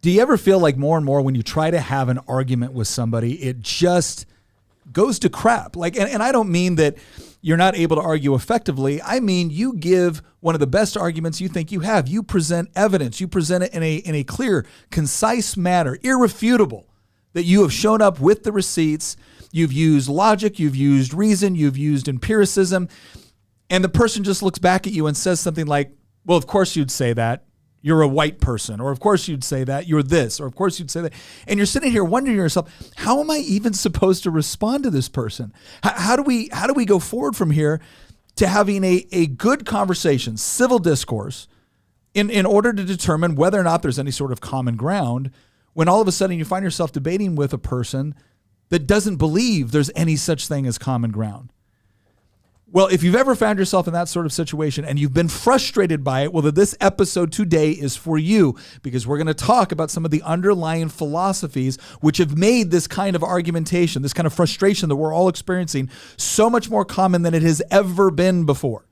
Do you ever feel like more and more when you try to have an argument with somebody, it just goes to crap? And I don't mean that you're not able to argue effectively. I mean, you give one of the best arguments you think you have. You present evidence. You present it in a clear, concise manner, irrefutable, that you have shown up with the receipts. You've used logic. You've used reason. You've used empiricism. And the person just looks back at you and says something like, well, of course you'd say that. You're a white person, or of course you'd say that, you're this, or of course you'd say that. And you're sitting here wondering to yourself, how am I even supposed to respond to this person? How do we go forward from here to having a good conversation, civil discourse, in order to determine whether or not there's any sort of common ground, when all of a sudden you find yourself debating with a person that doesn't believe there's any such thing as common ground? Well, if you've ever found yourself in that sort of situation and you've been frustrated by it, well, this episode today is for you, because we're going to talk about some of the underlying philosophies which have made this kind of argumentation, this kind of frustration that we're all experiencing, so much more common than it has ever been before.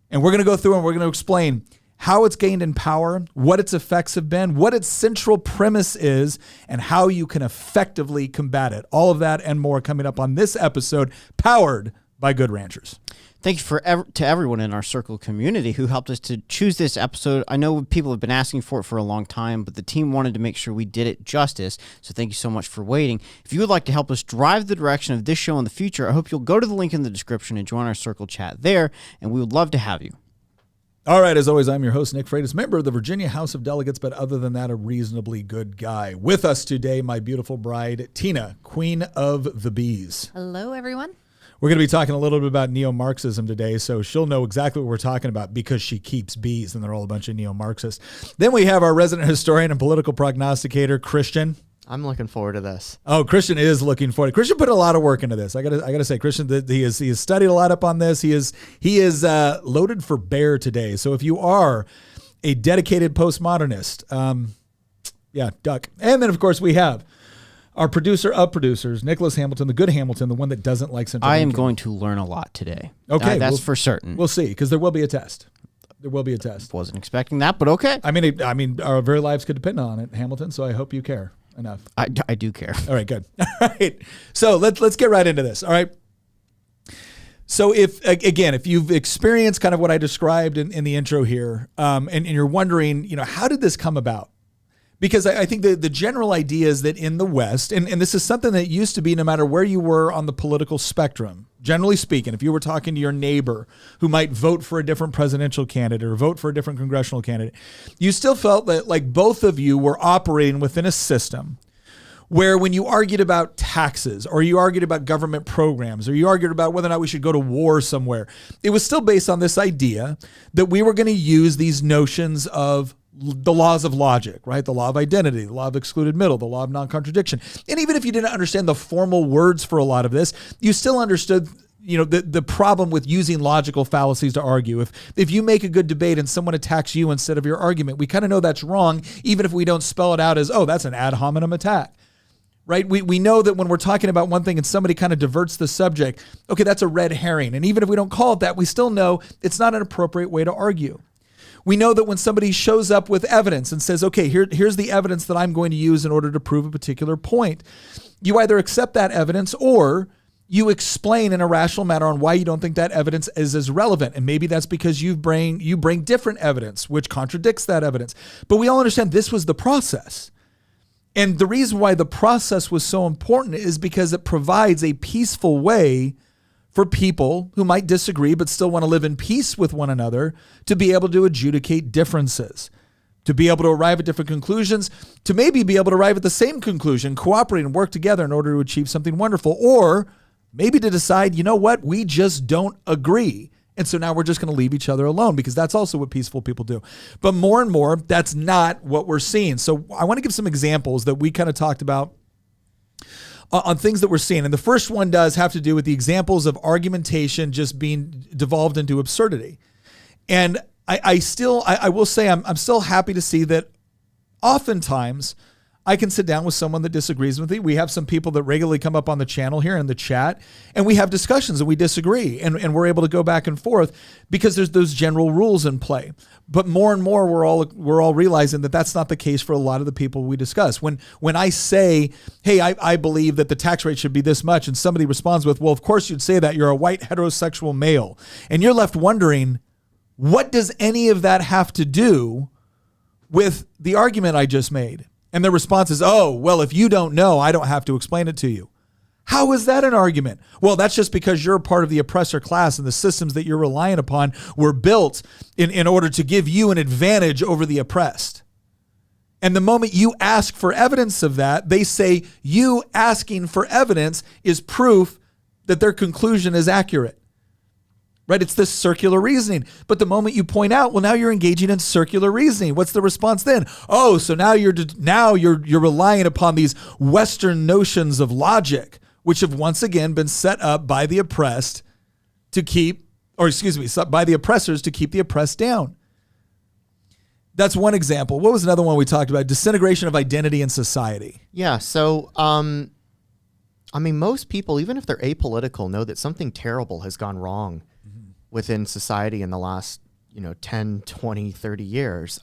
And we're going to go through and we're going to explain how it's gained in power, what its effects have been, what its central premise is, and how you can effectively combat it. All of that and more coming up on this episode, powered by Good Ranchers. Thank you to everyone in our Circle community who helped us to choose this episode. I know people have been asking for it for a long time, but the team wanted to make sure we did it justice, so thank you so much for waiting. If you would like to help us drive the direction of this show in the future, I hope you'll go to the link in the description and join our Circle chat there, and we would love to have you. All right, as always, I'm your host, Nick Freitas, member of the Virginia House of Delegates, but other than that, a reasonably good guy. With us today, my beautiful bride, Tina, Queen of the Bees. Hello, everyone. We're going to be talking a little bit about neo-Marxism today, so she'll know exactly what we're talking about because she keeps bees, and they're all a bunch of neo-Marxists. Then we have our resident historian and political prognosticator, Christian. I'm looking forward to this. Oh, Christian is looking forward. Christian put a lot of work into this. I gotta say, Christian, that he has studied a lot up on this. He is loaded for bear today. So if you are a dedicated postmodernist, duck. And then of course we have our producer of producers, Nicholas Hamilton, the good Hamilton, the one that doesn't like Central I am Lincoln. going to learn a lot today. Okay. That's for certain. We'll see, because there will be a test. There will be a test. Wasn't expecting that, but okay. I mean, our very lives could depend on it, Hamilton, so I hope you care enough. I do care. All right, good. All right. So let's get right into this. All right. So if you've experienced kind of what I described in the intro here, and you're wondering, how did this come about? Because I think the general idea is that in the West, and this is something that used to be no matter where you were on the political spectrum, generally speaking, if you were talking to your neighbor who might vote for a different presidential candidate or vote for a different congressional candidate, you still felt that like both of you were operating within a system where when you argued about taxes or you argued about government programs or you argued about whether or not we should go to war somewhere, it was still based on this idea that we were going to use these notions of the laws of logic, right? The law of identity, the law of excluded middle, the law of non-contradiction. And even if you didn't understand the formal words for a lot of this, you still understood, the problem with using logical fallacies to argue. If you make a good debate and someone attacks you instead of your argument, we kind of know that's wrong, even if we don't spell it out as, oh, that's an ad hominem attack. Right? We know that when we're talking about one thing and somebody kind of diverts the subject, okay, that's a red herring. And even if we don't call it that, we still know it's not an appropriate way to argue. We know that when somebody shows up with evidence and says, okay, here's the evidence that I'm going to use in order to prove a particular point, you either accept that evidence or you explain in a rational manner on why you don't think that evidence is as relevant. And maybe that's because you bring different evidence, which contradicts that evidence. But we all understand this was the process. And the reason why the process was so important is because it provides a peaceful way for people who might disagree but still want to live in peace with one another to be able to adjudicate differences, to be able to arrive at different conclusions, to maybe be able to arrive at the same conclusion, cooperate and work together in order to achieve something wonderful, or maybe to decide, you know what, we just don't agree. And so now we're just going to leave each other alone, because that's also what peaceful people do. But more and more, that's not what we're seeing. So I want to give some examples that we kind of talked about on things that we're seeing. And the first one does have to do with the examples of argumentation just being devolved into absurdity. And I will say I'm still happy to see that oftentimes I can sit down with someone that disagrees with me. We have some people that regularly come up on the channel here in the chat, and we have discussions and we disagree, and we're able to go back and forth because there's those general rules in play. But more and more, we're all realizing that that's not the case for a lot of the people we discuss. When I say, hey, I believe that the tax rate should be this much, and somebody responds with, well, of course you'd say that, you're a white heterosexual male. And you're left wondering, what does any of that have to do with the argument I just made? And the response is, oh, well, if you don't know, I don't have to explain it to you. How is that an argument? Well, that's just because you're part of the oppressor class and the systems that you're relying upon were built in order to give you an advantage over the oppressed. And the moment you ask for evidence of that, they say you asking for evidence is proof that their conclusion is accurate. Right? It's this circular reasoning. But the moment you point out, well, now you're engaging in circular reasoning. What's the response then? Oh, so now you're relying upon these Western notions of logic, which have once again been set up by the oppressed to keep, by the oppressors to keep the oppressed down. That's one example. What was another one we talked about? Disintegration of identity in society. Yeah. So, most people, even if they're apolitical, know that something terrible has gone wrong within society in the last, 10, 20, 30 years.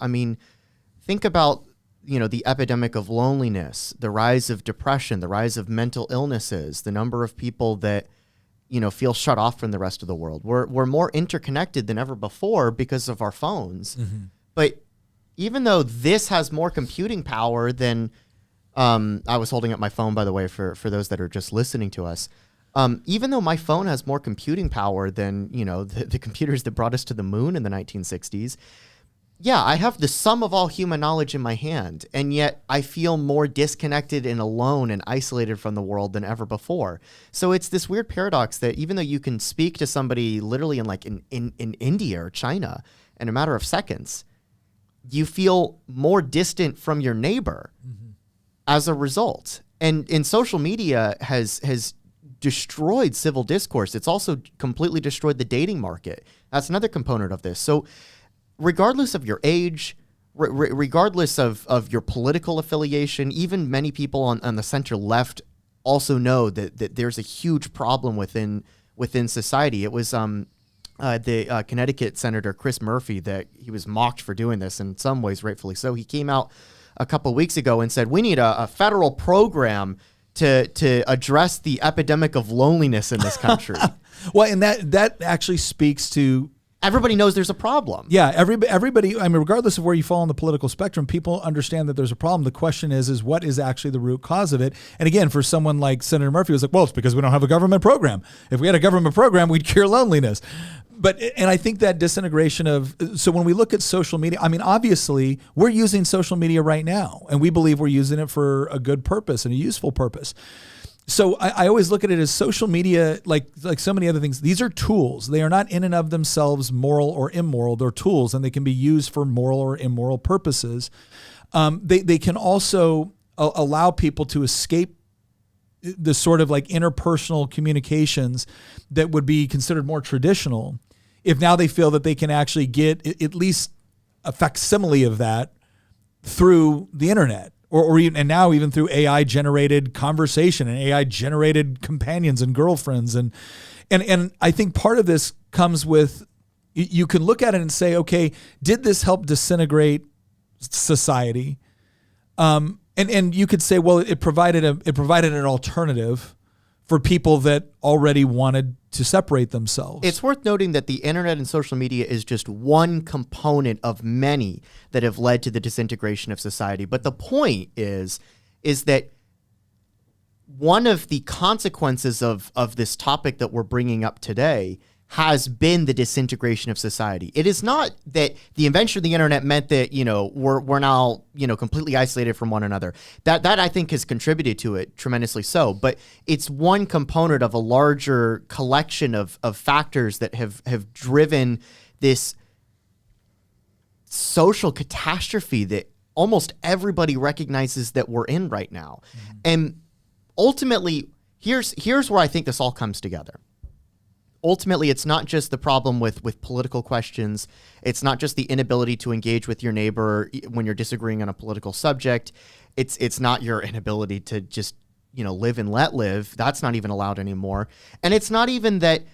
Think about, the epidemic of loneliness, the rise of depression, the rise of mental illnesses, the number of people that, feel shut off from the rest of the world. We're more interconnected than ever before because of our phones. Mm-hmm. But even though this has more computing power than, I was holding up my phone, by the way, for those that are just listening to us. Even though my phone has more computing power than, the computers that brought us to the moon in the 1960s, yeah, I have the sum of all human knowledge in my hand, and yet I feel more disconnected and alone and isolated from the world than ever before. So it's this weird paradox that even though you can speak to somebody literally in India or China in a matter of seconds, you feel more distant from your neighbor as a result. And social media has destroyed civil discourse. It's also completely destroyed the dating market. That's another component of this. So regardless of your age, regardless of your political affiliation, even many people on the center left also know that there's a huge problem within society. It was the Connecticut Senator Chris Murphy that he was mocked for doing this, in some ways rightfully so. He came out a couple of weeks ago and said, we need a federal program to address the epidemic of loneliness in this country. Well, and that actually speaks to... Everybody knows there's a problem. Yeah, everybody, regardless of where you fall on the political spectrum, people understand that there's a problem. The question is what is actually the root cause of it? And again, for someone like Senator Murphy, it was like, well, it's because we don't have a government program. If we had a government program, we'd cure loneliness. And I think that disintegration so when we look at social media, obviously we're using social media right now, and we believe we're using it for a good purpose and a useful purpose. So I always look at it as social media, like so many other things. These are tools. They are not in and of themselves moral or immoral. They're tools, and they can be used for moral or immoral purposes. They can also allow people to escape the sort of like interpersonal communications that would be considered more traditional, if now they feel that they can actually get at least a facsimile of that through the internet. Or even, and now even through AI generated conversation and AI generated companions and girlfriends. And I think part of this comes with, you can look at it and say, okay, did this help disintegrate society? And you could say, well, it provided an alternative for people that already wanted to separate themselves. It's worth noting that the internet and social media is just one component of many that have led to the disintegration of society. But the point is that one of the consequences of this topic that we're bringing up today has been the disintegration of society. It is not that the invention of the internet meant that, we're now, completely isolated from one another. That I think has contributed to it tremendously so, but it's one component of a larger collection of factors that have driven this social catastrophe that almost everybody recognizes that we're in right now. Mm-hmm. And ultimately, here's where I think this all comes together. Ultimately, it's not just the problem with political questions. It's not just the inability to engage with your neighbor when you're disagreeing on a political subject. It's not your inability to just, live and let live. That's not even allowed anymore. And it's not even that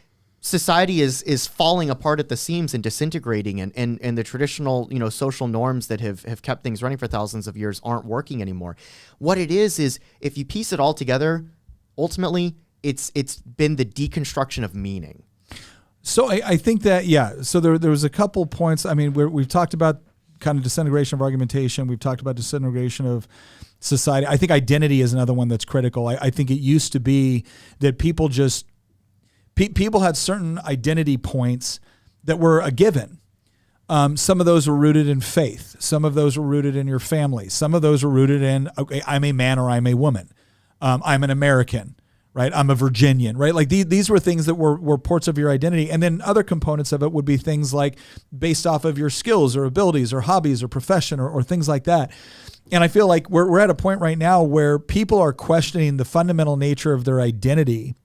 society is falling apart at the seams and disintegrating, and the traditional, social norms that have kept things running for thousands of years aren't working anymore. What it is if you piece it all together, ultimately it's been the deconstruction of meaning. So I think that, so there was a couple points. I mean, we've talked about kind of disintegration of argumentation. We've talked about disintegration of society. I think identity is another one that's critical. I think it used to be that people people had certain identity points that were a given. Some of those were rooted in faith. Some of those were rooted in your family. Some of those were rooted in, okay, I'm a man or I'm a woman. I'm an American, right? I'm a Virginian, right? Like these were things that were parts of your identity. And then other components of it would be things like based off of your skills or abilities or hobbies or profession or things like that. And I feel like we're at a point right now where people are questioning the fundamental nature of their identity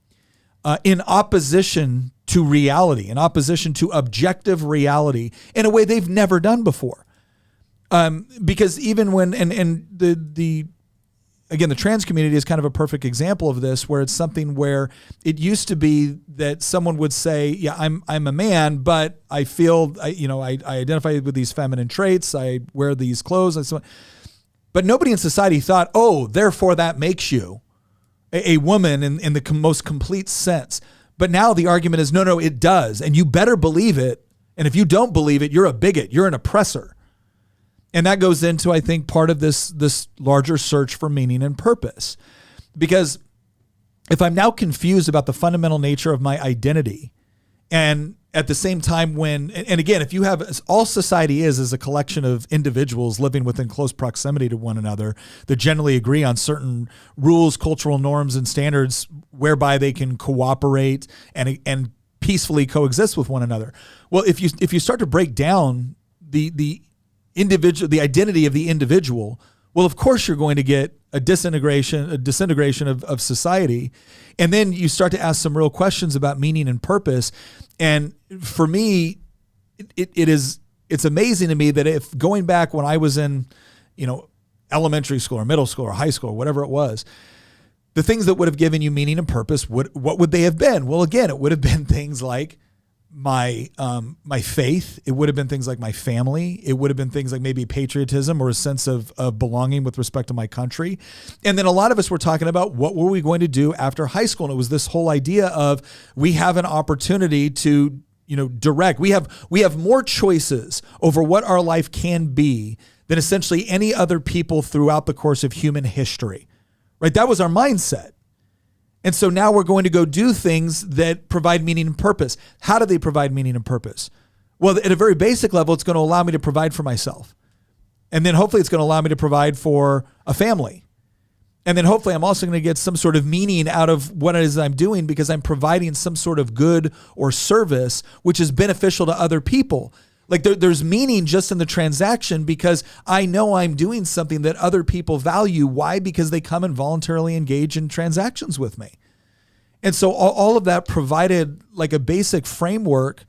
in opposition to reality, in opposition to objective reality in a way they've never done before. Because even when, and the trans community is kind of a perfect example of this, where it's something where it used to be that someone would say, yeah, I'm a man, but I feel, I identify with these feminine traits. I wear these clothes and so on. But nobody in society thought, oh, therefore that makes you a woman in the most complete sense. But now the argument is, no, it does. And you better believe it. And if you don't believe it, you're a bigot. You're an oppressor. And that goes into, I think, part of this larger search for meaning and purpose. Because if I'm now confused about the fundamental nature of my identity, and at the same time and again, if you have, all society is a collection of individuals living within close proximity to one another that generally agree on certain rules, cultural norms, and standards whereby they can cooperate and peacefully coexist with one another. Well, if you start to break down the individual, the identity of the individual, well, of course you're going to get a disintegration of society. And then you start to ask some real questions about meaning and purpose. And for me, it's amazing to me that if going back when I was in, elementary school or middle school or high school or whatever it was, the things that would have given you meaning and purpose, what would they have been? Well, again, it would have been things like my faith. It would have been things like my family. It would have been things like maybe patriotism or a sense of belonging with respect to my country. And then a lot of us were talking about what were we going to do after high school. And it was this whole idea of we have an opportunity to, direct. We have more choices over what our life can be than essentially any other people throughout the course of human history, right? That was our mindset. And so now we're going to go do things that provide meaning and purpose. How do they provide meaning and purpose? Well, at a very basic level, it's going to allow me to provide for myself. And then hopefully it's going to allow me to provide for a family. And then hopefully I'm also going to get some sort of meaning out of what it is I'm doing because I'm providing some sort of good or service which is beneficial to other people. Like there's meaning just in the transaction because I know I'm doing something that other people value. Why? Because they come and voluntarily engage in transactions with me. And so all of that provided like a basic framework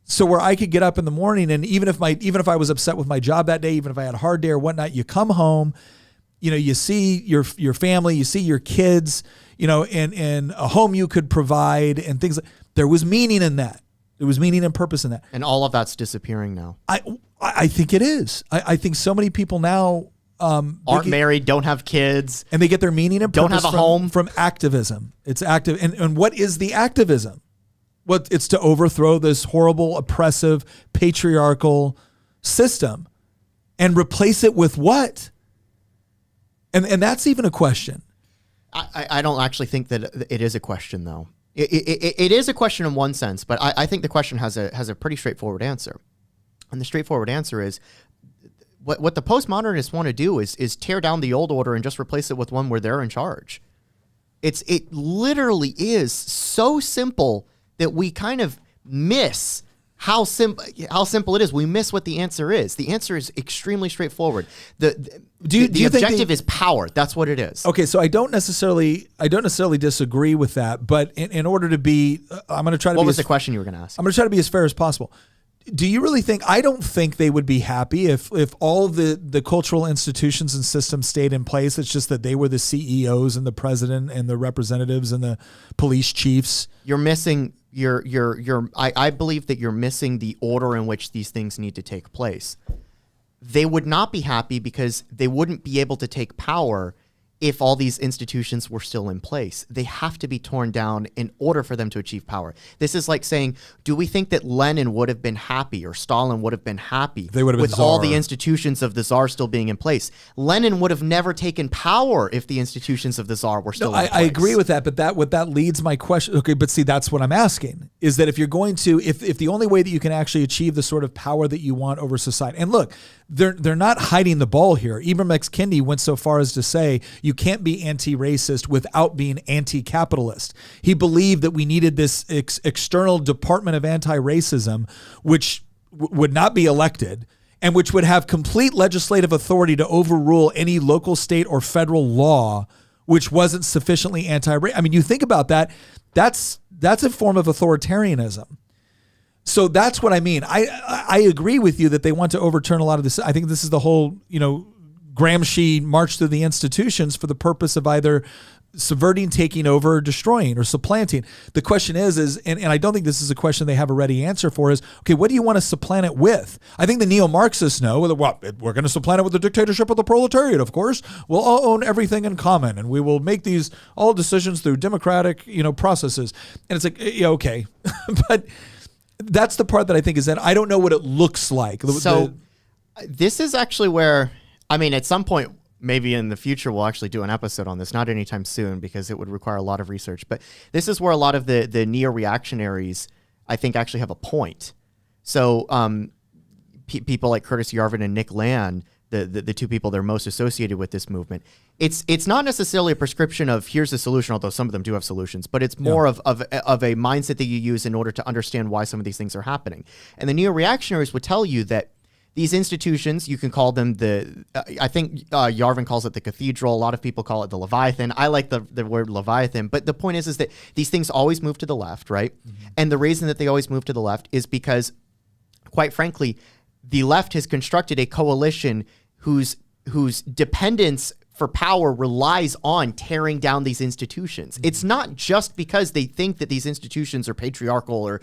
so where I could get up in the morning and even if I was upset with my job that day, even if I had a hard day or whatnot, you come home, you see your family, you see your kids, and a home you could provide and things like there was meaning in that. There was meaning and purpose in that. And all of that's disappearing now. I think it is. I think so many people now aren't married, don't have kids. And they get their meaning and purpose don't have a home. From activism. It's active. And what is the activism? Well, it's to overthrow this horrible, oppressive, patriarchal system and replace it with what? And that's even a question. I don't actually think that it is a question, though. It is a question in one sense, but I think the question has a pretty straightforward answer. And the straightforward answer is what the postmodernists want to do is tear down the old order and just replace it with one where they're in charge. It literally is so simple that we kind of miss how simple it is. We miss what the answer is. The answer is extremely straightforward. The objective is power. That's what it is. Okay, so I don't necessarily disagree with that, but in order to be, I'm going to try to. What was the question you were going to ask? I'm going to try to be as fair as possible. do you really think, I don't think they would be happy if all the cultural institutions and systems stayed in place. It's just that they were the CEOs and the president and the representatives and the police chiefs. You're missing I believe that you're missing the order in which these things need to take place. They would not be happy because they wouldn't be able to take power if all these institutions were still in place. They have to be torn down in order for them to achieve power. This is like saying, do we think that Lenin would have been happy or Stalin would have been happy with all the institutions of the Tsar still being in place? Lenin would have never taken power if the institutions of the Tsar were still in place. I agree with that, but what that leads my question. Okay, but see, that's what I'm asking, is that if you're going to, if the only way that you can actually achieve the sort of power that you want over society, and look, they're not hiding the ball here. Ibram X. Kendi went so far as to say you can't be anti-racist without being anti-capitalist. He believed that we needed this external department of anti-racism, which would not be elected and which would have complete legislative authority to overrule any local, state, or federal law which wasn't sufficiently anti-racist. I mean, you think about that. That's a form of authoritarianism. So that's what I mean. I agree with you that they want to overturn a lot of this. I think this is the whole, Gramsci march through the institutions for the purpose of either subverting, taking over, or destroying, or supplanting. The question is and I don't think this is a question they have a ready answer for, is, okay, what do you want to supplant it with? I think the neo-Marxists know, well, we're going to supplant it with the dictatorship of the proletariat, of course. We'll all own everything in common, and we will make these all decisions through democratic, processes. And it's like, yeah, okay. But that's the part that I think is that I don't know what it looks like. This is actually where, at some point, maybe in the future, we'll actually do an episode on this, not anytime soon, because it would require a lot of research. But this is where a lot of the neo-reactionaries, I think, actually have a point. So people like Curtis Yarvin and Nick Land, the two people that are most associated with this movement, it's not necessarily a prescription of here's the solution, although some of them do have solutions, but it's more of a mindset that you use in order to understand why some of these things are happening. And the neo-reactionaries would tell you that these institutions, you can call them I think Yarvin calls it the cathedral. A lot of people call it the Leviathan. I like the word Leviathan. But the point is that these things always move to the left, right? Mm-hmm. And the reason that they always move to the left is because, quite frankly, the left has constructed a coalition whose dependence for power relies on tearing down these institutions. Mm-hmm. It's not just because they think that these institutions are patriarchal or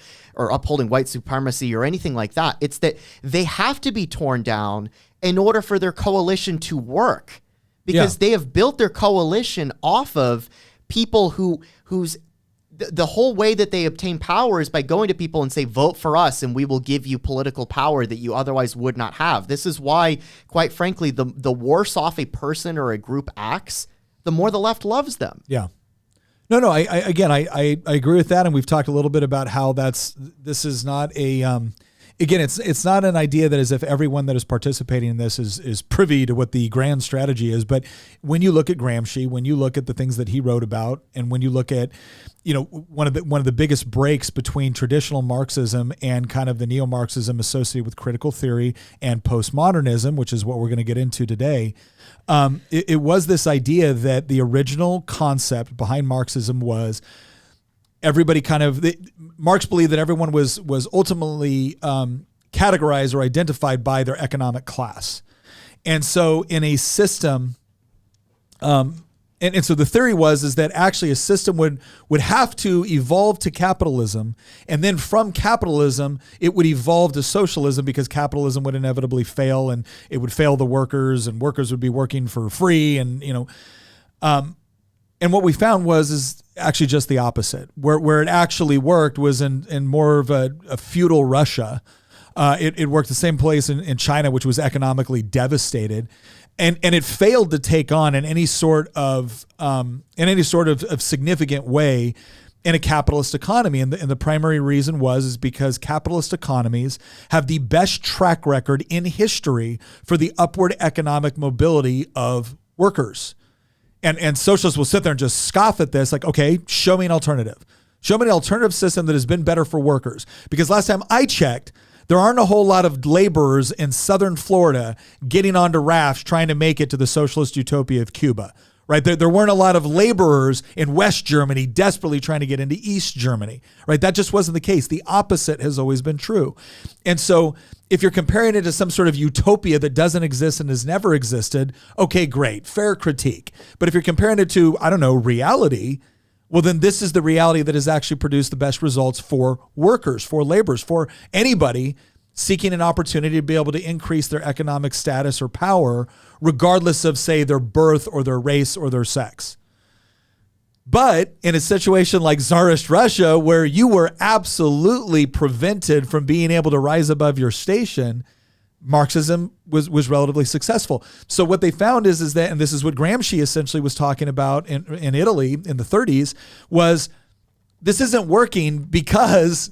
upholding white supremacy or anything like that. It's that they have to be torn down in order for their coalition to work, because they have built their coalition off of people whose the whole way that they obtain power is by going to people and say, vote for us and we will give you political power that you otherwise would not have. This is why, quite frankly, the worse off a person or a group acts, the more the left loves them. Yeah. No, I agree with that. And we've talked a little bit about how this is not a, again, it's not an idea that as if everyone that is participating in this is privy to what the grand strategy is. But when you look at Gramsci, when you look at the things that he wrote about, and when you look at, one of the biggest breaks between traditional Marxism and kind of the neo-Marxism associated with critical theory and postmodernism, which is what we're going to get into today, it was this idea that the original concept behind Marxism was everybody Marx believed that everyone was ultimately categorized or identified by their economic class. And so in a system, and so the theory is that actually a system would have to evolve to capitalism, and then from capitalism, it would evolve to socialism, because capitalism would inevitably fail, and it would fail the workers, and workers would be working for free, and and what we found is actually just the opposite. Where it actually worked was in more of a feudal Russia. It worked the same place in China, which was economically devastated, and it failed to take on in any sort of significant way in a capitalist economy. And the primary reason is because capitalist economies have the best track record in history for the upward economic mobility of workers. And socialists will sit there and just scoff at this, like, okay, show me an alternative. Show me an alternative system that has been better for workers. Because last time I checked, there aren't a whole lot of laborers in southern Florida getting onto rafts trying to make it to the socialist utopia of Cuba. right? There weren't a lot of laborers in West Germany desperately trying to get into East Germany, right? That just wasn't the case. The opposite has always been true. And so if you're comparing it to some sort of utopia that doesn't exist and has never existed, okay, great, fair critique. But if you're comparing it to, I don't know, reality, well, then this is the reality that has actually produced the best results for workers, for laborers, for anybody seeking an opportunity to be able to increase their economic status or power, regardless of, say, their birth or their race or their sex. But in a situation like Tsarist Russia, where you were absolutely prevented from being able to rise above your station, Marxism was relatively successful. So what they found is that, and this is what Gramsci essentially was talking about in Italy in the 30s, was this isn't working because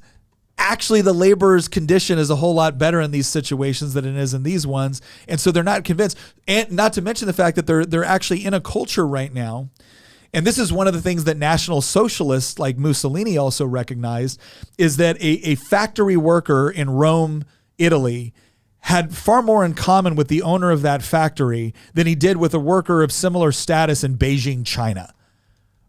actually the laborer's condition is a whole lot better in these situations than it is in these ones. And so they're not convinced. And not to mention the fact that they're actually in a culture right now. And this is one of the things that National Socialists like Mussolini also recognized, is that a factory worker in Rome, Italy, had far more in common with the owner of that factory than he did with a worker of similar status in Beijing, China.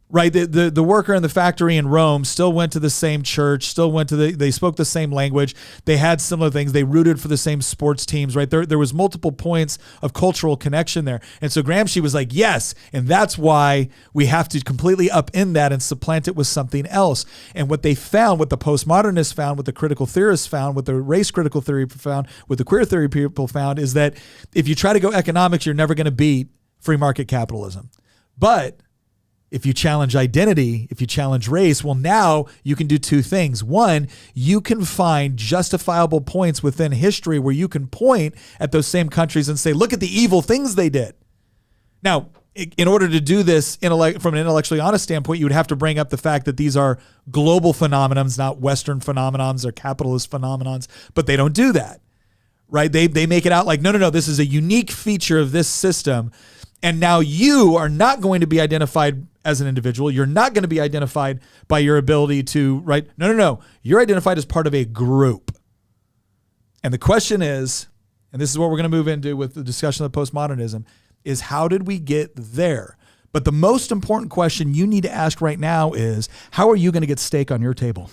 Right, the worker in the factory in Rome still went to the same church, still went to they spoke the same language, they had similar things, they rooted for the same sports teams, right? There was multiple points of cultural connection there. And so Gramsci was like, yes, and that's why we have to completely upend that and supplant it with something else. And what they found, what the postmodernists found, what the critical theorists found, what the race critical theory found, what the queer theory people found, is that if you try to go economics, you're never going to beat free market capitalism. But if you challenge identity, if you challenge race, well, now you can do two things. One, you can find justifiable points within history where you can point at those same countries and say, look at the evil things they did. Now, in order to do this from an intellectually honest standpoint, you would have to bring up the fact that these are global phenomenons, not Western phenomenons or capitalist phenomenons, but they don't do that, right? They make it out like, no, this is a unique feature of this system. And now you are not going to be identified as an individual. You're not going to be identified by your ability to, right? No. You're identified as part of a group. And the question is, and this is what we're going to move into with the discussion of postmodernism, is how did we get there? But the most important question you need to ask right now is, how are you going to get steak on your table?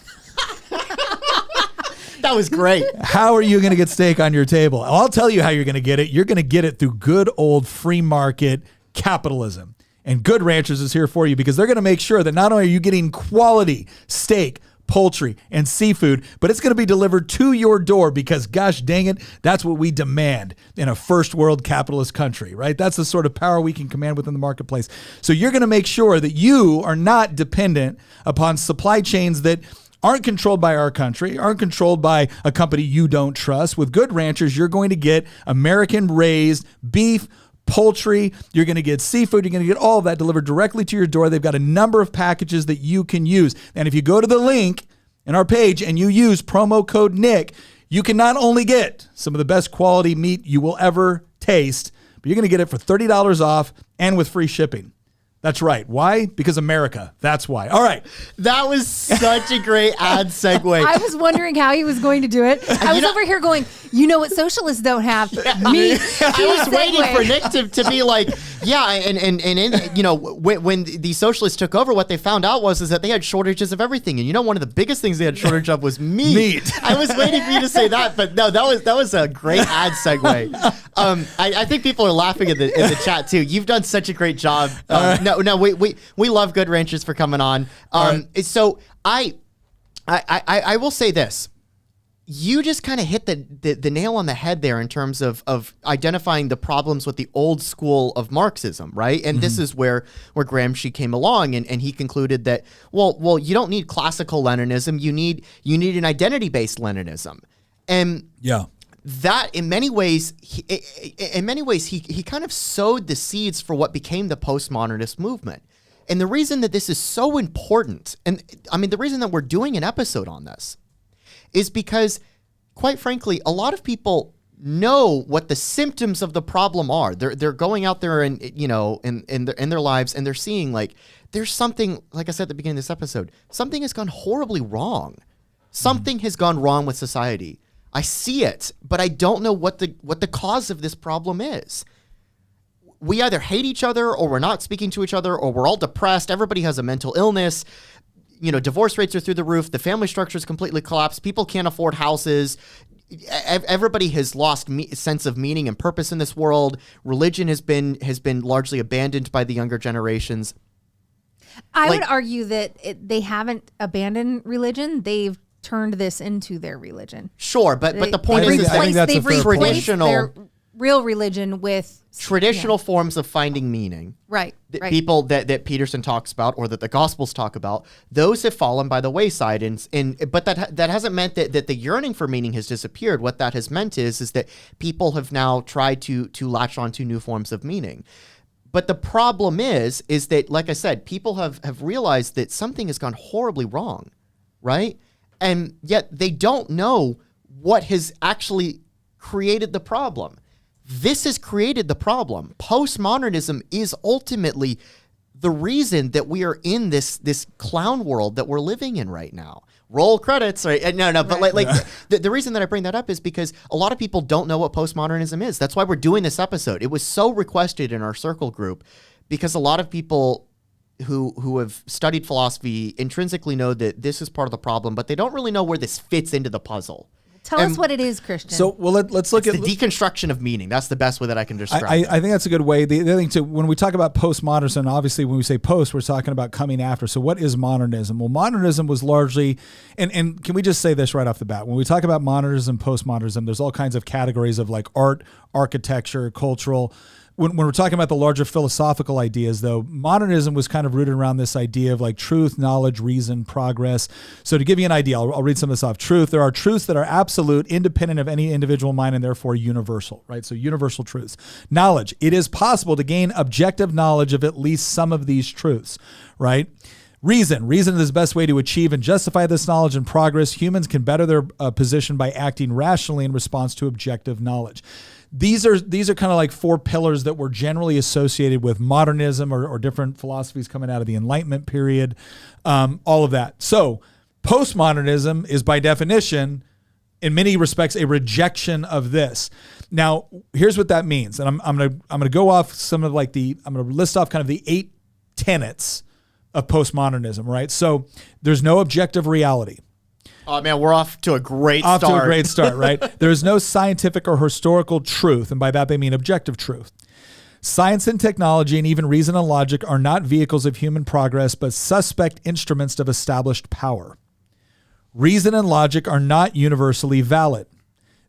That was great. How are you going to get steak on your table? I'll tell you how you're going to get it. You're going to get it through good old free market capitalism. And Good Ranchers is here for you, because they're going to make sure that not only are you getting quality steak, poultry, and seafood, but it's going to be delivered to your door, because gosh dang it, that's what we demand in a first world capitalist country, right? That's the sort of power we can command within the marketplace. So you're going to make sure that you are not dependent upon supply chains that aren't controlled by our country, aren't controlled by a company you don't trust. With Good Ranchers, you're going to get American-raised beef, poultry, you're going to get seafood, you're going to get all of that delivered directly to your door. They've got a number of packages that you can use. And if you go to the link in our page and you use promo code Nick, you can not only get some of the best quality meat you will ever taste, but you're going to get it for $30 off and with free shipping. That's right. Why? Because America. That's why. All right. That was such a great ad segue. I was wondering how he was going to do it. I was over here going, you know what socialists don't have? Me. I was waiting for Nick to be like, yeah, and you know, when the socialists took over, what they found out was that they had shortages of everything. And you know, one of the biggest things they had shortage of was meat. I was waiting for you to say that, but no, that was a great ad segue. I think people are laughing in the chat too. You've done such a great job. No, we love Good Ranchers for coming on. So I will say this. You just kind of hit the nail on the head there in terms of identifying the problems with the old school of Marxism, right? And this is where Gramsci came along and he concluded that, well, you don't need classical Leninism. You need an identity-based Leninism. And yeah. That in many ways, he kind of sowed the seeds for what became the postmodernist movement. And the reason that this is so important, and I mean, the reason that we're doing an episode on this is because, quite frankly, a lot of people know what the symptoms of the problem are. They're going out there and, you know, in their lives, and they're seeing like there's something, like I said at the beginning of this episode, something has gone horribly wrong. Something has gone wrong with society. I see it, but I don't know what the cause of this problem is. we either hate each other, or we're not speaking to each other, or we're all depressed. Everybody has a mental illness. Divorce rates are through the roof. The family structure is completely collapsed. People can't afford houses. Everybody has lost sense of meaning and purpose in this world. Religion has been largely abandoned by the younger generations. I would argue that they haven't abandoned religion. They've turned this into their religion. Sure, but the point is that they've replaced their real religion with traditional forms of finding meaning. Right. People that Peterson talks about, or that the Gospels talk about, those have fallen by the wayside. But that hasn't meant that the yearning for meaning has disappeared. What that has meant is that people have now tried to latch onto new forms of meaning. But the problem is that, like I said, people have realized that something has gone horribly wrong, right? And yet they don't know what has actually created the problem. This has created the problem. Postmodernism is ultimately the reason that we are in this clown world that we're living in right now. Roll credits, right? No, but the reason that I bring that up is because a lot of people don't know what postmodernism is. That's why we're doing this episode. It was so requested in our circle group because a lot of people who have studied philosophy intrinsically know that this is part of the problem, but they don't really know where this fits into the puzzle. Tell us what it is, Christian. So, let's look at the deconstruction of meaning. That's the best way that I can describe it. I think that's a good way. The other thing too, when we talk about postmodernism, obviously when we say post, we're talking about coming after. So what is modernism? Well, modernism was largely, and can we just say this right off the bat? When we talk about modernism, postmodernism, there's all kinds of categories of like art, architecture, cultural. When we're talking about the larger philosophical ideas, though, modernism was kind of rooted around this idea of like truth, knowledge, reason, progress. So to give you an idea, I'll read some of this off. Truth, there are truths that are absolute, independent of any individual mind, and therefore universal, right? So universal truths. Knowledge, it is possible to gain objective knowledge of at least some of these truths, right? Reason is the best way to achieve and justify this knowledge and progress. Humans can better their position by acting rationally in response to objective knowledge. These are kind of like four pillars that were generally associated with modernism or different philosophies coming out of the Enlightenment period, all of that. So postmodernism is by definition, in many respects, a rejection of this. Now, here's what that means. And I'm gonna go off some of like I'm gonna list off kind of the 8 tenets of postmodernism, right? So there's no objective reality. Oh man, we're off to a great start. Off to a great start, right? There is no scientific or historical truth, and by that they mean objective truth. Science and technology and even reason and logic are not vehicles of human progress, but suspect instruments of established power. Reason and logic are not universally valid.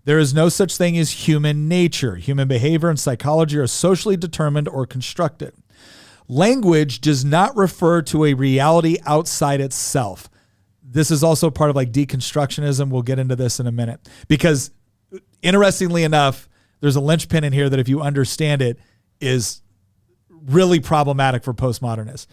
There is no such thing as human nature. Human behavior and psychology are socially determined or constructed. Language does not refer to a reality outside itself. This is also part of like deconstructionism. We'll get into this in a minute because interestingly enough, there's a linchpin in here that if you understand it is really problematic for postmodernists.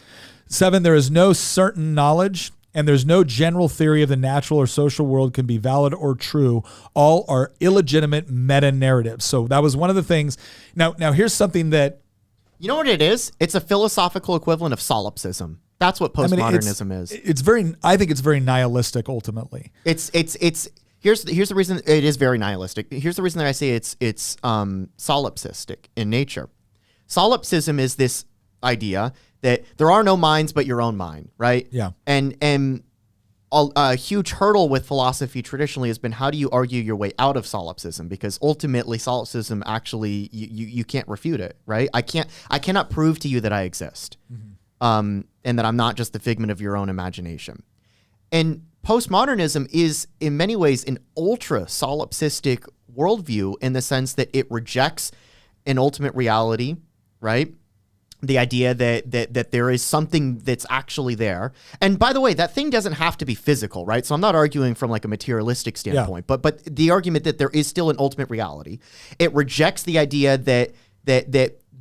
7, there is no certain knowledge and there's no general theory of the natural or social world can be valid or true. All are illegitimate meta-narratives. So that was one of the things. Now here's something that... You know what it is? It's a philosophical equivalent of solipsism. That's what postmodernism is. I think it's very nihilistic ultimately. Here's the reason it is very nihilistic. Here's the reason that I say it's solipsistic in nature. Solipsism is this idea that there are no minds but your own mind, right? Yeah. And a huge hurdle with philosophy traditionally has been how do you argue your way out of solipsism? Because ultimately solipsism actually you can't refute it, right? I cannot prove to you that I exist. Mm-hmm. And that I'm not just the figment of your own imagination. And postmodernism is, in many ways, an ultra-solipsistic worldview in the sense that it rejects an ultimate reality, right? The idea that there is something that's actually there. And by the way, that thing doesn't have to be physical, right? So I'm not arguing from like a materialistic standpoint, but the argument that there is still an ultimate reality. It rejects the idea that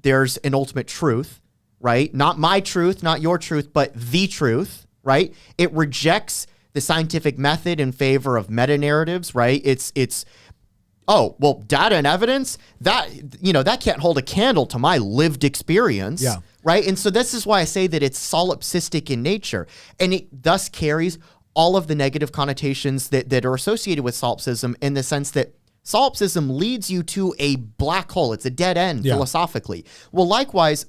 there's an ultimate truth, right? Not my truth, not your truth, but the truth, right? It rejects the scientific method in favor of meta-narratives, right? It's oh, well, data and evidence, that can't hold a candle to my lived experience, right? And so this is why I say that it's solipsistic in nature, and it thus carries all of the negative connotations that are associated with solipsism in the sense that Solipsism leads you to a black hole. It's a dead end philosophically. Well, likewise,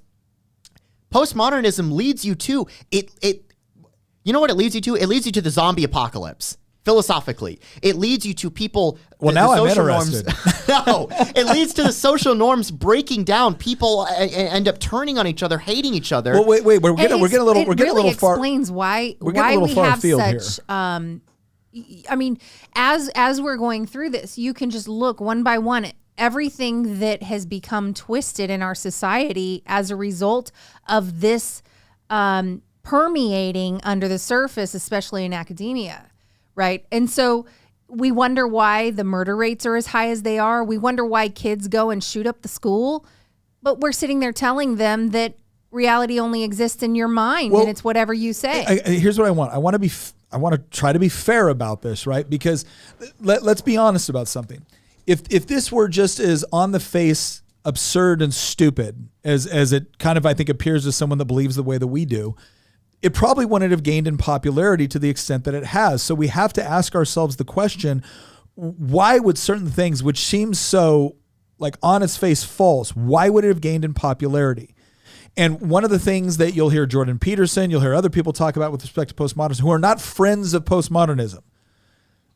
postmodernism leads you to you know what it leads you to? It leads you to the zombie apocalypse. Philosophically, it leads you to people. Well, now I'm interested. No, it leads to the social norms breaking down. People end up turning on each other, hating each other. Well, wait, we're getting a little far. Explains why we have such. I mean, as we're going through this, you can just look one by one at everything that has become twisted in our society as a result of this permeating under the surface, especially in academia. Right. And so we wonder why the murder rates are as high as they are. We wonder why kids go and shoot up the school. But we're sitting there telling them that reality only exists in your mind, and it's whatever you say. Here's what I want. I want to try to be fair about this, right? Because let's be honest about something. If this were just as on the face absurd and stupid as it kind of, I think, appears to someone that believes the way that we do, it probably wouldn't have gained in popularity to the extent that it has. So we have to ask ourselves the question, why would certain things which seem so like on its face false, why would it have gained in popularity? And one of the things that you'll hear Jordan Peterson, you'll hear other people talk about with respect to postmodernism, who are not friends of postmodernism,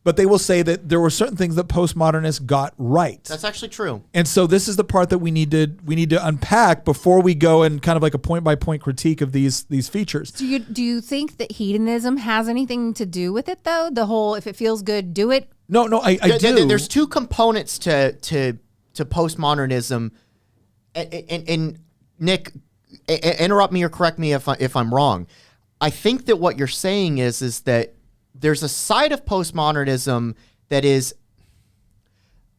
but they will say that there were certain things that postmodernists got right. That's actually true. And so this is the part that we need to unpack before we go and kind of like a point by point critique of these features. Do you think that hedonism has anything to do with it though? The whole if it feels good, do it. No, I do. There's two components to postmodernism, and Nick, interrupt me or correct me if I'm wrong. I think that what you're saying is that there's a side of postmodernism that is,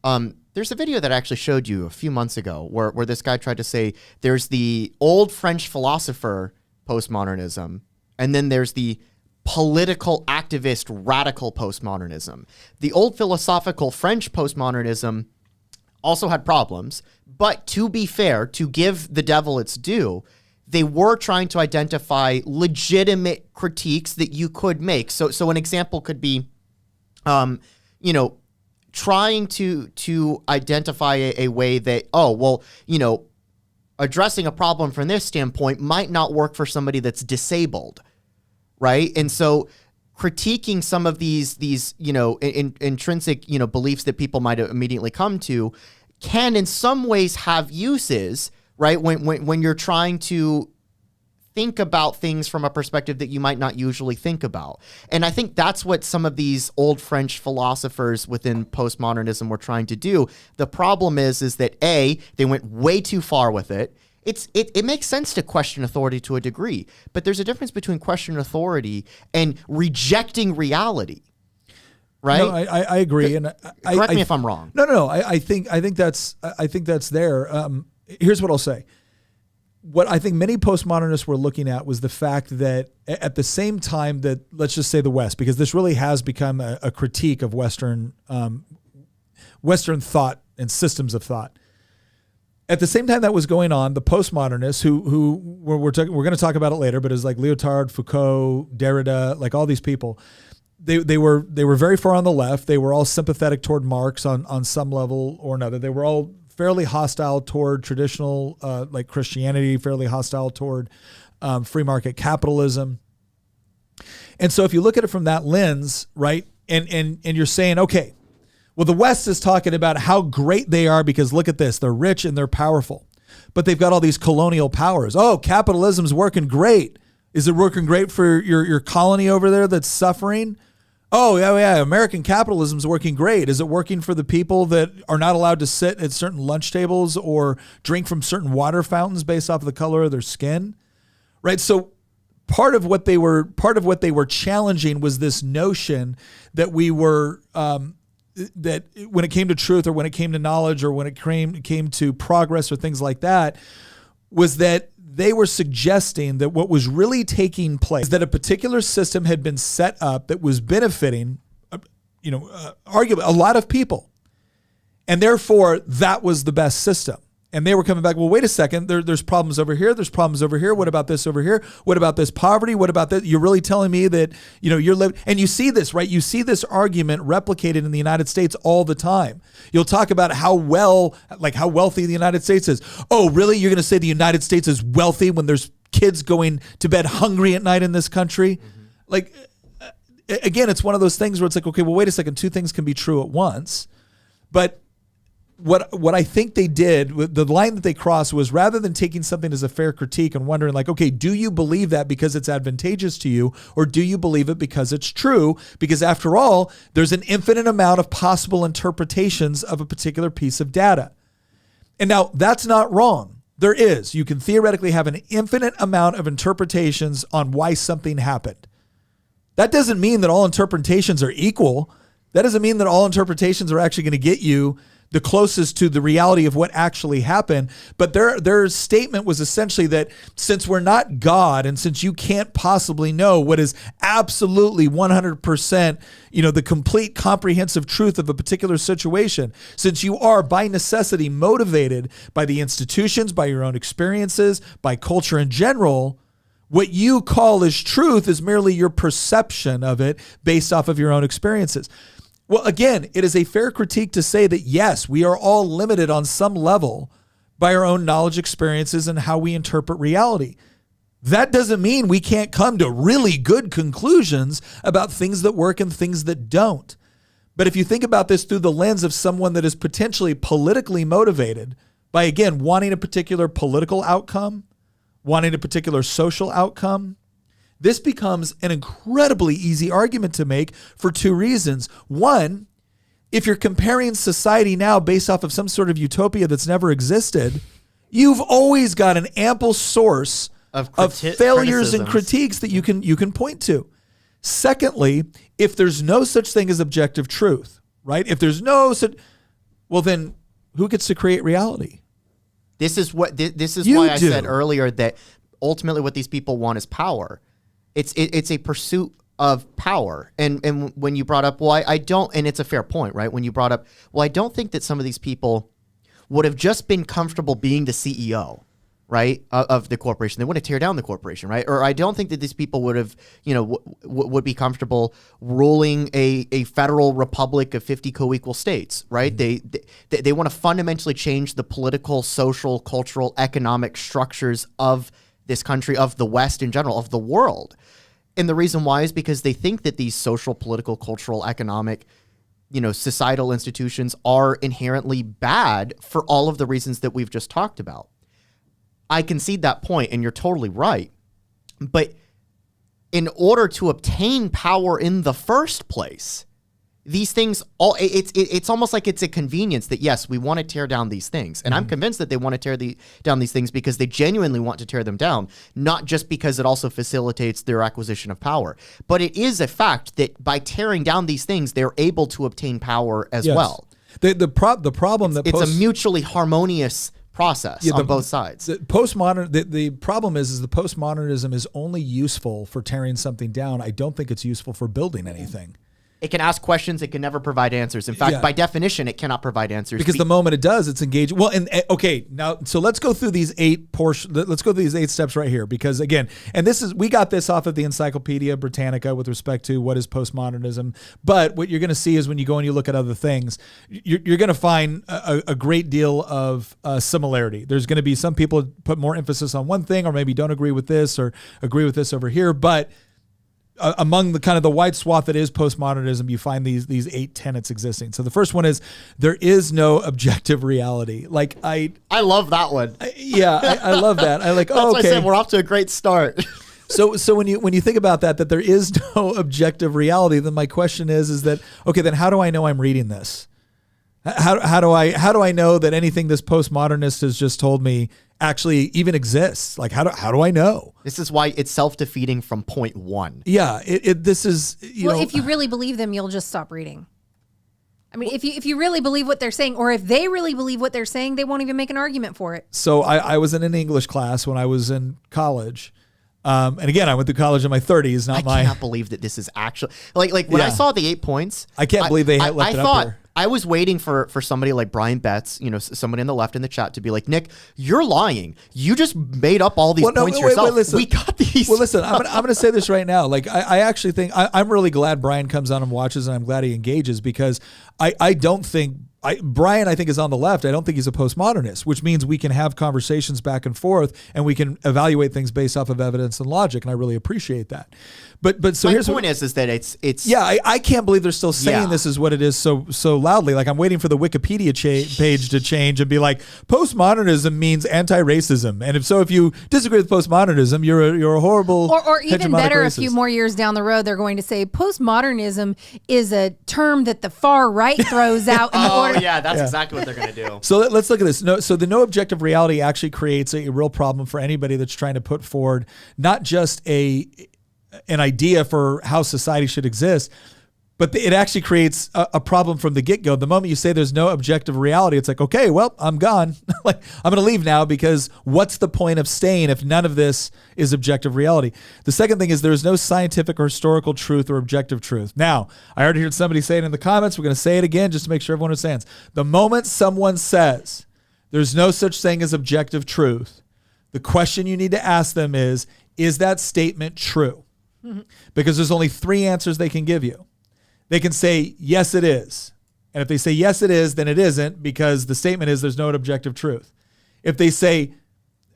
there's a video that I actually showed you a few months ago where this guy tried to say there's the old French philosopher postmodernism, and then there's the political activist radical postmodernism. The old philosophical French postmodernism also had problems, but to be fair, to give the devil its due, they were trying to identify legitimate critiques that you could make. So an example could be, trying to identify a way that, addressing a problem from this standpoint might not work for somebody that's disabled, right? And so critiquing some of these intrinsic, beliefs that people might immediately come to can in some ways have uses, right? When you're trying to think about things from a perspective that you might not usually think about. And I think that's what some of these old French philosophers within postmodernism were trying to do. The problem is that they went way too far with it. It makes sense to question authority to a degree, but there's a difference between questioning authority and rejecting reality. Right? No, I agree. And correct me if I'm wrong. No. I think that's there. Here's what I'll say. What I think many postmodernists were looking at was the fact that at the same time that, let's just say the West, because this really has become a critique of Western thought and systems of thought. At the same time that was going on, the postmodernists, who we're going to talk about it later, but it's like Lyotard, Foucault, Derrida, like all these people, they were very far on the left. They were all sympathetic toward Marx on some level or another. They were all fairly hostile toward traditional like Christianity, fairly hostile toward free market capitalism. And so if you look at it from that lens, right, and you're saying, okay, well, the West is talking about how great they are because look at this, they're rich and they're powerful, but they've got all these colonial powers. Oh, capitalism's working great. Is it working great for your colony over there that's suffering? Oh, yeah, American capitalism's working great. Is it working for the people that are not allowed to sit at certain lunch tables or drink from certain water fountains based off of the color of their skin? Right? So part of what they were challenging was this notion that we were that when it came to truth or when it came to knowledge or when it came to progress or things like that, was that they were suggesting that what was really taking place is that a particular system had been set up that was benefiting, arguably a lot of people. And therefore, that was the best system. And they were coming back, well, wait a second, there's problems over here, there's problems over here. What about this over here? What about this poverty? What about that? You're really telling me that, you're living, and you see this, right? You see this argument replicated in the United States all the time. You'll talk about how wealthy the United States is. Oh, really? You're going to say the United States is wealthy when there's kids going to bed hungry at night in this country? Again, it's one of those things where it's like, okay, well, wait a second, two things can be true at once. But what I think they did, the line that they crossed was, rather than taking something as a fair critique and wondering like, okay, do you believe that because it's advantageous to you, or do you believe it because it's true? Because after all, there's an infinite amount of possible interpretations of a particular piece of data. And now that's not wrong. There is. You can theoretically have an infinite amount of interpretations on why something happened. That doesn't mean that all interpretations are equal. That doesn't mean that all interpretations are actually going to get you the closest to the reality of what actually happened. But their statement was essentially that since we're not God, and since you can't possibly know what is absolutely 100%, the complete comprehensive truth of a particular situation, since you are by necessity motivated by the institutions, by your own experiences, by culture in general, what you call as truth is merely your perception of it based off of your own experiences. Well, again, it is a fair critique to say that, yes, we are all limited on some level by our own knowledge, experiences, and how we interpret reality. That doesn't mean we can't come to really good conclusions about things that work and things that don't. But if you think about this through the lens of someone that is potentially politically motivated by, again, wanting a particular political outcome, wanting a particular social outcome, this becomes an incredibly easy argument to make for two reasons. One, if you're comparing society now based off of some sort of utopia that's never existed, you've always got an ample source of failures and critiques that you can point to. Secondly, if there's no such thing as objective truth, right? If there's no such, well, then who gets to create reality? This is why I said earlier that ultimately what these people want is power. It's a pursuit of power. And when you brought up, well, I don't, and it's a fair point, right? When you brought up, well, I don't think that some of these people would have just been comfortable being the CEO, right, of the corporation. They want to tear down the corporation, right? Or I don't think that these people would have, would be comfortable ruling a federal republic of 50 co-equal states, right? Mm-hmm. They want to fundamentally change the political, social, cultural, economic structures of this country, of the West in general, of the world. And the reason why is because they think that these social, political, cultural, economic, societal institutions are inherently bad for all of the reasons that we've just talked about. I concede that point, and you're totally right. But in order to obtain power in the first place, these things, it's almost like it's a convenience that, yes, we want to tear down these things. And I'm convinced that they want to tear down these things because they genuinely want to tear them down, not just because it also facilitates their acquisition of power. But it is a fact that by tearing down these things, they're able to obtain power as well. The problem that it's a mutually harmonious process on both sides. The problem is the postmodernism is only useful for tearing something down. I don't think it's useful for building anything. It can ask questions. It can never provide answers. In fact, by definition, it cannot provide answers. Because the moment it does, it's engaged. Well, and okay, now, so let's go through these 8 steps right here. Because again, and we got this off of the Encyclopedia Britannica with respect to what is postmodernism. But what you're going to see is when you go and you look at other things, you're going to find a great deal of similarity. There's going to be some people put more emphasis on one thing, or maybe don't agree with this, or agree with this over here. But among the kind of the wide swath that is postmodernism, you find these 8 tenets existing. So the first one is there is no objective reality. Like I love that one. I love that. I like. That's why I said we're off to a great start. So when you think about that there is no objective reality, then my question is that okay? Then how do I know I'm reading this? How do I know that anything this postmodernist has just told me actually even exists? Like how do I know? This is why it's self-defeating from point one. Yeah, this is if you really believe them, you'll just stop reading. I mean, if you really believe what they're saying, or if they really believe what they're saying, they won't even make an argument for it. So I was in an English class when I was in college. And again, I went through college in my 30s. I cannot believe that this is actually like when I saw the 8 points. I can't believe they left it up here. I was waiting for somebody like Brian Betts, somebody on the left in the chat to be like, Nick, you're lying. You just made up all these points yourself. Listen. We got these. Well, listen, I'm going to say this right now. Like, I actually think I'm really glad Brian comes on and watches, and I'm glad he engages, because I don't think Brian, I think, is on the left. I don't think he's a postmodernist, which means we can have conversations back and forth, and we can evaluate things based off of evidence and logic, and I really appreciate that. But so my here's point is that it's yeah, I can't believe they're still saying this is what it is so loudly. Like, I'm waiting for the Wikipedia page to change and be like, postmodernism means anti-racism, and if you disagree with postmodernism, you're a horrible or even better, racist. A few more years down the road, they're going to say postmodernism is a term that the far right throws out in order. Yeah, that's exactly what they're going to do. So let's look at this. So the no objective reality actually creates a real problem for anybody that's trying to put forward not just an idea for how society should exist, but it actually creates a problem from the get-go. The moment you say there's no objective reality, it's like, okay, well, I'm gone. Like, I'm going to leave now, because what's the point of staying if none of this is objective reality? The second thing is there's no scientific or historical truth or objective truth. Now, I already heard somebody say it in the comments. We're going to say it again just to make sure everyone understands. The moment someone says there's no such thing as objective truth, the question you need to ask them is that statement true? Because there's only three answers they can give you. They can say, yes, it is. And if they say, yes, it is, then it isn't, because the statement is there's no objective truth. If they say,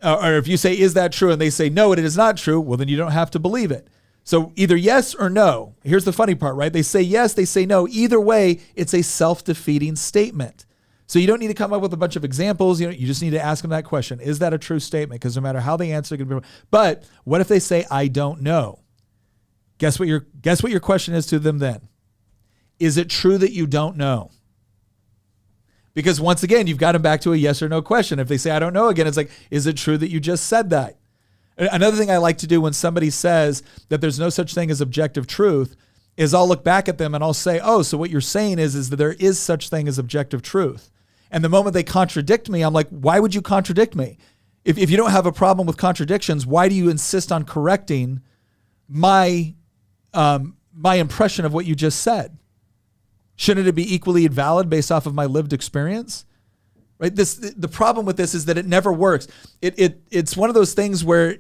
or if you say, is that true? And they say, no, it is not true. Well, then you don't have to believe it. So either yes or no. Here's the funny part, right? They say yes, they say no. Either way, it's a self-defeating statement. So you don't need to come up with a bunch of examples. You just need to ask them that question. Is that a true statement? Because no matter how they answer, but what if they say, I don't know? Guess what your question is to them then? Is it true that you don't know? Because once again, you've got them back to a yes or no question. If they say, I don't know again, it's like, is it true that you just said that? Another thing I like to do when somebody says that there's no such thing as objective truth is I'll look back at them and I'll say, oh, so what you're saying is that there is such thing as objective truth. And the moment they contradict me, I'm like, why would you contradict me? If you don't have a problem with contradictions, why do you insist on correcting my impression of what you just said? Shouldn't it be equally valid based off of my lived experience? Right? The problem with this is that it never works. It's one of those things where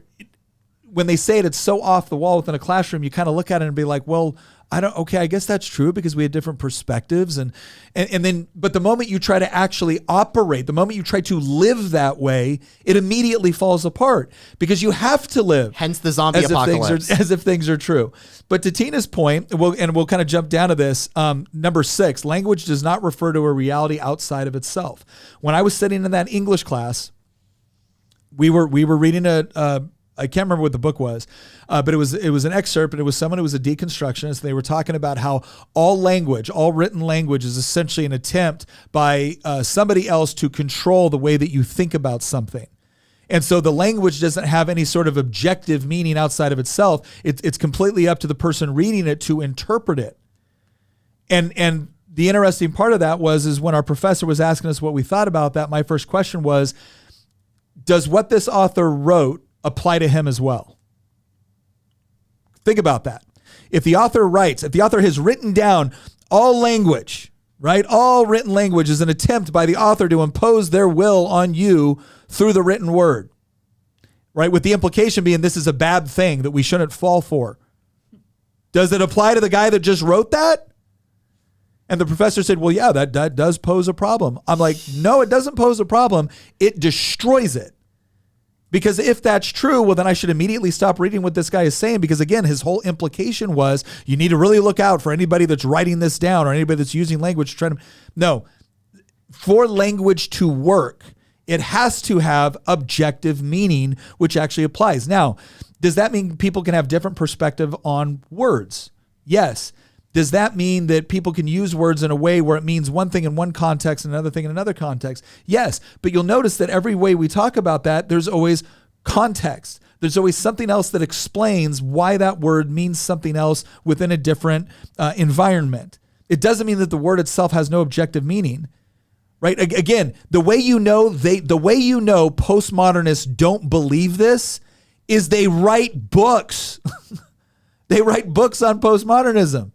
when they say it, it's so off the wall within a classroom, you kind of look at it and be like, well, I guess that's true because we had different perspectives. And then, but the moment you try to actually operate, the moment you try to live that way, it immediately falls apart because you have to live. Hence the zombie apocalypse. As if things are true. But to Tina's point, we'll kind of jump down to this. Number 6, language does not refer to a reality outside of itself. When I was sitting in that English class, we were reading I can't remember what the book was, but it was an excerpt, and it was someone who was a deconstructionist. They were talking about how all written language is essentially an attempt by somebody else to control the way that you think about something. And so the language doesn't have any sort of objective meaning outside of itself. It's completely up to the person reading it to interpret it. And the interesting part of that is when our professor was asking us what we thought about that, my first question was, does what this author wrote apply to him as well? Think about that. If the author has written down all language, right? All written language is an attempt by the author to impose their will on you through the written word, right? With the implication being this is a bad thing that we shouldn't fall for. Does it apply to the guy that just wrote that? And the professor said, well, yeah, that does pose a problem. I'm like, no, it doesn't pose a problem. It destroys it. Because if that's true, well, then I should immediately stop reading what this guy is saying. Because again, his whole implication was you need to really look out for anybody that's writing this down or anybody that's using language to try to. No, for language to work, it has to have objective meaning, which actually applies. Now, does that mean people can have different perspective on words? Yes. Does that mean that people can use words in a way where it means one thing in one context and another thing in another context? Yes, but you'll notice that every way we talk about that, there's always context. There's always something else that explains why that word means something else within a different environment. It doesn't mean that the word itself has no objective meaning, right? Again, the way you know postmodernists don't believe this is they write books. They write books on postmodernism.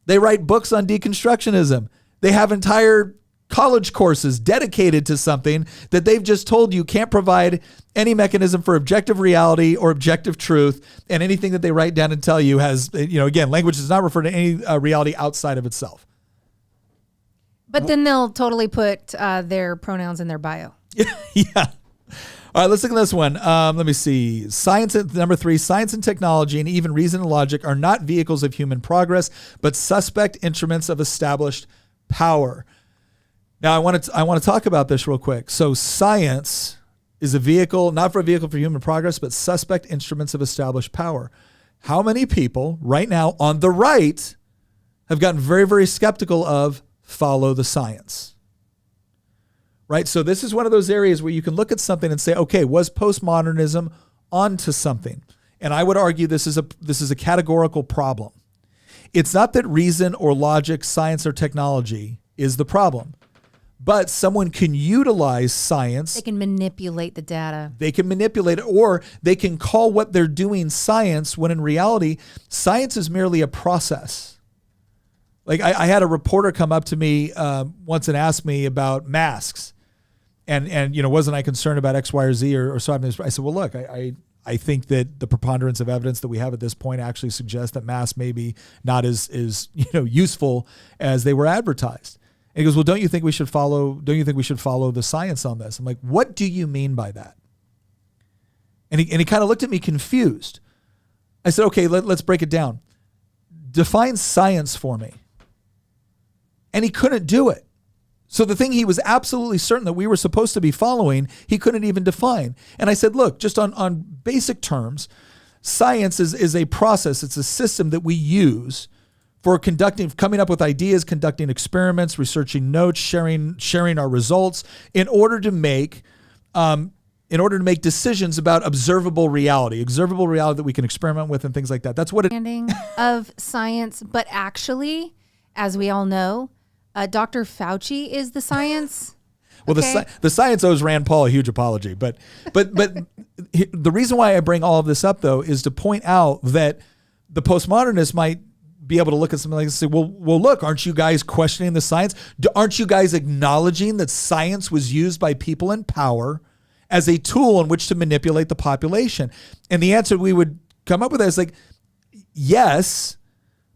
They write books on deconstructionism. They have entire college courses dedicated to something that they've just told you can't provide any mechanism for objective reality or objective truth, and anything that they write down and tell you has, again, language does not refer to any reality outside of itself. But then they'll totally put their pronouns in their bio. Yeah. All right, let's look at this one. Let me see. Number 3, science and technology and even reason and logic are not vehicles of human progress, but suspect instruments of established power. Now, I want to talk about this real quick. So science is a vehicle, not for a vehicle for human progress, but suspect instruments of established power. How many people right now on the right have gotten very, very skeptical of follow the science? Right? So this is one of those areas where you can look at something and say, okay, was postmodernism onto something? And I would argue this is a categorical problem. It's not that reason or logic, science or technology is the problem. But someone can utilize science. They can manipulate the data. They can manipulate it, or they can call what they're doing science, when in reality, science is merely a process. Like I had a reporter come up to me once and ask me about masks. And wasn't I concerned about X, Y, or Z or so? I said, well, look, I think that the preponderance of evidence that we have at this point actually suggests that masks may be not as useful as they were advertised. And he goes, well, don't you think we should follow the science on this? I'm like, what do you mean by that? And he kind of looked at me confused. I said, okay, let's break it down. Define science for me. And he couldn't do it. So the thing he was absolutely certain that we were supposed to be following, he couldn't even define. And I said, look, just on basic terms, science is a process. It's a system that we use for coming up with ideas, conducting experiments, researching notes, sharing our results in order to make decisions about observable reality that we can experiment with and things like that. That's what it of science. But actually, as we all know, Dr. Fauci is the science. Well, okay. the science owes Rand Paul a huge apology, but the reason why I bring all of this up though is to point out that the postmodernists might be able to look at something like this and say, well, look, aren't you guys questioning the science? Aren't you guys acknowledging that science was used by people in power as a tool in which to manipulate the population? And the answer we would come up with is like, yes,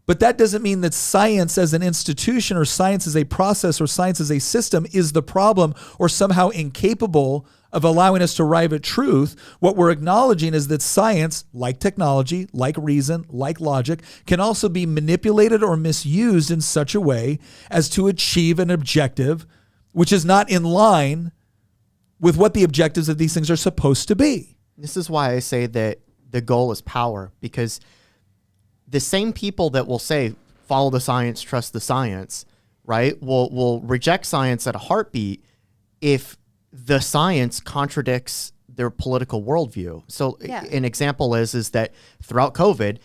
but that doesn't mean that science as an institution or science as a process or science as a system is the problem or somehow incapable of allowing us to arrive at truth. What we're acknowledging is that science, like technology, like reason, like logic, can also be manipulated or misused in such a way as to achieve an objective which is not in line with what the objectives of these things are supposed to be. This is why I say that the goal is power, because the same people that will say, follow the science, trust the science, right, will reject science at a heartbeat if the science contradicts their political worldview. So an example is that throughout COVID,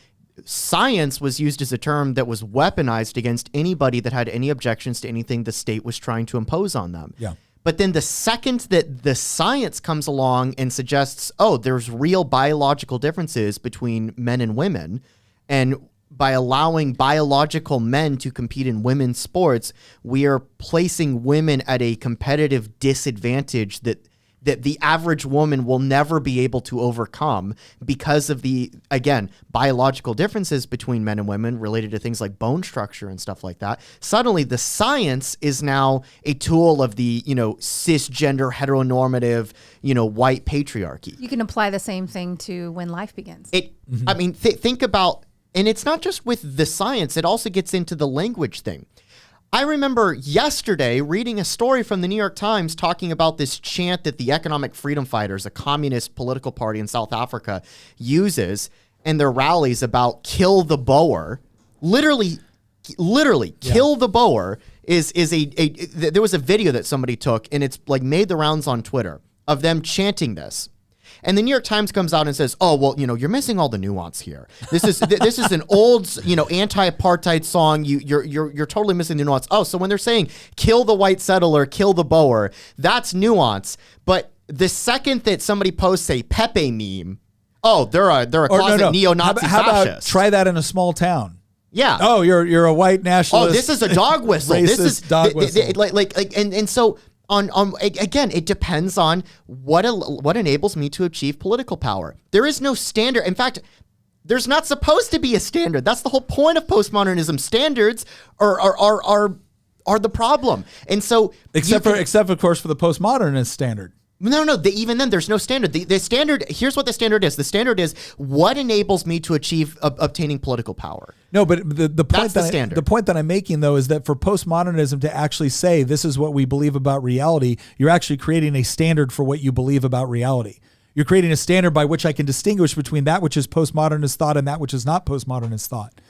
science was used as a term that was weaponized against anybody that had any objections to anything the state was trying to impose on them. Yeah. But then the second that the science comes along and suggests, oh, there's real biological differences between men and women, and by allowing biological men to compete in women's sports, we are placing women at a competitive disadvantage that the average woman will never be able to overcome because of the, again, biological differences between men and women related to things like bone structure and stuff like that. Suddenly, the science is now a tool of the, cisgender, heteronormative, white patriarchy. You can apply the same thing to when life begins. I mean, think about, and it's not just with the science, it also gets into the language thing. I remember yesterday reading a story from the New York Times talking about this chant that the Economic Freedom Fighters, a communist political party in South Africa, uses in their rallies about kill the Boer. Literally, kill the Boer is there was a video that somebody took, and it's like made the rounds on Twitter of them chanting this. And the New York Times comes out and says, "Oh, well, you're missing all the nuance here. This is this is an old, anti-apartheid song. You're totally missing the nuance. Oh, so when they're saying kill the white settler, kill the Boer, that's nuance. But the second that somebody posts a Pepe meme, oh, they're a closet neo-Nazi how fascist. about try that in a small town? Yeah. Oh, you're a white nationalist. Oh, this is a dog whistle. Racist This is dog whistle. and so on again, it depends on what enables me to achieve political power. There is no standard. In fact, there's not supposed to be a standard. That's the whole point of postmodernism. Standards are the problem. And so except of course for the postmodernist standard. No. Even then, there's no standard. The standard. Here's what the standard is. The standard is what enables me to achieve obtaining political power. No, but the point the point that I'm making though is that for postmodernism to actually say this is what we believe about reality, you're actually creating a standard for what you believe about reality. You're creating a standard by which I can distinguish between that which is postmodernist thought and that which is not postmodernist thought.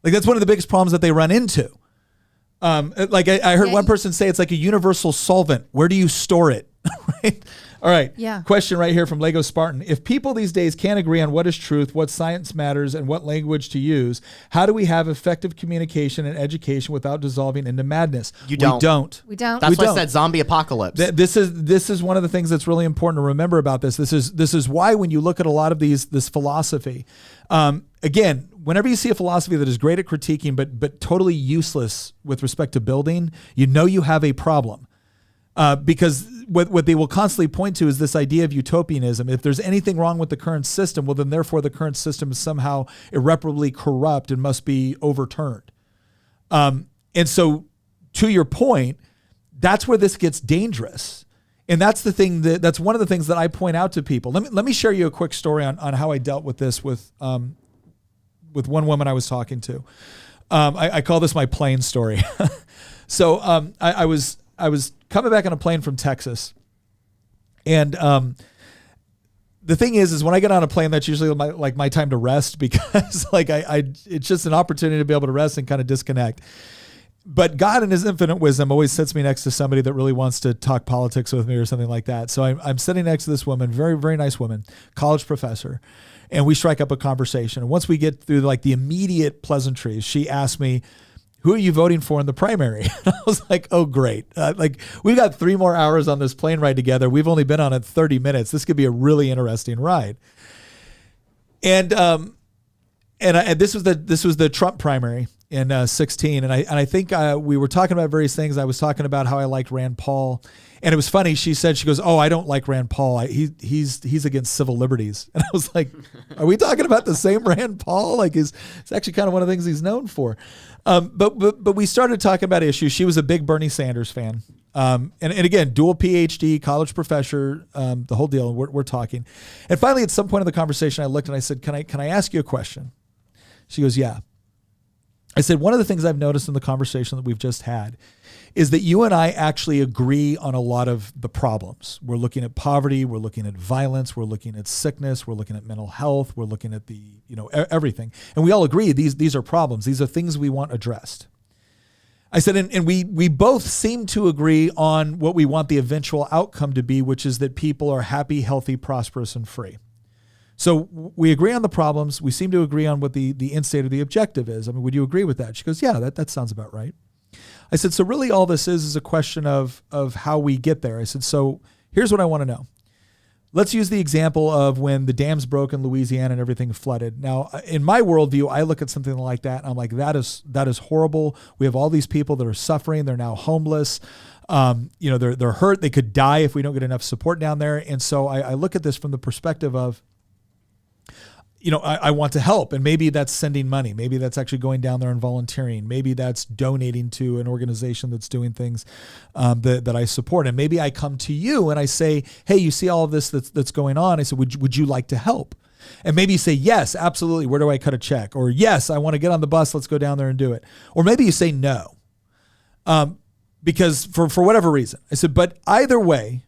Like that's one of the biggest problems that they run into. Like I heard one person say it's like a universal solvent. Where do you store it? Right? All right. Yeah. Question right here from Lego Spartan. If people these days can't agree on what is truth, what science matters, and what language to use, how do we have effective communication and education without dissolving into madness? We don't. We don't. That's why I said zombie apocalypse. This is one of the things that's really important to remember about this. This is why when you look at a lot of this philosophy, again, whenever you see a philosophy that is great at critiquing but totally useless with respect to building, you know you have a problem. Because what they will constantly point to is this idea of utopianism. If there's anything wrong with the current system, well, then therefore the current system is somehow irreparably corrupt and must be overturned. And so to your point, that's where this gets dangerous. And that's the thing that's one of the things that I point out to people. Let me share you a quick story on how I dealt with this with one woman I was talking to. I call this my plane story. So I was coming back on a plane from Texas, and the thing is when I get on a plane, that's usually my time to rest because it's just an opportunity to be able to rest and kind of disconnect. But God in his infinite wisdom always sits me next to somebody that really wants to talk politics with me or something like that. So I'm sitting next to this woman, very, very nice woman, college professor, and we strike up a conversation. And once we get through the immediate pleasantries, she asked me, who are you voting for in the primary? And I was like, oh, great. We've got 3 more hours on this plane ride together. We've only been on it 30 minutes. This could be a really interesting ride. And this was the Trump primary in 2016. And I think we were talking about various things. I was talking about how I liked Rand Paul. And it was funny. She goes, oh, I don't like Rand Paul. He's against civil liberties. And I was like, are we talking about the same Rand Paul? It's actually kind of one of the things he's known for. But we started talking about issues. She was a big Bernie Sanders fan. And again, dual PhD, college professor, the whole deal. We're talking. And finally, at some point in the conversation, I looked and I said, can I ask you a question? She goes, yeah. I said, one of the things I've noticed in the conversation that we've just had is that you and I actually agree on a lot of the problems. We're looking at poverty, we're looking at violence, we're looking at sickness, we're looking at mental health, we're looking at everything. And we all agree these are problems. These are things we want addressed. I said, and we both seem to agree on what we want the eventual outcome to be, which is that people are happy, healthy, prosperous, and free. So we agree on the problems. We seem to agree on what the end state of the objective is. I mean, would you agree with that? She goes, yeah, that sounds about right. I said, so really all this is a question of how we get there. I said, so here's what I want to know. Let's use the example of when the dams broke in Louisiana and everything flooded. Now, in my worldview, I look at something like that and I'm like, that is horrible. We have all these people that are suffering. They're now homeless. They're hurt. They could die if we don't get enough support down there. And so I look at this from the perspective of, I want to help, and maybe that's sending money. Maybe that's actually going down there and volunteering. Maybe that's donating to an organization that's doing things that I support. And maybe I come to you and I say, hey, you see all of this that's going on. I said, would you like to help? And maybe you say, yes, absolutely. Where do I cut a check? Or yes, I want to get on the bus. Let's go down there and do it. Or maybe you say no, because for whatever reason. I said, but either way,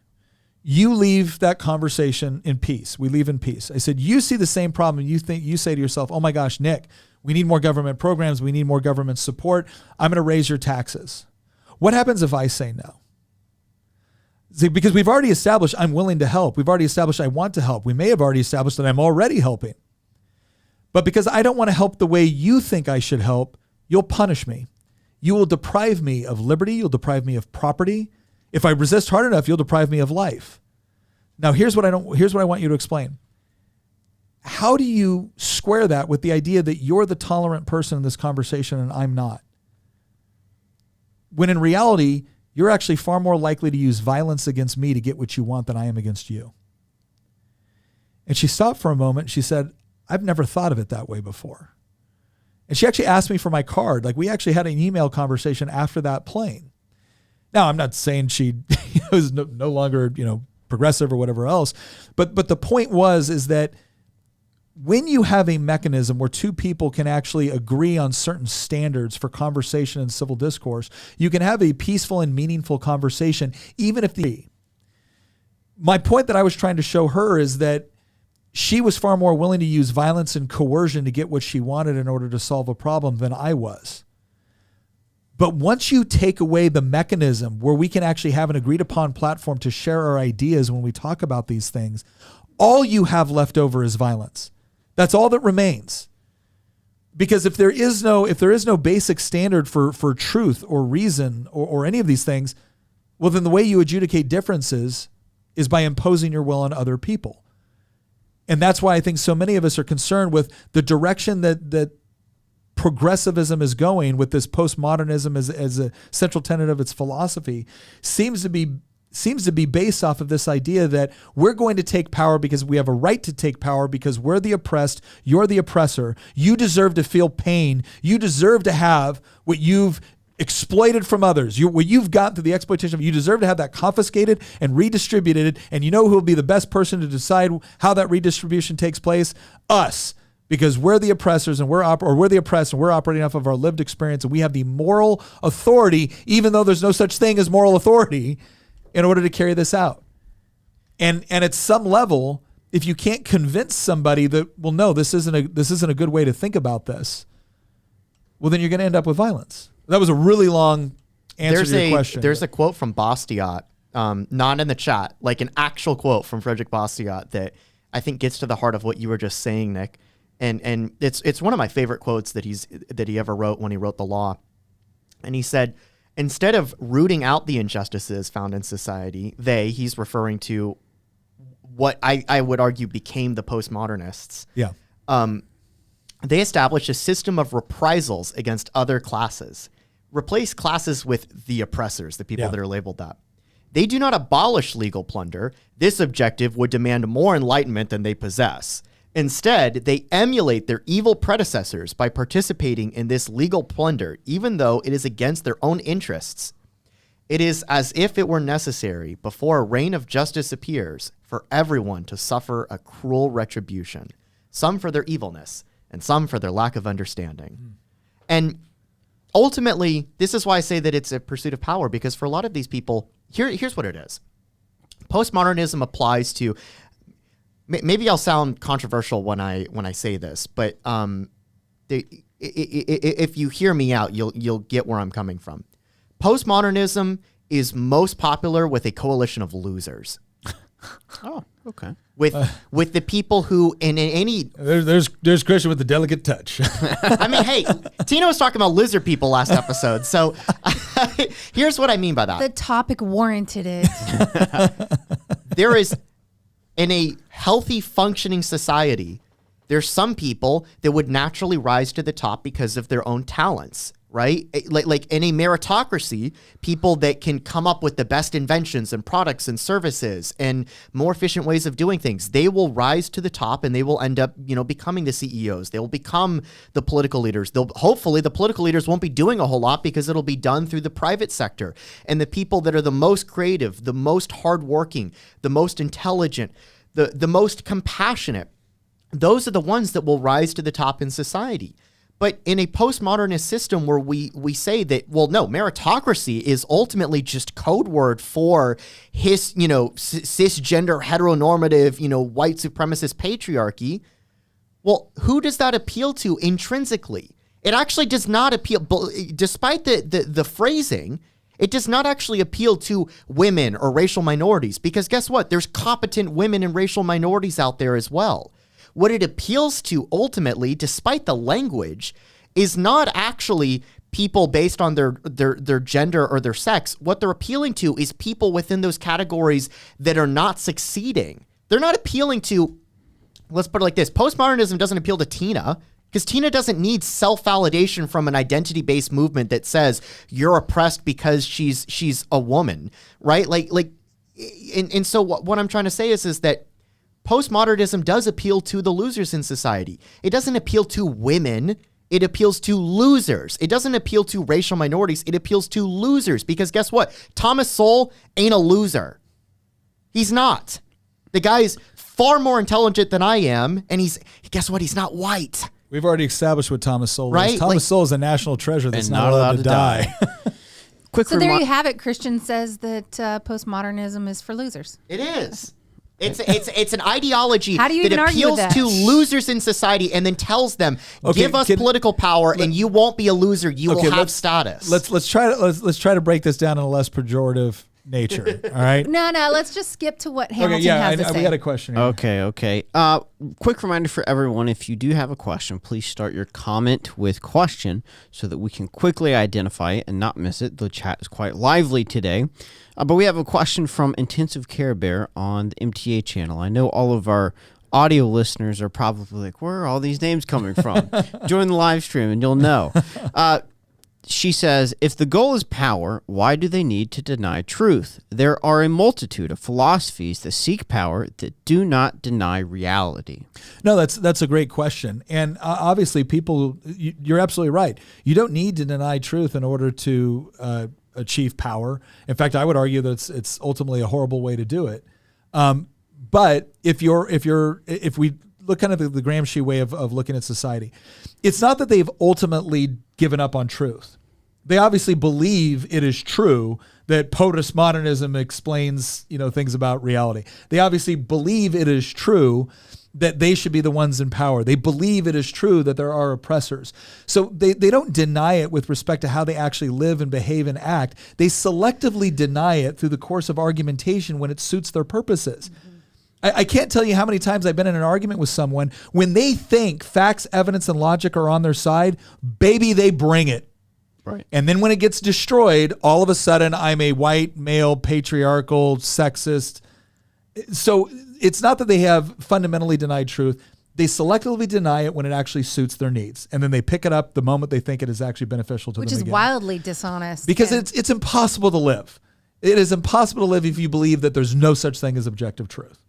you leave that conversation in peace. We leave in peace. I said, you see the same problem. You say to yourself, oh my gosh, Nick, we need more government programs. We need more government support. I'm going to raise your taxes. What happens if I say no? See, because we've already established I'm willing to help. We've already established I want to help. We may have already established that I'm already helping. But because I don't want to help the way you think I should help, you'll punish me. You will deprive me of liberty. You'll deprive me of property. If I resist hard enough, you'll deprive me of life. Now, here's what I want you to explain. how do you square that with the idea that you're the tolerant person in this conversation and I'm not? When in reality, you're actually far more likely to use violence against me to get what you want than I am against you. And she stopped for a moment. She said, I've never thought of it that way before. And she actually asked me for my card. Like, we actually had an email conversation after that plane. Now, I'm not saying she was no longer, progressive or whatever else. But the point is that when you have a mechanism where two people can actually agree on certain standards for conversation and civil discourse, you can have a peaceful and meaningful conversation, even if my point that I was trying to show her is that she was far more willing to use violence and coercion to get what she wanted in order to solve a problem than I was. But once you take away the mechanism where we can actually have an agreed upon platform to share our ideas when we talk about these things, all you have left over is violence. That's all that remains. Because if there is no basic standard for truth or reason or any of these things, well, then the way you adjudicate differences is by imposing your will on other people. And that's why I think so many of us are concerned with the direction that progressivism is going with this postmodernism as a central tenet of its philosophy seems to be based off of this idea that we're going to take power because we have a right to take power because we're the oppressed, you're the oppressor. You deserve to feel pain. You deserve to have what you've exploited from others. What you've got through the exploitation of, you deserve to have that confiscated and redistributed. And you know who will be the best person to decide how that redistribution takes place? Us. Because we're the oppressors and we're the oppressed and we're operating off of our lived experience and we have the moral authority, even though there's no such thing as moral authority, in order to carry this out. And at some level, if you can't convince somebody that, well, no, this isn't a good way to think about this, well, then you're going to end up with violence. That was a really long answer to your question. There's a quote from Bastiat, not in the chat, like an actual quote from Frederick Bastiat that I think gets to the heart of what you were just saying, Nick. And it's one of my favorite quotes that he ever wrote when he wrote the law. And he said, instead of rooting out the injustices found in society, he's referring to what I would argue became the postmodernists. Yeah. They established a system of reprisals against other classes. Replace classes with the oppressors, the people that are labeled that. They do not abolish legal plunder. This objective would demand more enlightenment than they possess. Instead, they emulate their evil predecessors by participating in this legal plunder, even though it is against their own interests. It is as if it were necessary, before a reign of justice appears, for everyone to suffer a cruel retribution, some for their evilness, and some for their lack of understanding. And ultimately, this is why I say that it's a pursuit of power, because for a lot of these people, here's what it is. Postmodernism applies to... Maybe I'll sound controversial when I say this, but if you hear me out, you'll get where I'm coming from. Postmodernism is most popular with a coalition of losers. Oh, okay. With the people who in any there's Christian with the delicate touch. I mean, hey, Tina was talking about lizard people last episode, so here's what I mean by that. The topic warranted it. There is. In a healthy, functioning society, there's some people that would naturally rise to the top because of their own talents, right? Like in a meritocracy, people that can come up with the best inventions and products and services and more efficient ways of doing things, they will rise to the top and they will end up, becoming the CEOs. They will become the political leaders. Hopefully, the political leaders won't be doing a whole lot because it'll be done through the private sector. And the people that are the most creative, the most hardworking, the most intelligent, the most compassionate, those are the ones that will rise to the top in society. But in a postmodernist system where we say that, well, no, meritocracy is ultimately just code word for his, cisgender, heteronormative, white supremacist patriarchy. Well, who does that appeal to intrinsically? It actually does not appeal, despite the phrasing. It does not actually appeal to women or racial minorities, because guess what? There's competent women and racial minorities out there as well. What it appeals to ultimately, despite the language, is not actually people based on their gender or their sex. What they're appealing to is people within those categories that are not succeeding. They're not appealing to let's put it like this. Postmodernism doesn't appeal to Tina because Tina doesn't need self-validation from an identity-based movement that says you're oppressed because she's a woman, right? And so what I'm trying to say is that postmodernism does appeal to the losers in society. It doesn't appeal to women. It appeals to losers. It doesn't appeal to racial minorities. It appeals to losers because guess what? Thomas Sowell ain't a loser. He's not. The guy's far more intelligent than I am, and guess what? He's not white. We've already established what Thomas Sowell Right? is. Thomas Sowell is a national treasure that's not allowed to die. So there you have it. Christian says that postmodernism is for losers. It is. It's an ideology How do you that even argue with appeals that? to losers in society and then tells them, Okay, give us political power and you won't be a loser. You will have status. Let's try to break this down in a less pejorative nature. All right. No, let's just skip to what Hamilton Okay. Yeah. has to say. We got a question here. Okay. Quick reminder for everyone, if you do have a question, please start your comment with question so that we can quickly identify it and not miss it. The chat is quite lively today. But we have a question from Intensive Care Bear on the MTA channel. I know all of our audio listeners are probably like, where are all these names coming from? Join the live stream and you'll know. She says, if the goal is power, why do they need to deny truth? There are a multitude of philosophies that seek power that do not deny reality. No, that's a great question. And obviously people, you're absolutely right. You don't need to deny truth in order to achieve power. In fact, I would argue that it's ultimately a horrible way to do it. But if we look kind of the Gramsci way of looking at society, it's not that they've ultimately given up on truth. They obviously believe it is true that postmodernism explains, things about reality. They obviously believe it is true that they should be the ones in power. They believe it is true that there are oppressors. So they don't deny it with respect to how they actually live and behave and act. They selectively deny it through the course of argumentation when it suits their purposes. I can't tell you how many times I've been in an argument with someone when they think facts, evidence, and logic are on their side, baby, they bring it. Right. And then when it gets destroyed, all of a sudden I'm a white, male, patriarchal, sexist. So it's not that they have fundamentally denied truth. They selectively deny it when it actually suits their needs. And then they pick it up the moment they think it is actually beneficial to them. Which is again. wildly dishonest. Because it's impossible to live. It is impossible to live if you believe that there's no such thing as objective truth.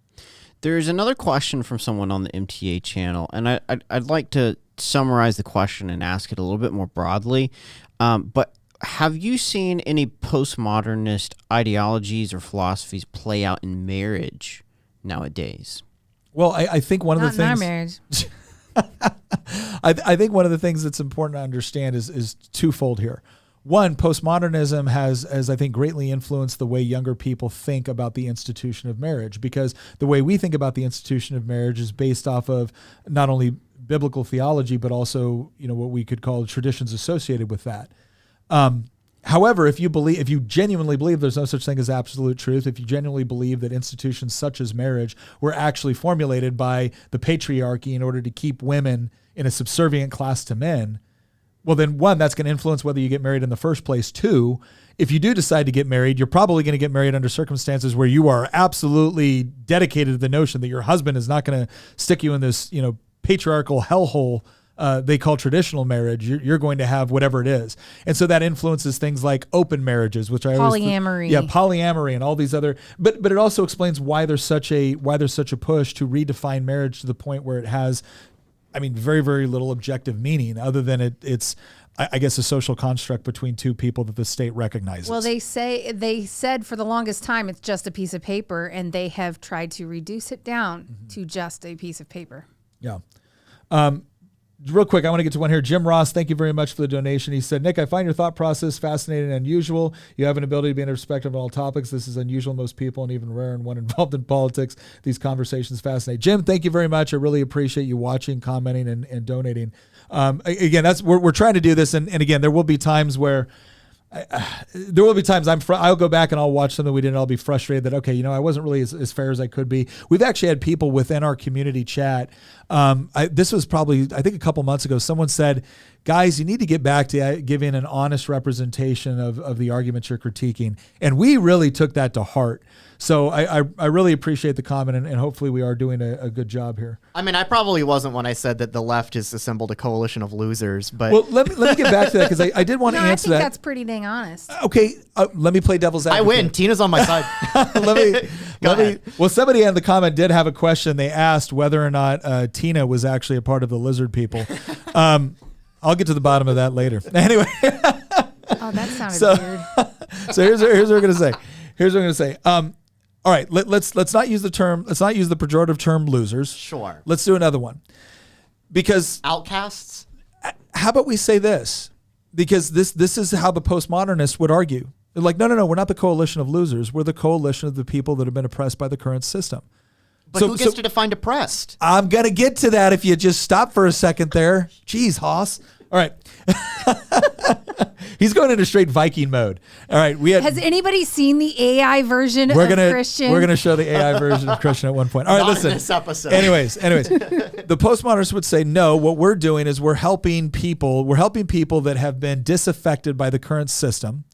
There's another question from someone on the MTA channel, and I'd like to summarize the question and ask it a little bit more broadly. But have you seen any postmodernist ideologies or philosophies play out in marriage nowadays? Well, I think one of the Not in things our marriage. I think one of the things that's important to understand is twofold here. One, postmodernism has I think greatly influenced the way younger people think about the institution of marriage, because the way we think about the institution of marriage is based off of not only biblical theology, but also, what we could call traditions associated with that. However, if you genuinely believe there's no such thing as absolute truth, if you genuinely believe that institutions such as marriage were actually formulated by the patriarchy in order to keep women in a subservient class to men, well, then one, that's going to influence whether you get married in the first place. Two, if you do decide to get married, you're probably going to get married under circumstances where you are absolutely dedicated to the notion that your husband is not going to stick you in this, patriarchal hellhole they call traditional marriage. You're going to have whatever it is. And so that influences things like open marriages, which I polyamory. Polyamory and all these other, but it also explains why there's such a push to redefine marriage to the point where it has, very, very little objective meaning other than it's I guess a social construct between two people that the state recognizes. Well, they said for the longest time it's just a piece of paper, and they have tried to reduce it down to just a piece of paper. Yeah. Real quick, I want to get to one here. Jim Ross, thank you very much for the donation. He said, Nick, I find your thought process fascinating and unusual. You have an ability to be in perspective on all topics. This is unusual in most people and even rare in one involved in politics. These conversations fascinate. Jim, thank you very much. I really appreciate you watching, commenting, and donating. Again, we're trying to do this. And again, there will be times where I'll go back and I'll watch something we did and I'll be frustrated that, okay, I wasn't really as fair as I could be. We've actually had people within our community chat. This was probably, I think a couple months ago, someone said, guys, you need to get back to giving an honest representation of the arguments you're critiquing. And we really took that to heart. So I really appreciate the comment, and hopefully we are doing a good job here. I mean, I probably wasn't when I said that the left has assembled a coalition of losers, but well, let me get back to that because I did want to answer that. I think that's pretty dang honest. Okay, let me play devil's advocate. I win. Tina's on my side. let me. Well, somebody in the comment did have a question. They asked whether or not Tina was actually a part of the lizard people. I'll get to the bottom of that later. Anyway. Oh, that sounded weird. So here's what we're gonna say. Here's what I'm gonna say. All right, let's not use the pejorative term losers. Sure. Let's do another one. Because Outcasts? how about we say this? Because this is how the postmodernists would argue. They're like, no, we're not the coalition of losers. We're the coalition of the people that have been oppressed by the current system. But who gets to define oppressed? I'm going to get to that if you just stop for a second there. Jeez, Haas. All right. He's going into straight Viking mode. All right. Has anybody seen the AI version of Christian? We're going to show the AI version of Christian at one point. All right, listen. In this episode. Anyways, the postmodernists would say, no, what we're doing is we're helping people that have been disaffected by the current system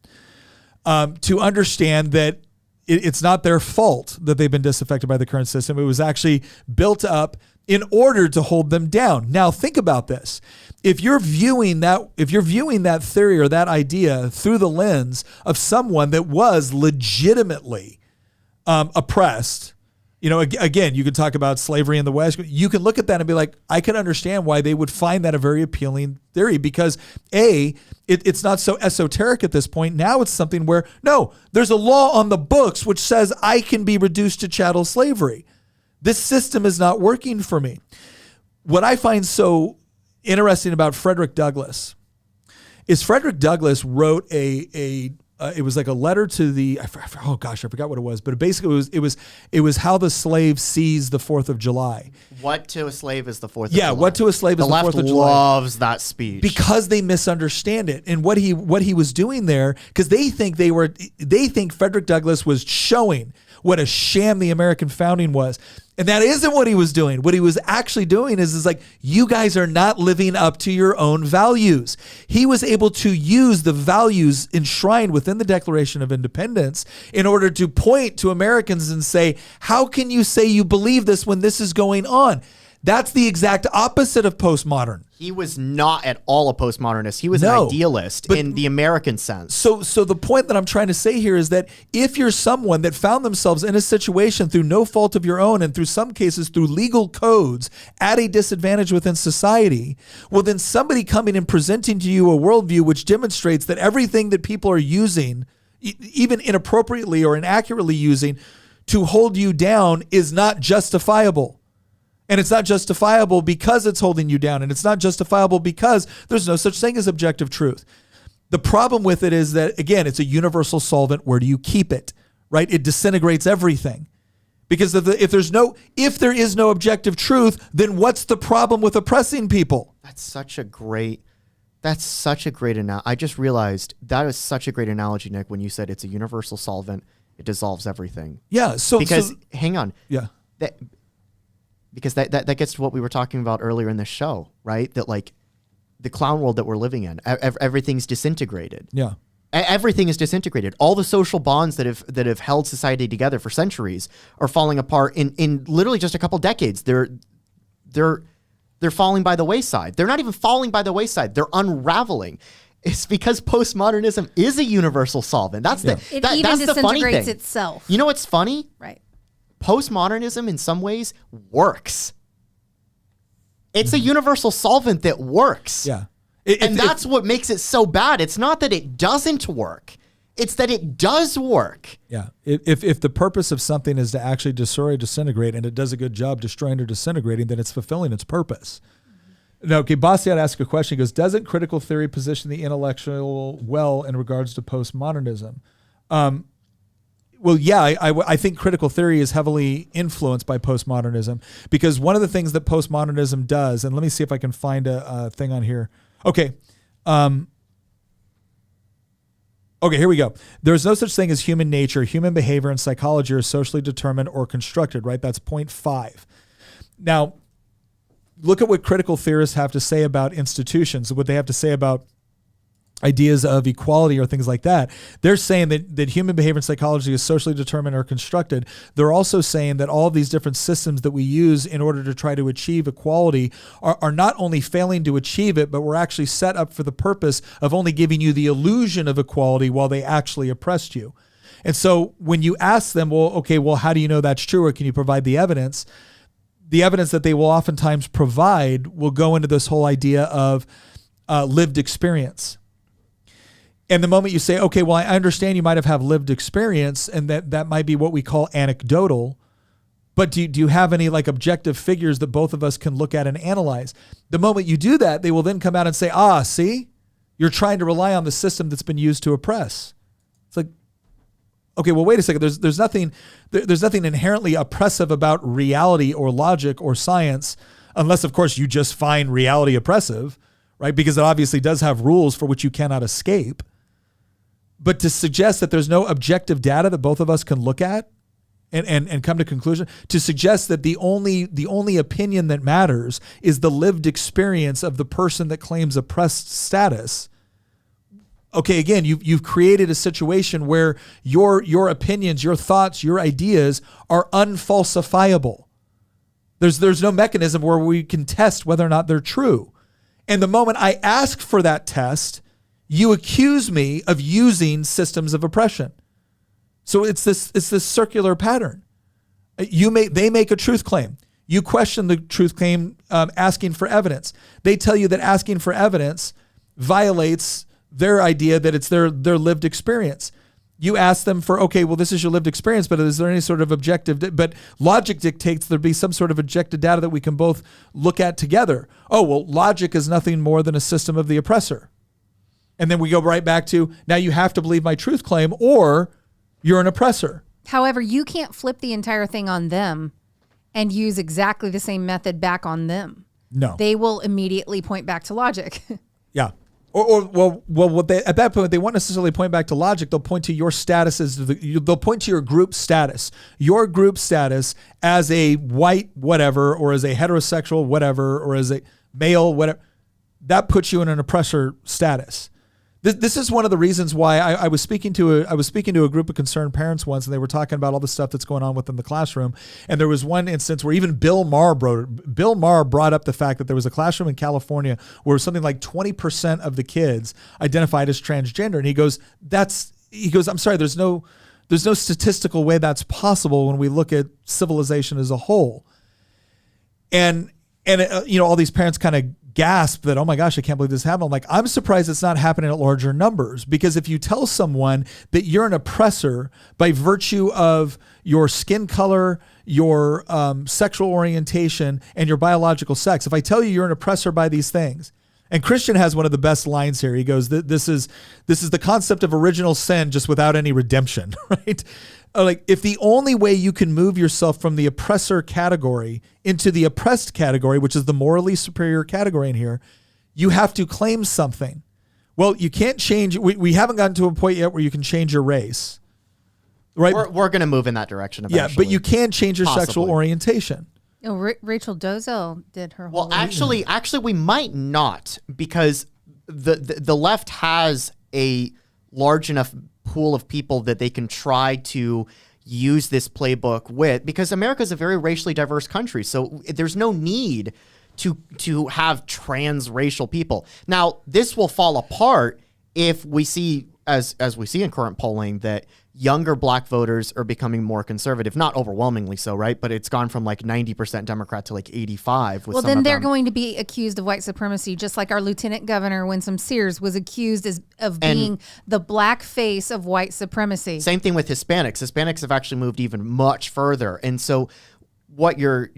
to understand that it's not their fault that they've been disaffected by the current system. It was actually built up in order to hold them down. Now think about this. If you're viewing that theory or that idea through the lens of someone that was legitimately oppressed, again, you could talk about slavery in the West. You can look at that and be like, I can understand why they would find that a very appealing theory because it's not so esoteric at this point. Now it's something where, no, there's a law on the books which says I can be reduced to chattel slavery. This system is not working for me. What I find so interesting about Frederick Douglass is Frederick Douglass wrote it was like a letter to the, I forgot what it was, but basically it was how the slave sees the 4th of July. What to a slave is the 4th of July. Yeah, what to a slave is the 4th of July. The left loves that speech. Because they misunderstand it. And what he was doing there, because they think Frederick Douglass was showing what a sham the American founding was. And that isn't what he was doing. What he was actually doing is like, you guys are not living up to your own values. He was able to use the values enshrined within the Declaration of Independence in order to point to Americans and say, how can you say you believe this when this is going on? That's the exact opposite of postmodern. He was not at all a postmodernist. He was an idealist in the American sense. So the point that I'm trying to say here is that if you're someone that found themselves in a situation through no fault of your own and through some cases through legal codes at a disadvantage within society, well, then somebody coming and presenting to you a worldview which demonstrates that everything that people are using, even inappropriately or inaccurately using, to hold you down is not justifiable. And it's not justifiable because it's holding you down. And it's not justifiable because there's no such thing as objective truth. The problem with it is that, again, it's a universal solvent. Where do you keep it, right? It disintegrates everything. Because if there is no objective truth, then what's the problem with oppressing people? That's such a great analogy. I just realized that is such a great analogy, Nick, when you said it's a universal solvent. It dissolves everything. Yeah. Hang on. Yeah. Because that gets to what we were talking about earlier in the show, right? That like the clown world that we're living in, everything's disintegrated. Yeah. Everything is disintegrated. All the social bonds that have held society together for centuries are falling apart in literally just a couple decades. They're falling by the wayside. They're not even falling by the wayside. They're unraveling. It's because postmodernism is a universal solvent. That's it even that's the funny disintegrates thing. itself. You know what's funny? Right. Postmodernism in some ways works. It's a universal solvent that works. Yeah. That's what makes it so bad. It's not that it doesn't work. It's that it does work. Yeah. If the purpose of something is to actually destroy or disintegrate, and it does a good job destroying or disintegrating, then it's fulfilling its purpose. Now, okay, Bastiat asked a question. He goes, doesn't critical theory position the intellectual well in regards to postmodernism? Well, yeah, I think critical theory is heavily influenced by postmodernism because one of the things that postmodernism does, and let me see if I can find a thing on here. Okay. Okay, here we go. There's no such thing as human nature. Human behavior and psychology are socially determined or constructed, right? That's point 5. Now, look at what critical theorists have to say about institutions, what they have to say about ideas of equality or things like that. They're saying that human behavior and psychology is socially determined or constructed. They're also saying that all of these different systems that we use in order to try to achieve equality are not only failing to achieve it, but we're actually set up for the purpose of only giving you the illusion of equality while they actually oppressed you. And so when you ask them, well, how do you know that's true, or can you provide the evidence? The evidence that they will oftentimes provide will go into this whole idea of lived experience. And the moment you say, okay, well, I understand you might have lived experience, and that might be what we call anecdotal, but do you have any like objective figures that both of us can look at and analyze? The moment you do that, they will then come out and say, see, you're trying to rely on the system that's been used to oppress. It's like, okay, well, wait a second. There's nothing inherently oppressive about reality or logic or science, unless, of course, you just find reality oppressive, right? Because it obviously does have rules for which you cannot escape. But to suggest that there's no objective data that both of us can look at and come to conclusion, to suggest that the only opinion that matters is the lived experience of the person that claims oppressed status. Okay, again, you've created a situation where your opinions, your thoughts, your ideas are unfalsifiable. There's no mechanism where we can test whether or not they're true. And the moment I ask for that test, you accuse me of using systems of oppression. So it's this circular pattern. They make a truth claim. You question the truth claim, asking for evidence. They tell you that asking for evidence violates their idea that it's their lived experience. You ask them for, this is your lived experience, but is there any sort of objective, but logic dictates there be some sort of objective data that we can both look at together. Logic is nothing more than a system of the oppressor. And then we go right back to, now you have to believe my truth claim or you're an oppressor. However, you can't flip the entire thing on them and use exactly the same method back on them. No. They will immediately point back to logic. Yeah. What they, at that point, they won't necessarily point back to logic. They'll point to your status they'll point to your group status. Your group status as a white whatever, or as a heterosexual whatever, or as a male whatever. That puts you in an oppressor status. This is one of the reasons why I was speaking to a group of concerned parents once, and they were talking about all the stuff that's going on within the classroom. And there was one instance where even Bill Maher brought up the fact that there was a classroom in California where something like 20% of the kids identified as transgender. And he goes, I'm sorry, there's no statistical way that's possible when we look at civilization as a whole. And all these parents kind of gasp that, oh my gosh, I can't believe this happened. I'm like, I'm surprised it's not happening at larger numbers, because if you tell someone that you're an oppressor by virtue of your skin color, your sexual orientation, and your biological sex, if I tell you you're an oppressor by these things, and Christian has one of the best lines here. He goes, this is the concept of original sin just without any redemption, right? Like, if the only way you can move yourself from the oppressor category into the oppressed category, which is the morally superior category in here, you have to claim something. Well, you can't change. We haven't gotten to a point yet where you can change your race, right? We're going to move in that direction eventually. Yeah, but you can change your sexual orientation. Rachel Dolezal did her. Well, actually, we might not, because the left has a large enough pool of people that they can try to use this playbook with, because America is a very racially diverse country. So there's no need to have transracial people. Now, this will fall apart if we see, as we see in current polling, that younger black voters are becoming more conservative, not overwhelmingly so, right? But it's gone from like 90% Democrat to like 85. Well, then they're going to be accused of white supremacy, just like our Lieutenant Governor Winsome Sears was accused of being the black face of white supremacy. Same thing with Hispanics. Hispanics have actually moved even much further. And so what you're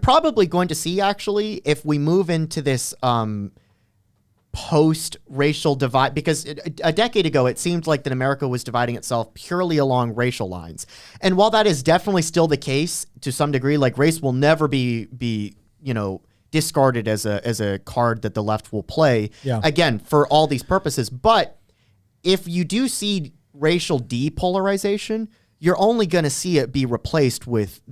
probably going to see, actually, if we move into this post-racial divide, because a decade ago it seemed like that America was dividing itself purely along racial lines, and while that is definitely still the case to some degree, like, race will never be discarded as a card that the left will play, again, for all these purposes. But if you do see racial depolarization, you're only going to see it be replaced with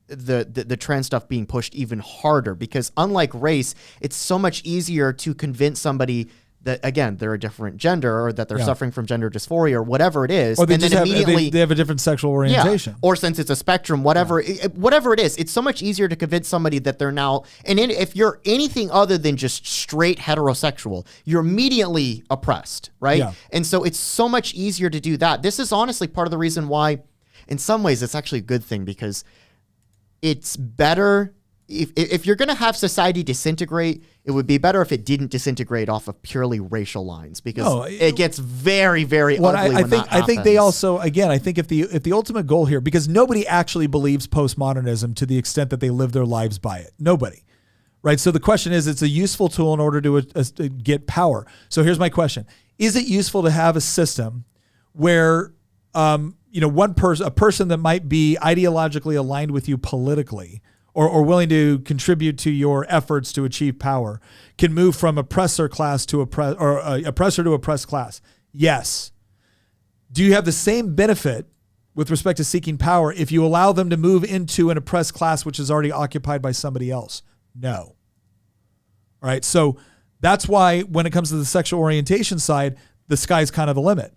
the trans stuff being pushed even harder, because unlike race, it's so much easier to convince somebody that, again, they're a different gender, or that they're suffering from gender dysphoria, or whatever it is. Or they and just then have, immediately they have a different sexual orientation. or since it's a spectrum, whatever, whatever it is, it's so much easier to convince somebody that they're now, and if you're anything other than just straight heterosexual, you're immediately oppressed, right? Yeah. And so it's so much easier to do that. This is honestly part of the reason why, in some ways, it's actually a good thing, because it's better. If you're going to have society disintegrate, it would be better if it didn't disintegrate off of purely racial lines, because it gets very, very ugly when that happens. I think they also, again, I think if the ultimate goal here, because nobody actually believes postmodernism to the extent that they live their lives by it. Nobody, right? So the question is, it's a useful tool in order to get power. So here's my question: is it useful to have a system where, a person that might be ideologically aligned with you politically, or willing to contribute to your efforts to achieve power, can move from oppressor class to oppressor to oppressed class? Yes. Do you have the same benefit with respect to seeking power if you allow them to move into an oppressed class which is already occupied by somebody else? No. All right. So that's why when it comes to the sexual orientation side, the sky's kind of the limit.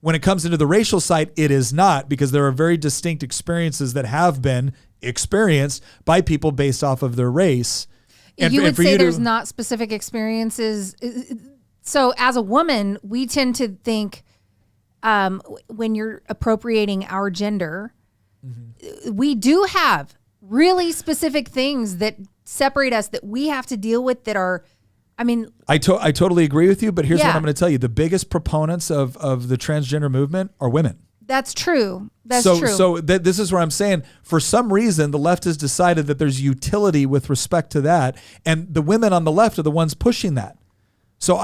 When it comes into the racial side, it is not, because there are very distinct experiences that have been experienced by people based off of their race. And you would for say there's not specific experiences. So as a woman, we tend to think when you're appropriating our gender, we do have really specific things that separate us that we have to deal with that are, I totally agree with you, but here's what I'm going to tell you. The biggest proponents of the transgender movement are women. That's true. That's true. So this is where I'm saying, for some reason, the left has decided that there's utility with respect to that, and the women on the left are the ones pushing that. So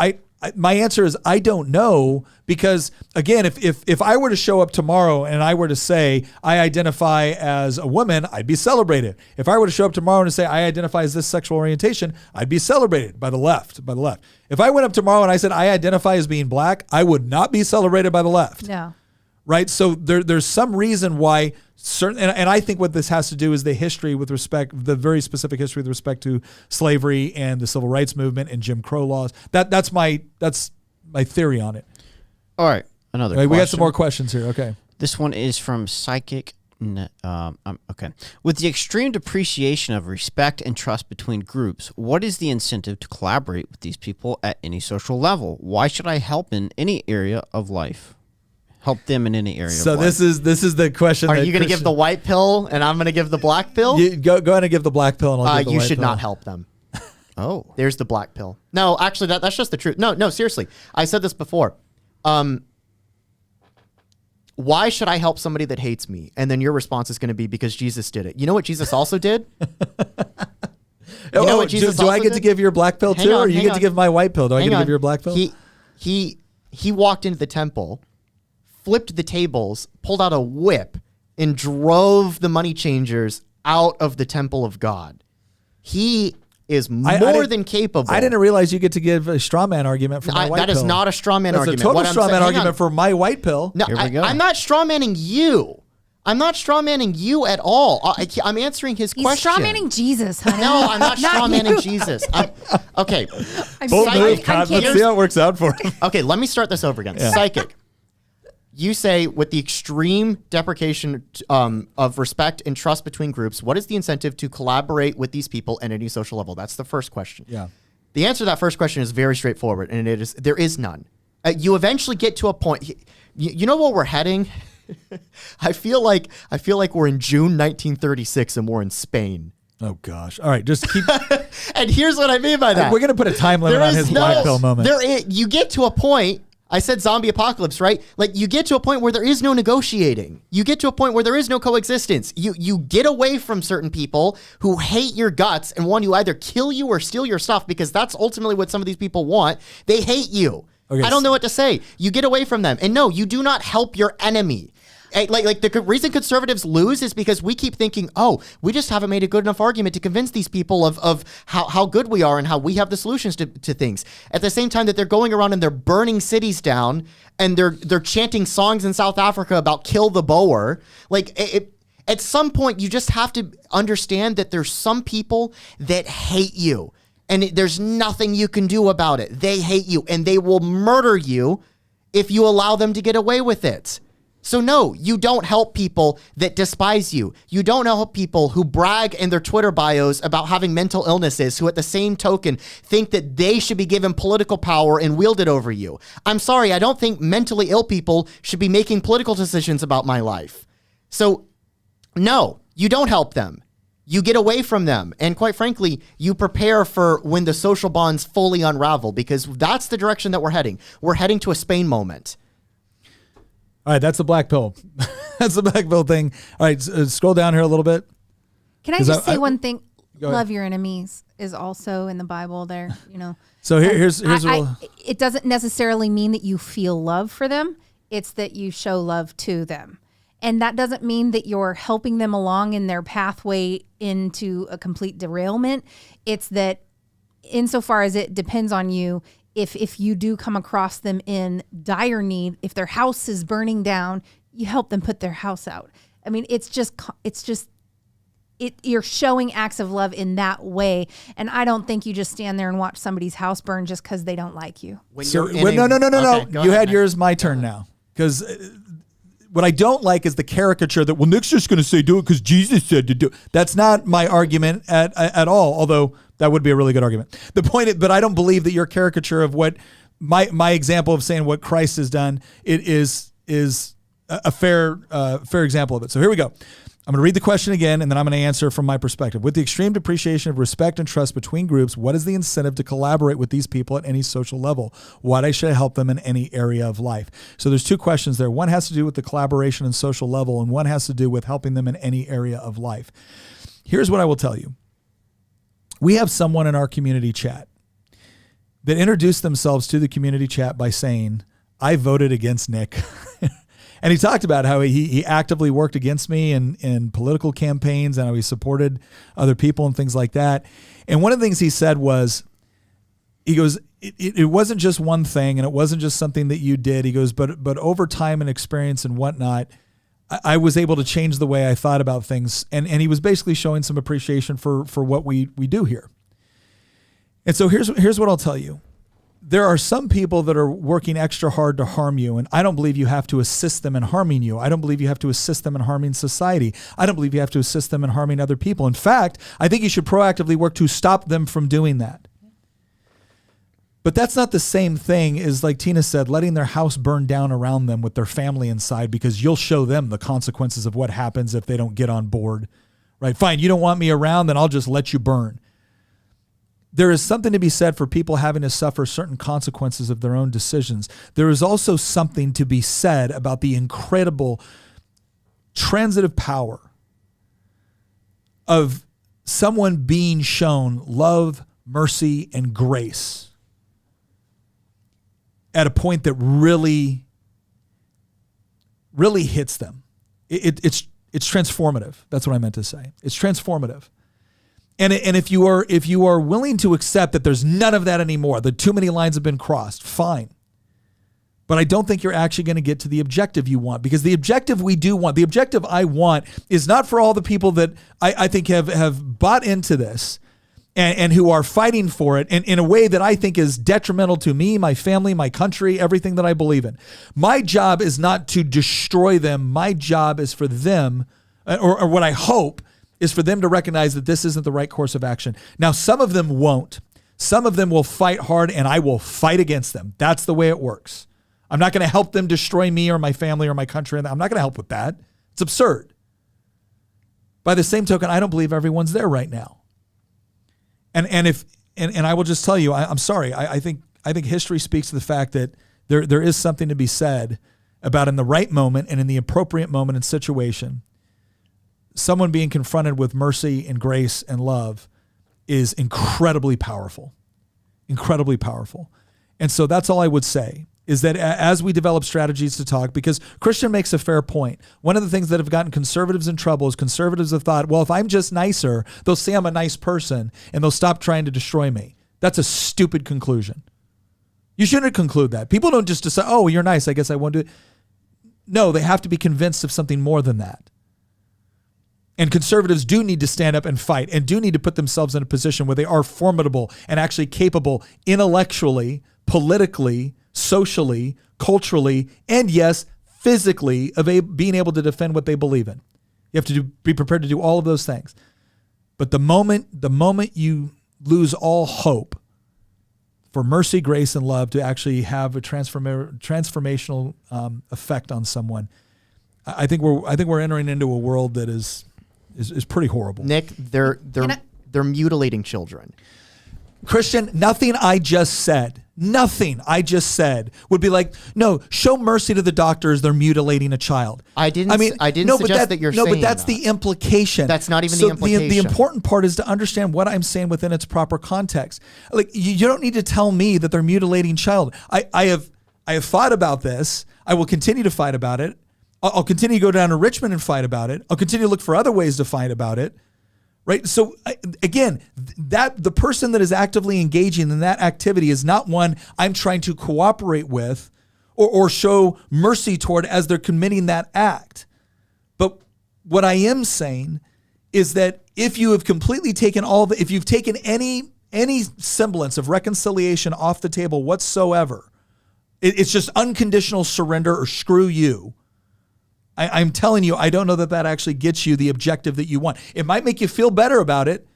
my answer is I don't know, because again, if I were to show up tomorrow and I were to say I identify as a woman, I'd be celebrated. If I were to show up tomorrow and say I identify as this sexual orientation, I'd be celebrated by the left. If I went up tomorrow and I said I identify as being black, I would not be celebrated by the left. No. Right? So there's some reason why certain, and I think what this has to do is the history with respect, the very specific history with respect to slavery and the civil rights movement and Jim Crow laws. That's my theory on it. All right, another question. We got some more questions here. Okay. This one is from Psychic. Okay. With the extreme depreciation of respect and trust between groups, what is the incentive to collaborate with these people at any social level? Why should I help in any area of life? Help them in any area. So of life. this is the question. Are you going to give the white pill and I'm going to give the black pill? Go ahead and give the black pill, and I'll give the you white should pill. not help them. Oh, There's the black pill. No, actually, that's just the truth. No, seriously. I said this before. Why should I help somebody that hates me? And then your response is going to be, because Jesus did it. You know what Jesus also did? You know what Jesus do I also get to did? give your black pill Hang too, on, or you hang get on. to give my white pill? Do I get to give your black pill? He walked into the temple, flipped the tables, pulled out a whip, and drove the money changers out of the temple of God. He is more than capable. I didn't realize you get to give a straw man argument for my white pill. That is not a straw man argument. That's a total What I'm straw man saying- hang argument on. for my white pill. No, Here we go. I'm not straw manning you. I'm not straw manning you at all. I'm answering his He's question. straw manning Jesus, honey. No, I'm not straw manning you. Jesus. Okay. I'm Bold sorry. move, I'm Con. Let's kidding. see how it works out for him. Okay, let me start this over again. Psychic. You say, with the extreme deprecation of respect and trust between groups, what is the incentive to collaborate with these people at any social level? That's the first question. Yeah. The answer to that first question is very straightforward, and it is there is none. You eventually get to a point. You know where we're heading? I feel like we're in June 1936 and we're in Spain. Oh gosh. All right, just keep. And here's what I mean by that. We're gonna put a time limit on his black pill moment. You get to a point. I said zombie apocalypse, right? Like, you get to a point where there is no negotiating. You get to a point where there is no coexistence. You get away from certain people who hate your guts and want to either kill you or steal your stuff, because that's ultimately what some of these people want. They hate you. Okay, I don't know what to say. You get away from them. And no, you do not help your enemy. Like the reason conservatives lose is because we keep thinking, oh, we just haven't made a good enough argument to convince these people of how good we are and how we have the solutions to things. At the same time that they're going around and they're burning cities down and they're chanting songs in South Africa about kill the Boer. Like, At some point, you just have to understand that there's some people that hate you, and there's nothing you can do about it. They hate you, and they will murder you if you allow them to get away with it. So no, you don't help people that despise you. You don't help people who brag in their Twitter bios about having mental illnesses, who at the same token think that they should be given political power and wielded over you. I'm sorry, I don't think mentally ill people should be making political decisions about my life. So no, you don't help them. You get away from them. And quite frankly, you prepare for when the social bonds fully unravel, because that's the direction that we're heading. We're heading to a Spain moment. All right, that's the black pill. That's the black pill thing. All right, scroll down here a little bit. Can I just say one thing? Love your enemies is also in the Bible there, So here's it doesn't necessarily mean that you feel love for them. It's that you show love to them. And that doesn't mean that you're helping them along in their pathway into a complete derailment. It's that insofar as it depends on you, if you do come across them in dire need, if their house is burning down, you help them put their house out. I mean, you're showing acts of love in that way. And I don't think you just stand there and watch somebody's house burn just because they don't like you. No. You had yours, my turn now. Because what I don't like is the caricature that, Nick's just going to say do it because Jesus said to do it. That's not my argument at all, although that would be a really good argument. The point, but I don't believe that your caricature of what my example of saying what Christ has done, it is a fair example of it. So here we go. I'm going to read the question again, and then I'm going to answer from my perspective. With the extreme depreciation of respect and trust between groups, what is the incentive to collaborate with these people at any social level? Why should I help them in any area of life? So there's two questions there. One has to do with the collaboration and social level, and one has to do with helping them in any area of life. Here's what I will tell you. We have someone in our community chat that introduced themselves to the community chat by saying, I voted against Nick. And he talked about how he actively worked against me in political campaigns and how he supported other people and things like that. And one of the things he said was, he goes, it wasn't just one thing and it wasn't just something that you did. He goes, but over time and experience and whatnot, I was able to change the way I thought about things. And he was basically showing some appreciation for what we do here. And so here's what I'll tell you. There are some people that are working extra hard to harm you, and I don't believe you have to assist them in harming you. I don't believe you have to assist them in harming society. I don't believe you have to assist them in harming other people. In fact, I think you should proactively work to stop them from doing that. But that's not the same thing as, like Tina said, letting their house burn down around them with their family inside, because you'll show them the consequences of what happens if they don't get on board. Right? Fine, you don't want me around, then I'll just let you burn. There is something to be said for people having to suffer certain consequences of their own decisions. There is also something to be said about the incredible transitive power of someone being shown love, mercy, and grace at a point that really, really hits them. It's transformative. That's what I meant to say. It's transformative. And if you are willing to accept that there's none of that anymore, that too many lines have been crossed, fine. But I don't think you're actually going to get to the objective you want, because the objective we do want, the objective I want, is not for all the people that I think have bought into this and who are fighting for it in a way that I think is detrimental to me, my family, my country, everything that I believe in. My job is not to destroy them. My job is for them, or what I hope is for them to recognize that this isn't the right course of action. Now, some of them won't. Some of them will fight hard, and I will fight against them. That's the way it works. I'm not going to help them destroy me or my family or my country. I'm not going to help with that. It's absurd. By the same token, I don't believe everyone's there right now. And I will just tell you, I'm sorry. I think history speaks to the fact that there is something to be said about, in the right moment and in the appropriate moment and situation, someone being confronted with mercy and grace and love is incredibly powerful, incredibly powerful. And so that's all I would say, is that as we develop strategies to talk, because Christian makes a fair point. One of the things that have gotten conservatives in trouble is conservatives have thought, well, if I'm just nicer, they'll say I'm a nice person and they'll stop trying to destroy me. That's a stupid conclusion. You shouldn't conclude that. People don't just decide, oh, you're nice, I guess I won't do it. No, they have to be convinced of something more than that. And conservatives do need to stand up and fight and do need to put themselves in a position where they are formidable and actually capable intellectually, politically, socially, culturally, and yes, physically of being able to defend what they believe in. You have to be prepared to do all of those things. But the moment you lose all hope for mercy, grace, and love to actually have a transformational effect on someone, I think we're entering into a world that is pretty horrible. Nick, they're mutilating children. Christian, nothing I just said would be like, no, show mercy to the doctors. They're mutilating a child. I didn't suggest that you're saying but that's the implication. That's not even the implication. The important part is to understand what I'm saying within its proper context. Like, you don't need to tell me that they're mutilating child. I have fought about this. I will continue to fight about it. I'll continue to go down to Richmond and fight about it. I'll continue to look for other ways to fight about it. Right. So again, that the person that is actively engaging in that activity is not one I'm trying to cooperate with or show mercy toward as they're committing that act. But what I am saying is that if you have completely taken if you've taken any semblance of reconciliation off the table whatsoever, it's just unconditional surrender or screw you. I'm telling you, I don't know that actually gets you the objective that you want. It might make you feel better about it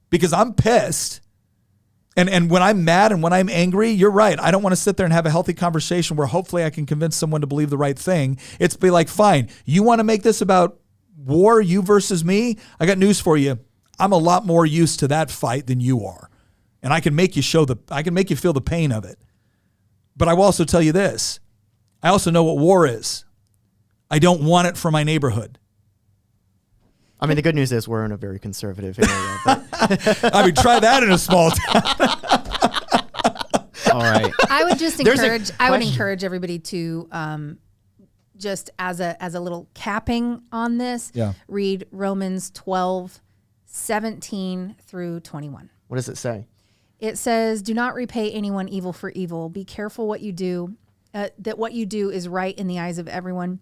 because I'm pissed. And when I'm mad and when I'm angry, you're right. I don't want to sit there and have a healthy conversation where hopefully I can convince someone to believe the right thing. It's be like, fine, you want to make this about war, you versus me? I got news for you. I'm a lot more used to that fight than you are. And I can make you feel the pain of it. But I will also tell you this. I also know what war is. I don't want it for my neighborhood. I mean, the good news is we're in a very conservative area. But I mean, try that in a small town. All right. I would just encourage everybody to just as a little capping on this, read Romans 12:17 through 21. What does it say? It says, "Do not repay anyone evil for evil. Be careful what you do, that what you do is right in the eyes of everyone.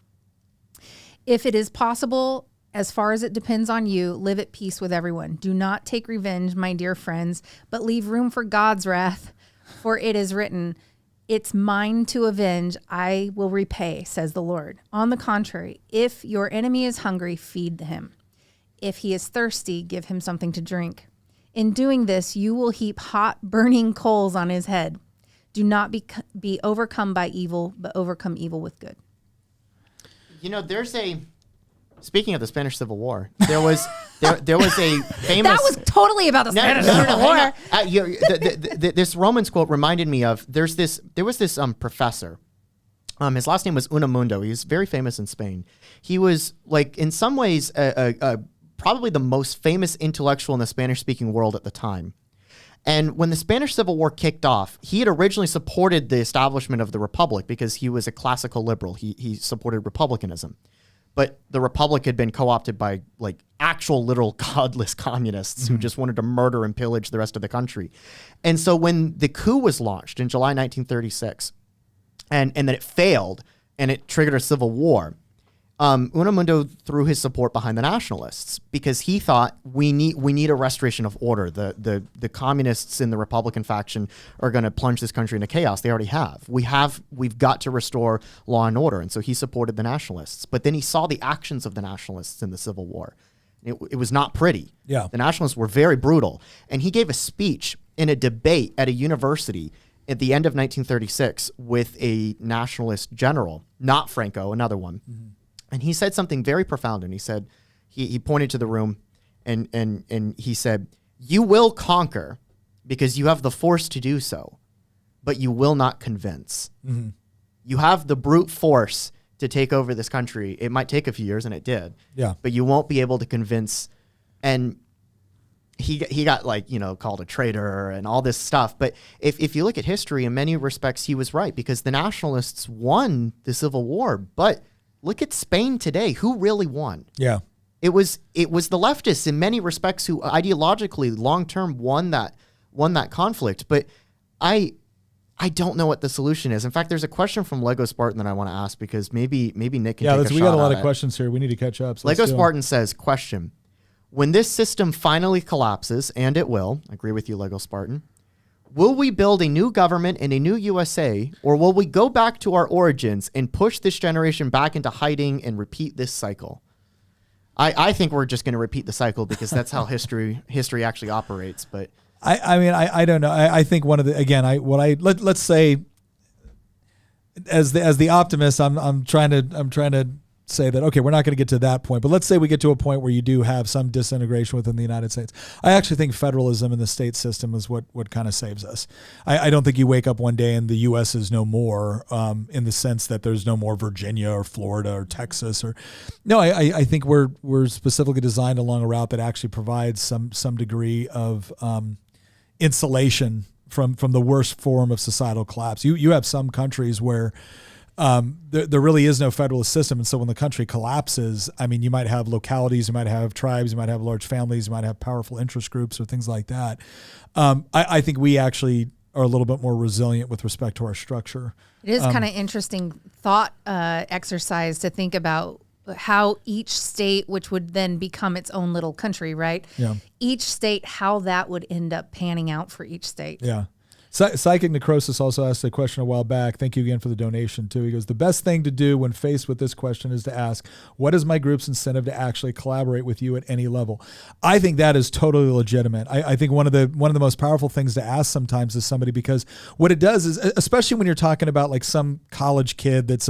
If it is possible, as far as it depends on you, live at peace with everyone. Do not take revenge, my dear friends, but leave room for God's wrath. For it is written, 'It's mine to avenge, I will repay,' says the Lord. On the contrary, if your enemy is hungry, feed him. If he is thirsty, give him something to drink. In doing this, you will heap hot, burning coals on his head. Do not be overcome by evil, but overcome evil with good." You know, speaking of the Spanish Civil War, there was a famous. That was totally about the Spanish Civil War. This Romans quote reminded me of there was this professor. His last name was Unamuno. He was very famous in Spain. He was, like, in some ways probably the most famous intellectual in the Spanish-speaking world at the time. And when the Spanish Civil War kicked off, he had originally supported the establishment of the Republic because he was a classical liberal. He supported republicanism. But the Republic had been co-opted by, like, actual literal godless communists who just wanted to murder and pillage the rest of the country. And so when the coup was launched in July 1936, and then it failed and it triggered a civil war, Unamuno threw his support behind the nationalists because he thought we need a restoration of order. The communists in the Republican faction are going to plunge this country into chaos. They already have. We've got to restore law and order. And so he supported the nationalists. But then he saw the actions of the nationalists in the Civil War. It was not pretty. Yeah. The nationalists were very brutal. And he gave a speech in a debate at a university at the end of 1936 with a nationalist general, not Franco, another one. Mm-hmm. And he said something very profound. And he said, he pointed to the room and he said, "You will conquer because you have the force to do so, but you will not convince." Mm-hmm. You have the brute force to take over this country. It might take a few years, and it did. Yeah. But you won't be able to convince. And he got, like, called a traitor and all this stuff. But if you look at history, in many respects, he was right because the nationalists won the Civil War. But look at Spain today. Who really won? Yeah. It was the leftists in many respects who ideologically long-term won that conflict. But I don't know what the solution is. In fact, there's a question from Lego Spartan that I want to ask because maybe Nick can take a shot. We got a lot at of questions here. We need to catch up. So Lego Spartan says, question, when this system finally collapses, and it will, I agree with you, Lego Spartan, will we build a new government and a new USA, or will we go back to our origins and push this generation back into hiding and repeat this cycle? I think we're just going to repeat the cycle because that's how history actually operates. But I don't know. I think one of the, again, let's say as the optimist, I'm trying to say that, okay, we're not going to get to that point, but let's say we get to a point where you do have some disintegration within the United States. I actually think federalism in the state system is what kind of saves us. I don't think you wake up one day and the U.S. is no more, in the sense that there's no more Virginia or Florida or Texas or no. I think we're specifically designed along a route that actually provides some degree of insulation from the worst form of societal collapse. You have some countries where there really is no federalist system. And so when the country collapses, I mean, you might have localities, you might have tribes, you might have large families, you might have powerful interest groups or things like that. I think we actually are a little bit more resilient with respect to our structure. It is kind of interesting thought exercise to think about how each state, which would then become its own little country, right? Yeah. Each state, how that would end up panning out for each state. Yeah. Psychic Necrosis also asked a question a while back. Thank you again for the donation, too. He goes, the best thing to do when faced with this question is to ask, what is my group's incentive to actually collaborate with you at any level? I think that is totally legitimate. I think one of the most powerful things to ask sometimes is somebody, because what it does is, especially when you're talking about like some college kid that's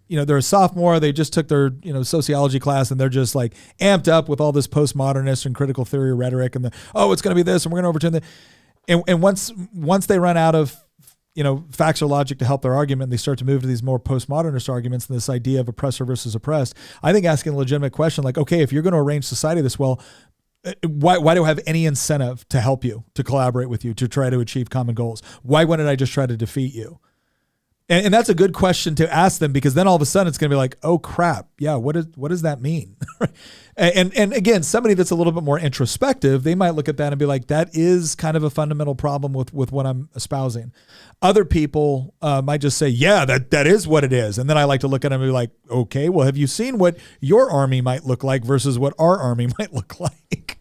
they're a sophomore, they just took their, sociology class and they're just like amped up with all this postmodernist and critical theory rhetoric and it's going to be this and we're going to overturn that. And once they run out of, facts or logic to help their argument, they start to move to these more postmodernist arguments and this idea of oppressor versus oppressed. I think asking a legitimate question like, okay, if you're going to arrange society this well, why do I have any incentive to help you, to collaborate with you, to try to achieve common goals? Why wouldn't I just try to defeat you? And that's a good question to ask them, because then all of a sudden it's going to be like, oh crap, yeah, what does that mean? and again, somebody that's a little bit more introspective, they might look at that and be like, that is kind of a fundamental problem with what I'm espousing. Other people might just say, yeah, that is what it is. And then I like to look at them and be like, okay, well, have you seen what your army might look like versus what our army might look like?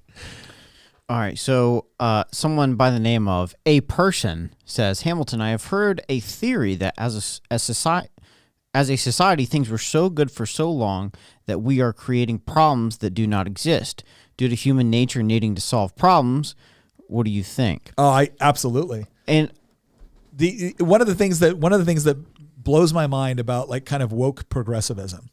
All right, so someone by the name of A Person says, Hamilton, I have heard a theory that as a society, things were so good for so long that we are creating problems that do not exist. Due to human nature needing to solve problems, what do you think? Oh, absolutely. And one of the things that blows my mind about like kind of woke progressivism.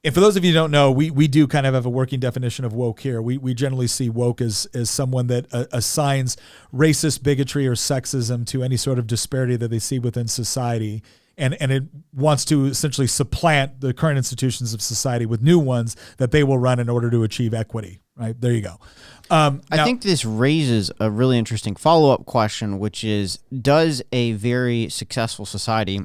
And for those of you who don't know, we do kind of have a working definition of woke here. We generally see woke as someone that assigns racist bigotry or sexism to any sort of disparity that they see within society. And it wants to essentially supplant the current institutions of society with new ones that they will run in order to achieve equity. Right? There you go. I think this raises a really interesting follow-up question, which is, does a very successful society,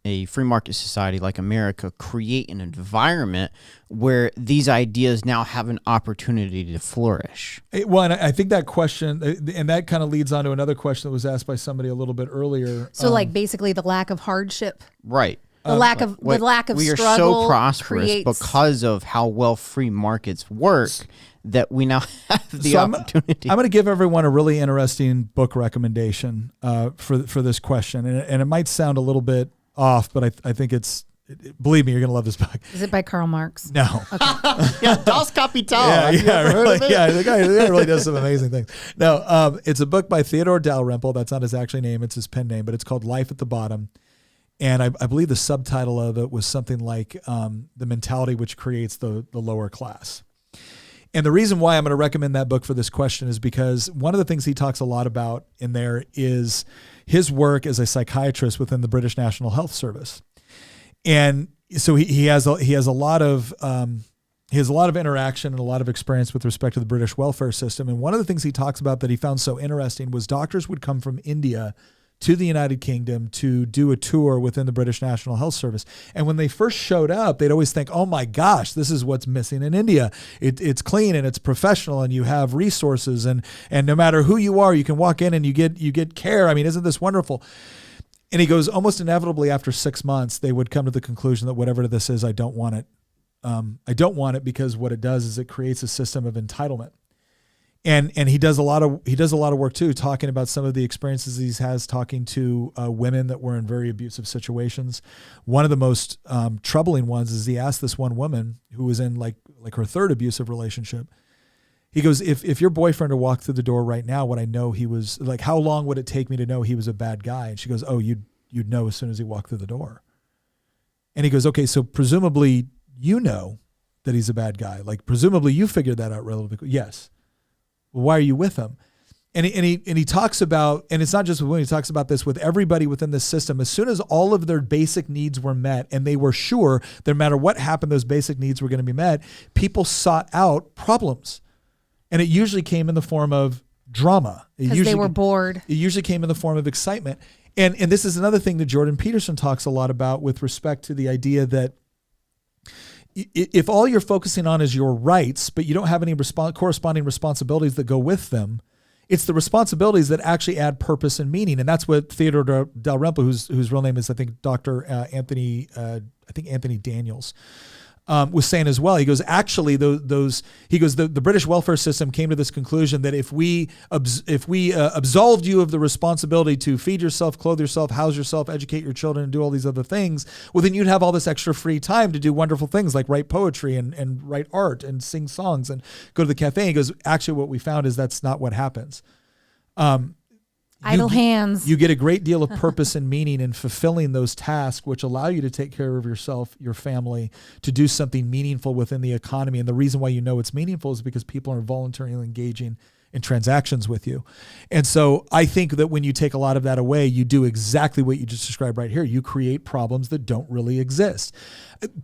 a free market society like America, create an environment where these ideas now have an opportunity to flourish? Well, and I think that question, and that kind of leads on to another question that was asked by somebody a little bit earlier. So like basically the lack of hardship. Right. The lack of we struggle. We are so prosperous because of how well free markets work that we now have the opportunity. I'm going to give everyone a really interesting book recommendation for this question, and it might sound a little bit off, but I think believe me, you're going to love this book. Is it by Karl Marx? No. Okay. Yeah, Das Kapital. Yeah, really, the guy really does some amazing things. No, it's a book by Theodore Dalrymple. That's not his actual name; it's his pen name, but it's called Life at the Bottom. And I believe the subtitle of it was something like The Mentality Which Creates the Lower Class. And the reason why I'm going to recommend that book for this question is because one of the things he talks a lot about in there is his work as a psychiatrist within the British National Health Service. And so he has a lot of interaction and a lot of experience with respect to the British welfare system. And one of the things he talks about that he found so interesting was doctors would come from India to the United Kingdom to do a tour within the British National Health Service. And when they first showed up, they'd always think, oh my gosh, this is what's missing in India. It's clean and it's professional and you have resources and no matter who you are, you can walk in and you get care. I mean, isn't this wonderful? And he goes, almost inevitably after 6 months, they would come to the conclusion that whatever this is, I don't want it. I don't want it because what it does is it creates a system of entitlement. And he does a lot of work too, talking about some of the experiences he has talking to women that were in very abusive situations. One of the most troubling ones is he asked this one woman who was in like her third abusive relationship. He goes, if your boyfriend were to walk through the door right now, would I know he was like, how long would it take me to know he was a bad guy? And she goes, oh, you'd know as soon as he walked through the door. And he goes, okay, so presumably you know that he's a bad guy. Like presumably you figured that out relatively quickly. Yes. Well, why are you with him? And he talks about, and it's not just with women, he talks about this with everybody within this system. As soon as all of their basic needs were met and they were sure that no matter what happened, those basic needs were going to be met, people sought out problems. And it usually came in the form of drama. Because they were bored. It usually came in the form of excitement. And this is another thing that Jordan Peterson talks a lot about with respect to the idea that if all you're focusing on is your rights, but you don't have any corresponding responsibilities that go with them, it's the responsibilities that actually add purpose and meaning. And that's what Theodore Dalrymple, whose real name is, I think, Dr. Anthony Daniels, was saying as well. He goes, actually, the British welfare system came to this conclusion that if we absolved you of the responsibility to feed yourself, clothe yourself, house yourself, educate your children, and do all these other things, well, then you'd have all this extra free time to do wonderful things like write poetry and write art and sing songs and go to the cafe. He goes, actually, what we found is that's not what happens. Idle hands. You get a great deal of purpose and meaning in fulfilling those tasks, which allow you to take care of yourself, your family, to do something meaningful within the economy. And the reason why you know it's meaningful is because people are voluntarily engaging in transactions with you. And so I think that when you take a lot of that away, you do exactly what you just described right here. You create problems that don't really exist.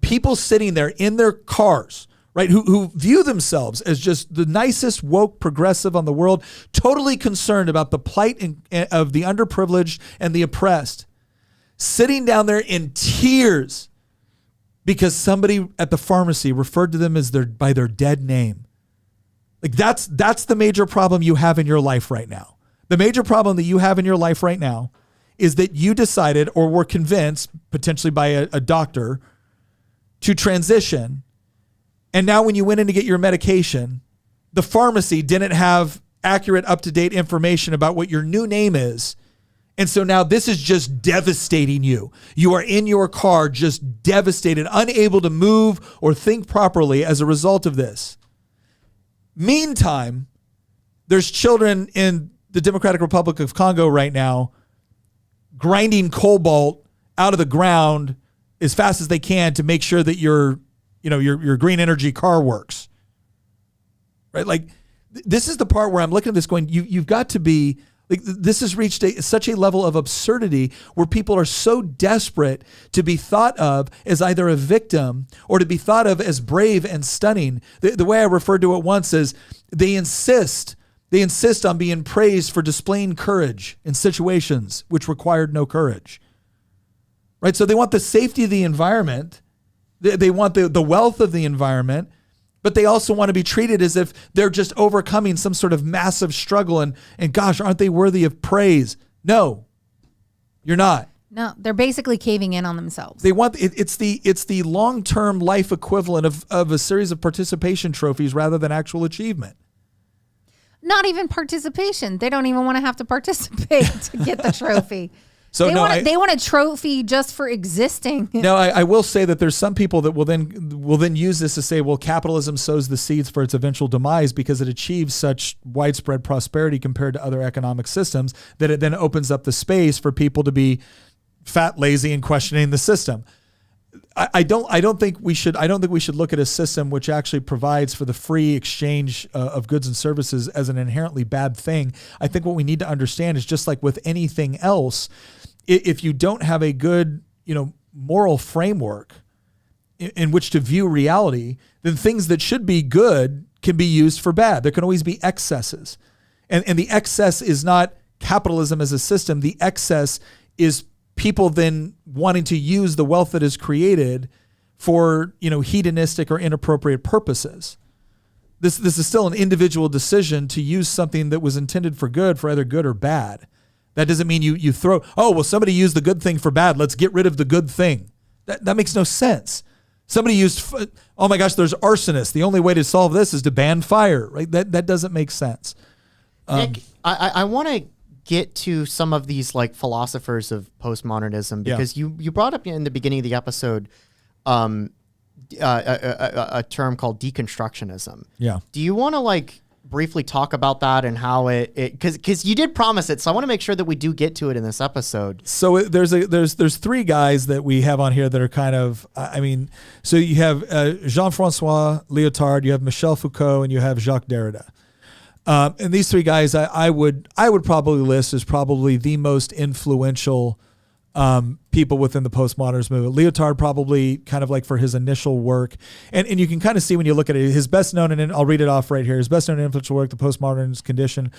People sitting there in their cars, right, who view themselves as just the nicest woke progressive on the world, totally concerned about the plight of the underprivileged and the oppressed, sitting down there in tears because somebody at the pharmacy referred to them as by their dead name. Like that's the major problem you have in your life right now. The major problem that you have in your life right now is that you decided or were convinced, potentially by a doctor, to transition. And now when you went in to get your medication, the pharmacy didn't have accurate, up-to-date information about what your new name is. And so now this is just devastating you. You are in your car just devastated, unable to move or think properly as a result of this. Meantime, there's children in the Democratic Republic of Congo right now grinding cobalt out of the ground as fast as they can to make sure that your green energy car works, right? Like this is the part where I'm looking at this going, you've got to be like, this has reached such a level of absurdity where people are so desperate to be thought of as either a victim or to be thought of as brave and stunning. The way I referred to it once is they insist on being praised for displaying courage in situations which required no courage, right? So they want the safety of the environment. They want the wealth of the environment, but they also want to be treated as if they're just overcoming some sort of massive struggle and gosh, aren't they worthy of praise? No, you're not. No, they're basically caving in on themselves. They want it's the long-term life equivalent of a series of participation trophies rather than actual achievement. Not even participation. They don't even want to have to participate to get the trophy. So they want a trophy just for existing. No, I will say that there's some people that will then use this to say, well, capitalism sows the seeds for its eventual demise because it achieves such widespread prosperity compared to other economic systems that it then opens up the space for people to be fat, lazy, and questioning the system. I don't think we should look at a system which actually provides for the free exchange of goods and services as an inherently bad thing. I think what we need to understand is just like with anything else, if you don't have a good, moral framework in which to view reality, then things that should be good can be used for bad. There can always be excesses. And the excess is not capitalism as a system, the excess is people then wanting to use the wealth that is created for, hedonistic or inappropriate purposes. This is still an individual decision to use something that was intended for good, for either good or bad. That doesn't mean you throw, somebody used the good thing for bad, let's get rid of the good thing. That makes no sense. Somebody used, oh my gosh, there's arsonists. The only way to solve this is to ban fire, right? That doesn't make sense. Nick, I want to get to some of these like philosophers of postmodernism, because you brought up in the beginning of the episode a term called deconstructionism. Yeah. Do you want to like briefly talk about that and how it because you did promise it, so I want to make sure that we do get to it in this episode. So there's three guys that we have on here that are kind of, so you have Jean-Francois Lyotard, you have Michel Foucault, and you have Jacques Derrida. And these three guys, I would probably list as probably the most influential people within the postmodernist movement. Lyotard probably kind of like for his initial work. And you can kind of see when you look at it, his best known, and I'll read it off right here, his best known and influential work, The Postmodernist Condition.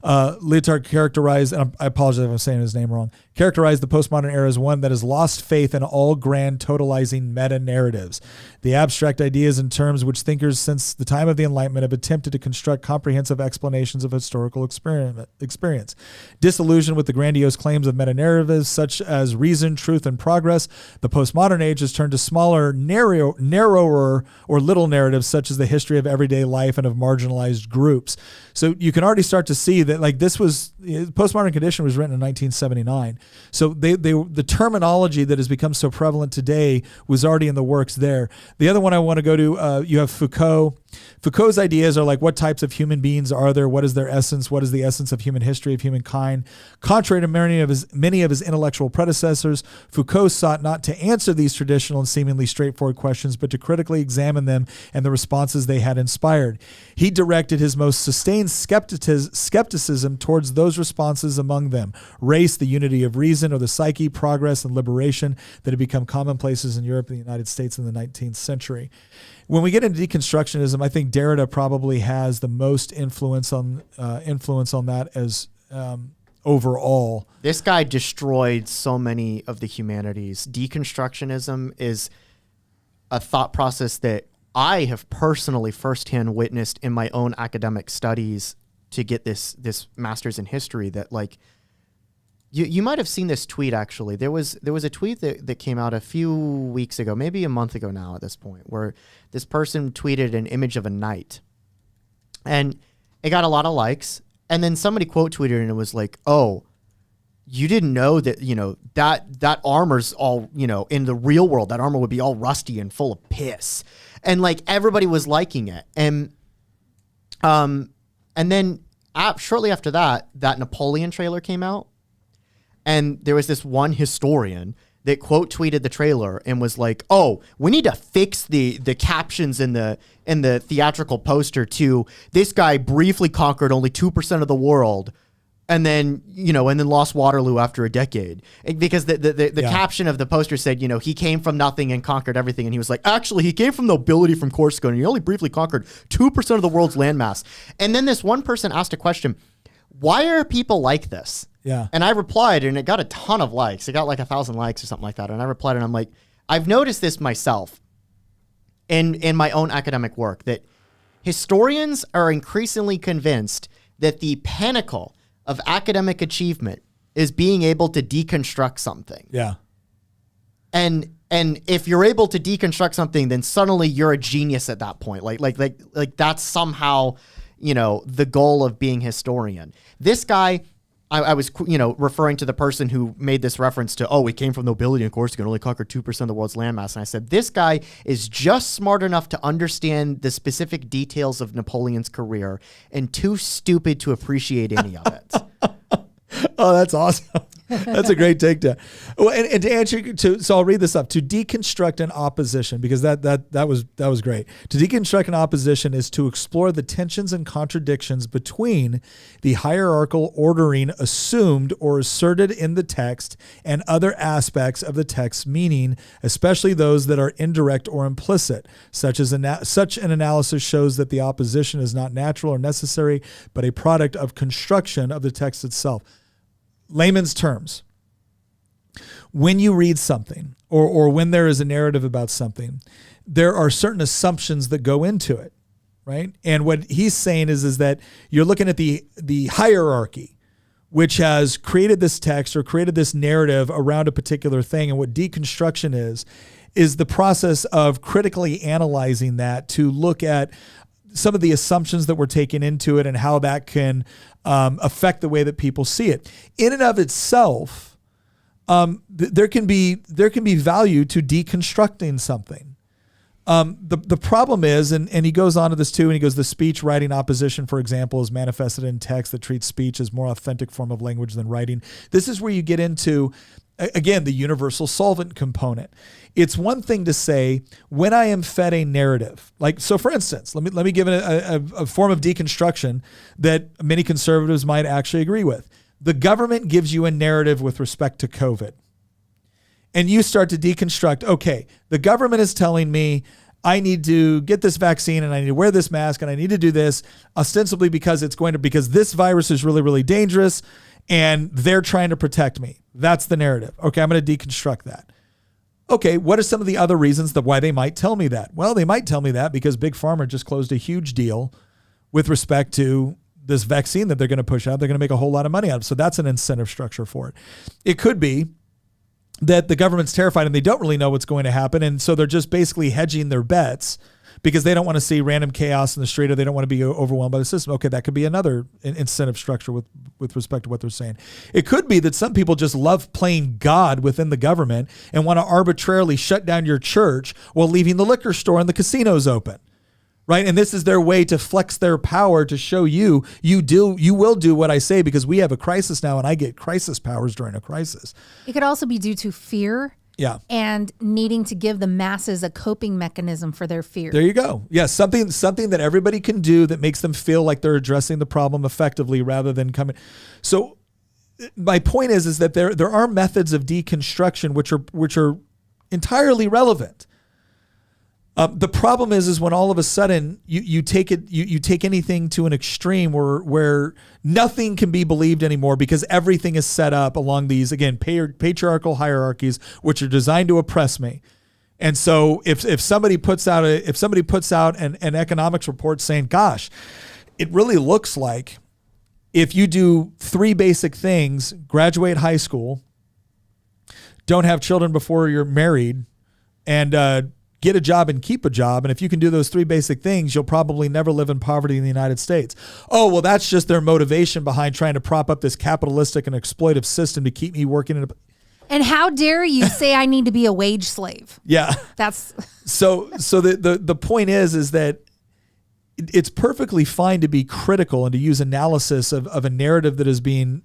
Lyotard characterized, and I apologize if I'm saying his name wrong, characterized the postmodern era as one that has lost faith in all grand totalizing meta-narratives, the abstract ideas and terms which thinkers since the time of the Enlightenment have attempted to construct comprehensive explanations of historical experience. Disillusioned with the grandiose claims of meta-narratives such as reason, truth, and progress, the postmodern age has turned to smaller, narrower, or little narratives such as the history of everyday life and of marginalized groups. So you can already start to see that like this was, Postmodern Condition was written in 1979. So the terminology that has become so prevalent today was already in the works there. The other one I want to go to, you have Foucault. Foucault's ideas are like, what types of human beings are there? What is their essence? What is the essence of human history, of humankind? Contrary to many of his intellectual predecessors, Foucault sought not to answer these traditional and seemingly straightforward questions, but to critically examine them and the responses they had inspired. He directed his most sustained skepticism towards those responses, among them race, the unity of reason, or the psyche, progress, and liberation that had become commonplaces in Europe and the United States in the 19th century. When we get into deconstructionism, I think Derrida probably has the most influence on that as overall. This guy destroyed so many of the humanities. Deconstructionism is a thought process that I have personally firsthand witnessed in my own academic studies to get this master's in history. That like you might have seen this tweet actually. There was a tweet that came out a few weeks ago, maybe a month ago now at this point, where this person tweeted an image of a knight, and it got a lot of likes. And then somebody quote tweeted and it was like, "Oh, you didn't know that that armor's all in the real world that armor would be all rusty and full of piss," and like everybody was liking it. And then shortly after that Napoleon trailer came out. And there was this one historian that quote tweeted the trailer and was like, "Oh, we need to fix the captions in the theatrical poster to this guy briefly conquered only 2% of the world, and then lost Waterloo after a decade." Because the caption of the poster said, he came from nothing and conquered everything, and he was like, actually, he came from nobility from Corsica, and he only briefly conquered 2% of the world's landmass. And then this one person asked a question: why are people like this? Yeah. And I replied, and it got a ton of likes. It got like 1,000 likes or something like that. And I replied, and I'm like, I've noticed this myself in my own academic work, that historians are increasingly convinced that the pinnacle of academic achievement is being able to deconstruct something. Yeah. And if you're able to deconstruct something, then suddenly you're a genius at that point. Like that's somehow, the goal of being historian. This guy, I was, referring to the person who made this reference to, oh, he came from nobility and Corsica and only conquered 2% of the world's landmass. And I said, this guy is just smart enough to understand the specific details of Napoleon's career and too stupid to appreciate any of it. Oh, that's awesome. That's a great takedown. Well, and to answer so I'll read this up. To deconstruct an opposition, because that was great. To deconstruct an opposition is to explore the tensions and contradictions between the hierarchical ordering assumed or asserted in the text and other aspects of the text's meaning, especially those that are indirect or implicit. Such an analysis shows that the opposition is not natural or necessary, but a product of construction of the text itself. layman's terms, when you read something or when there is a narrative about something, there are certain assumptions that go into it, right? And what he's saying is that you're looking at the hierarchy, which has created this text or created this narrative around a particular thing. And what deconstruction is the process of critically analyzing that to look at some of the assumptions that were taken into it and how that can affect the way that people see it. In and of itself, there can be value to deconstructing something. The problem is, and he goes on to this too, and he goes, the speech writing opposition, for example, is manifested in text that treats speech as more authentic form of language than writing. This is where you get into, again, the universal solvent component. It's one thing to say, when I am fed a narrative, like, so for instance, let me give it a form of deconstruction that many conservatives might actually agree with. The government gives you a narrative with respect to COVID. And you start to deconstruct, okay, the government is telling me I need to get this vaccine and I need to wear this mask and I need to do this ostensibly because because this virus is really, really dangerous and they're trying to protect me. That's the narrative. Okay, I'm going to deconstruct that. Okay, what are some of the other reasons why they might tell me that? Well, they might tell me that because Big Pharma just closed a huge deal with respect to this vaccine that they're going to push out. They're going to make a whole lot of money out of it. So that's an incentive structure for it. It could be that the government's terrified and they don't really know what's going to happen. And so they're just basically hedging their bets because they don't want to see random chaos in the street or they don't want to be overwhelmed by the system. Okay, that could be another incentive structure with respect to what they're saying. It could be that some people just love playing God within the government and want to arbitrarily shut down your church while leaving the liquor store and the casinos open. Right. And this is their way to flex their power to show you will do what I say because we have a crisis now and I get crisis powers during a crisis. It could also be due to fear. Yeah. And needing to give the masses a coping mechanism for their fear. There you go. Yeah. Something that everybody can do that makes them feel like they're addressing the problem effectively rather than coming. So my point is that there are methods of deconstruction which are entirely relevant. The problem is when all of a sudden you take anything to an extreme where nothing can be believed anymore because everything is set up along these, again, patriarchal hierarchies which are designed to oppress me. And so if somebody puts out an economics report saying, gosh, it really looks like if you do 3 basic things, graduate high school, don't have children before you're married, and get a job and keep a job. And if you can do those 3 basic things, you'll probably never live in poverty in the United States. Oh, well, that's just their motivation behind trying to prop up this capitalistic and exploitive system to keep me working in a... And how dare you say I need to be a wage slave? Yeah. That's... So the point is that it's perfectly fine to be critical and to use analysis of a narrative that is being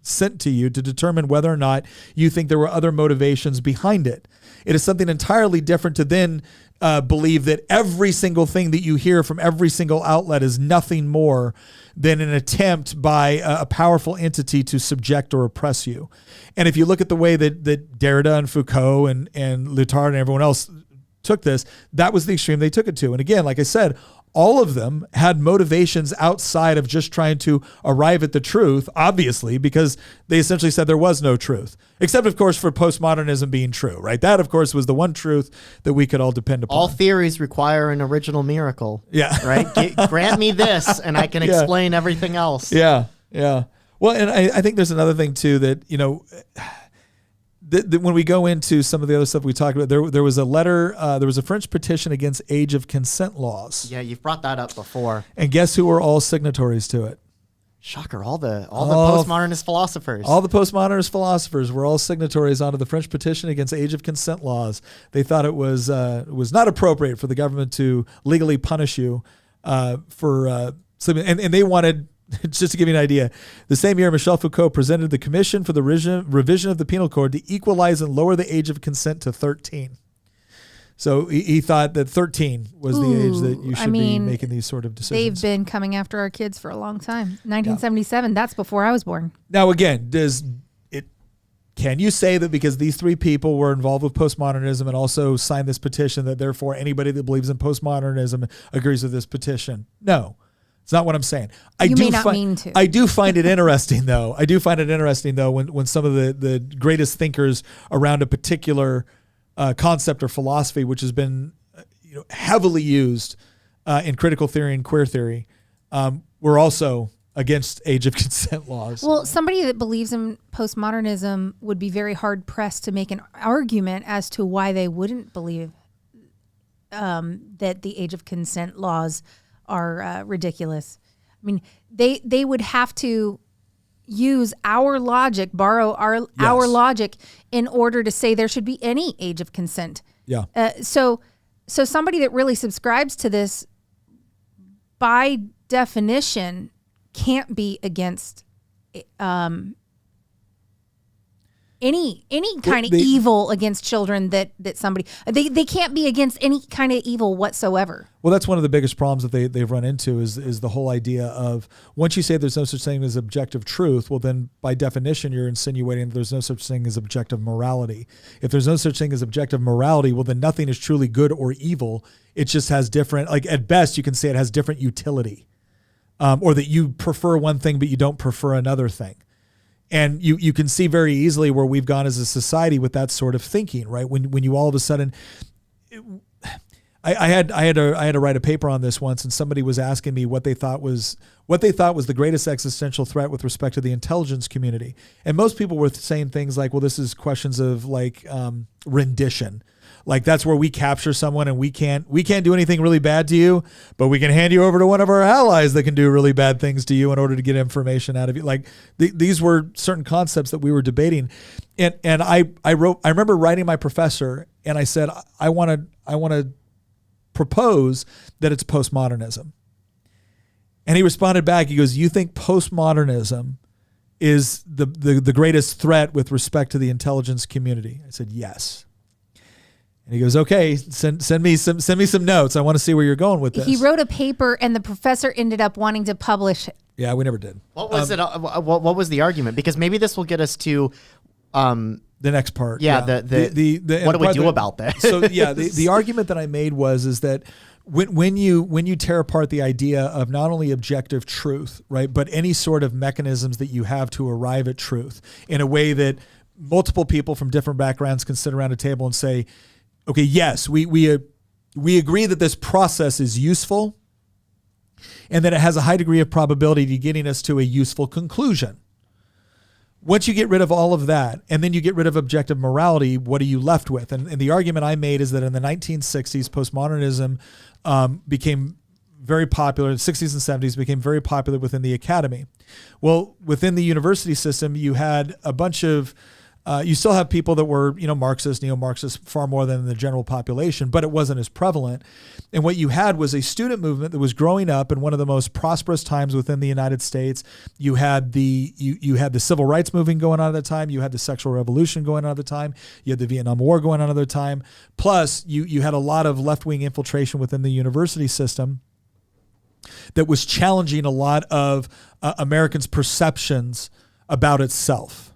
sent to you to determine whether or not you think there were other motivations behind it. It is something entirely different to then believe that every single thing that you hear from every single outlet is nothing more than an attempt by a powerful entity to subject or oppress you. And if you look at the way that Derrida and Foucault and Lyotard and everyone else took this, that was the extreme they took it to. And again, like I said, all of them had motivations outside of just trying to arrive at the truth, obviously, because they essentially said there was no truth, except, of course, for postmodernism being true, right? That, of course, was the one truth that we could all depend upon. All theories require an original miracle. Yeah. Right? Grant me this, and I can explain everything else. Yeah, yeah. Well, and I think there's another thing, too, that, when we go into some of the other stuff we talked about, there was a letter, there was a French petition against age of consent laws. Yeah, you've brought that up before. And guess who were all signatories to it? Shocker, all the postmodernist philosophers. All the postmodernist philosophers were all signatories onto the French petition against age of consent laws. They thought it was not appropriate for the government to legally punish you for something, and they wanted... Just to give you an idea, the same year, Michel Foucault presented the Commission for the Revision of the Penal Code to equalize and lower the age of consent to 13. So he thought that 13 was the age that you should be making these sort of decisions. They've been coming after our kids for a long time. 1977, that's before I was born. Now, again, can you say that because these 3 people were involved with postmodernism and also signed this petition that therefore anybody that believes in postmodernism agrees with this petition? No. It's not what I'm saying. You may not mean to. I do find it interesting, though. I do find it interesting, though, when some of the greatest thinkers around a particular concept or philosophy, which has been heavily used in critical theory and queer theory, were also against age of consent laws. Well, somebody that believes in postmodernism would be very hard pressed to make an argument as to why they wouldn't believe that the age of consent laws are ridiculous. I mean, they would have to use our logic, borrow our logic in order to say there should be any age of consent. Yeah. So somebody that really subscribes to this, by definition, can't be against any kind of evil against children that somebody they can't be against any kind of evil whatsoever. Well, that's one of the biggest problems that they've run into is the whole idea of, once you say there's no such thing as objective truth, well then by definition you're insinuating that there's no such thing as objective morality. If there's no such thing as objective morality, well then nothing is truly good or evil. It just has different, like at best you can say it has different utility, or that you prefer one thing but you don't prefer another thing. And you can see very easily where we've gone as a society with that sort of thinking, right? When you all of a sudden, I had to write a paper on this once, and somebody was asking me what they thought was the greatest existential threat with respect to the intelligence community, and most people were saying things like, "Well, this is questions of like rendition." Like that's where we capture someone and we can't do anything really bad to you, but we can hand you over to one of our allies that can do really bad things to you in order to get information out of you. Like these were certain concepts that we were debating. And I remember writing my professor and I said, I want to propose that it's postmodernism. And he responded back, he goes, "You think postmodernism is the greatest threat with respect to the intelligence community?" I said, "Yes." And he goes, "Okay, send me some notes. I want to see where you're going with this." He wrote a paper, and the professor ended up wanting to publish it. Yeah, we never did. What was it? What was the argument? Because maybe this will get us to the next part. Yeah. The what do we do about that? So yeah, the argument that I made is that when you tear apart the idea of not only objective truth, right, but any sort of mechanisms that you have to arrive at truth in a way that multiple people from different backgrounds can sit around a table and say, okay, yes, we agree that this process is useful and that it has a high degree of probability to getting us to a useful conclusion. Once you get rid of all of that and then you get rid of objective morality, what are you left with? And the argument I made is that in the 1960s, postmodernism became very popular. In the 60s and 70s became very popular within the academy. Well, within the university system, you had a bunch of you still have people that were, Marxist, neo-Marxist, far more than the general population, but it wasn't as prevalent. And what you had was a student movement that was growing up in one of the most prosperous times within the United States. You had the civil rights movement going on at the time. You had the sexual revolution going on at the time. You had the Vietnam War going on at the time. Plus, you had a lot of left-wing infiltration within the university system that was challenging a lot of Americans' perceptions about itself.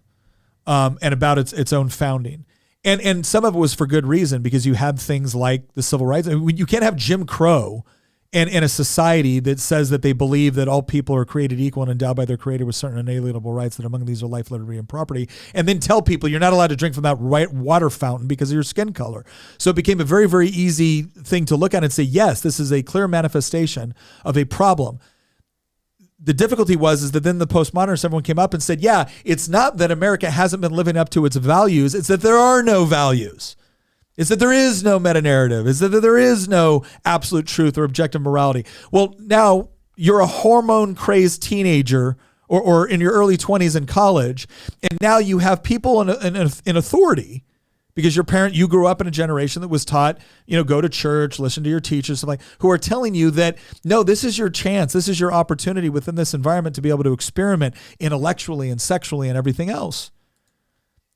And about its own founding. And some of it was for good reason, because you had things like the civil rights. I mean, you can't have Jim Crow in a society that says that they believe that all people are created equal and endowed by their creator with certain inalienable rights, that among these are life, liberty, and property, and then tell people you're not allowed to drink from that water fountain because of your skin color. So it became a very, very easy thing to look at and say, yes, this is a clear manifestation of a problem. The difficulty is that then the postmodernists, everyone came up and said, yeah, it's not that America hasn't been living up to its values. It's that there are no values. It's that there is no meta-narrative. It's that there is no absolute truth or objective morality. Well, now you're a hormone-crazed teenager or in your early 20s in college, and now you have people in authority, because you grew up in a generation that was taught, go to church, listen to your teachers, who are telling you that, no, this is your chance. This is your opportunity within this environment to be able to experiment intellectually and sexually and everything else.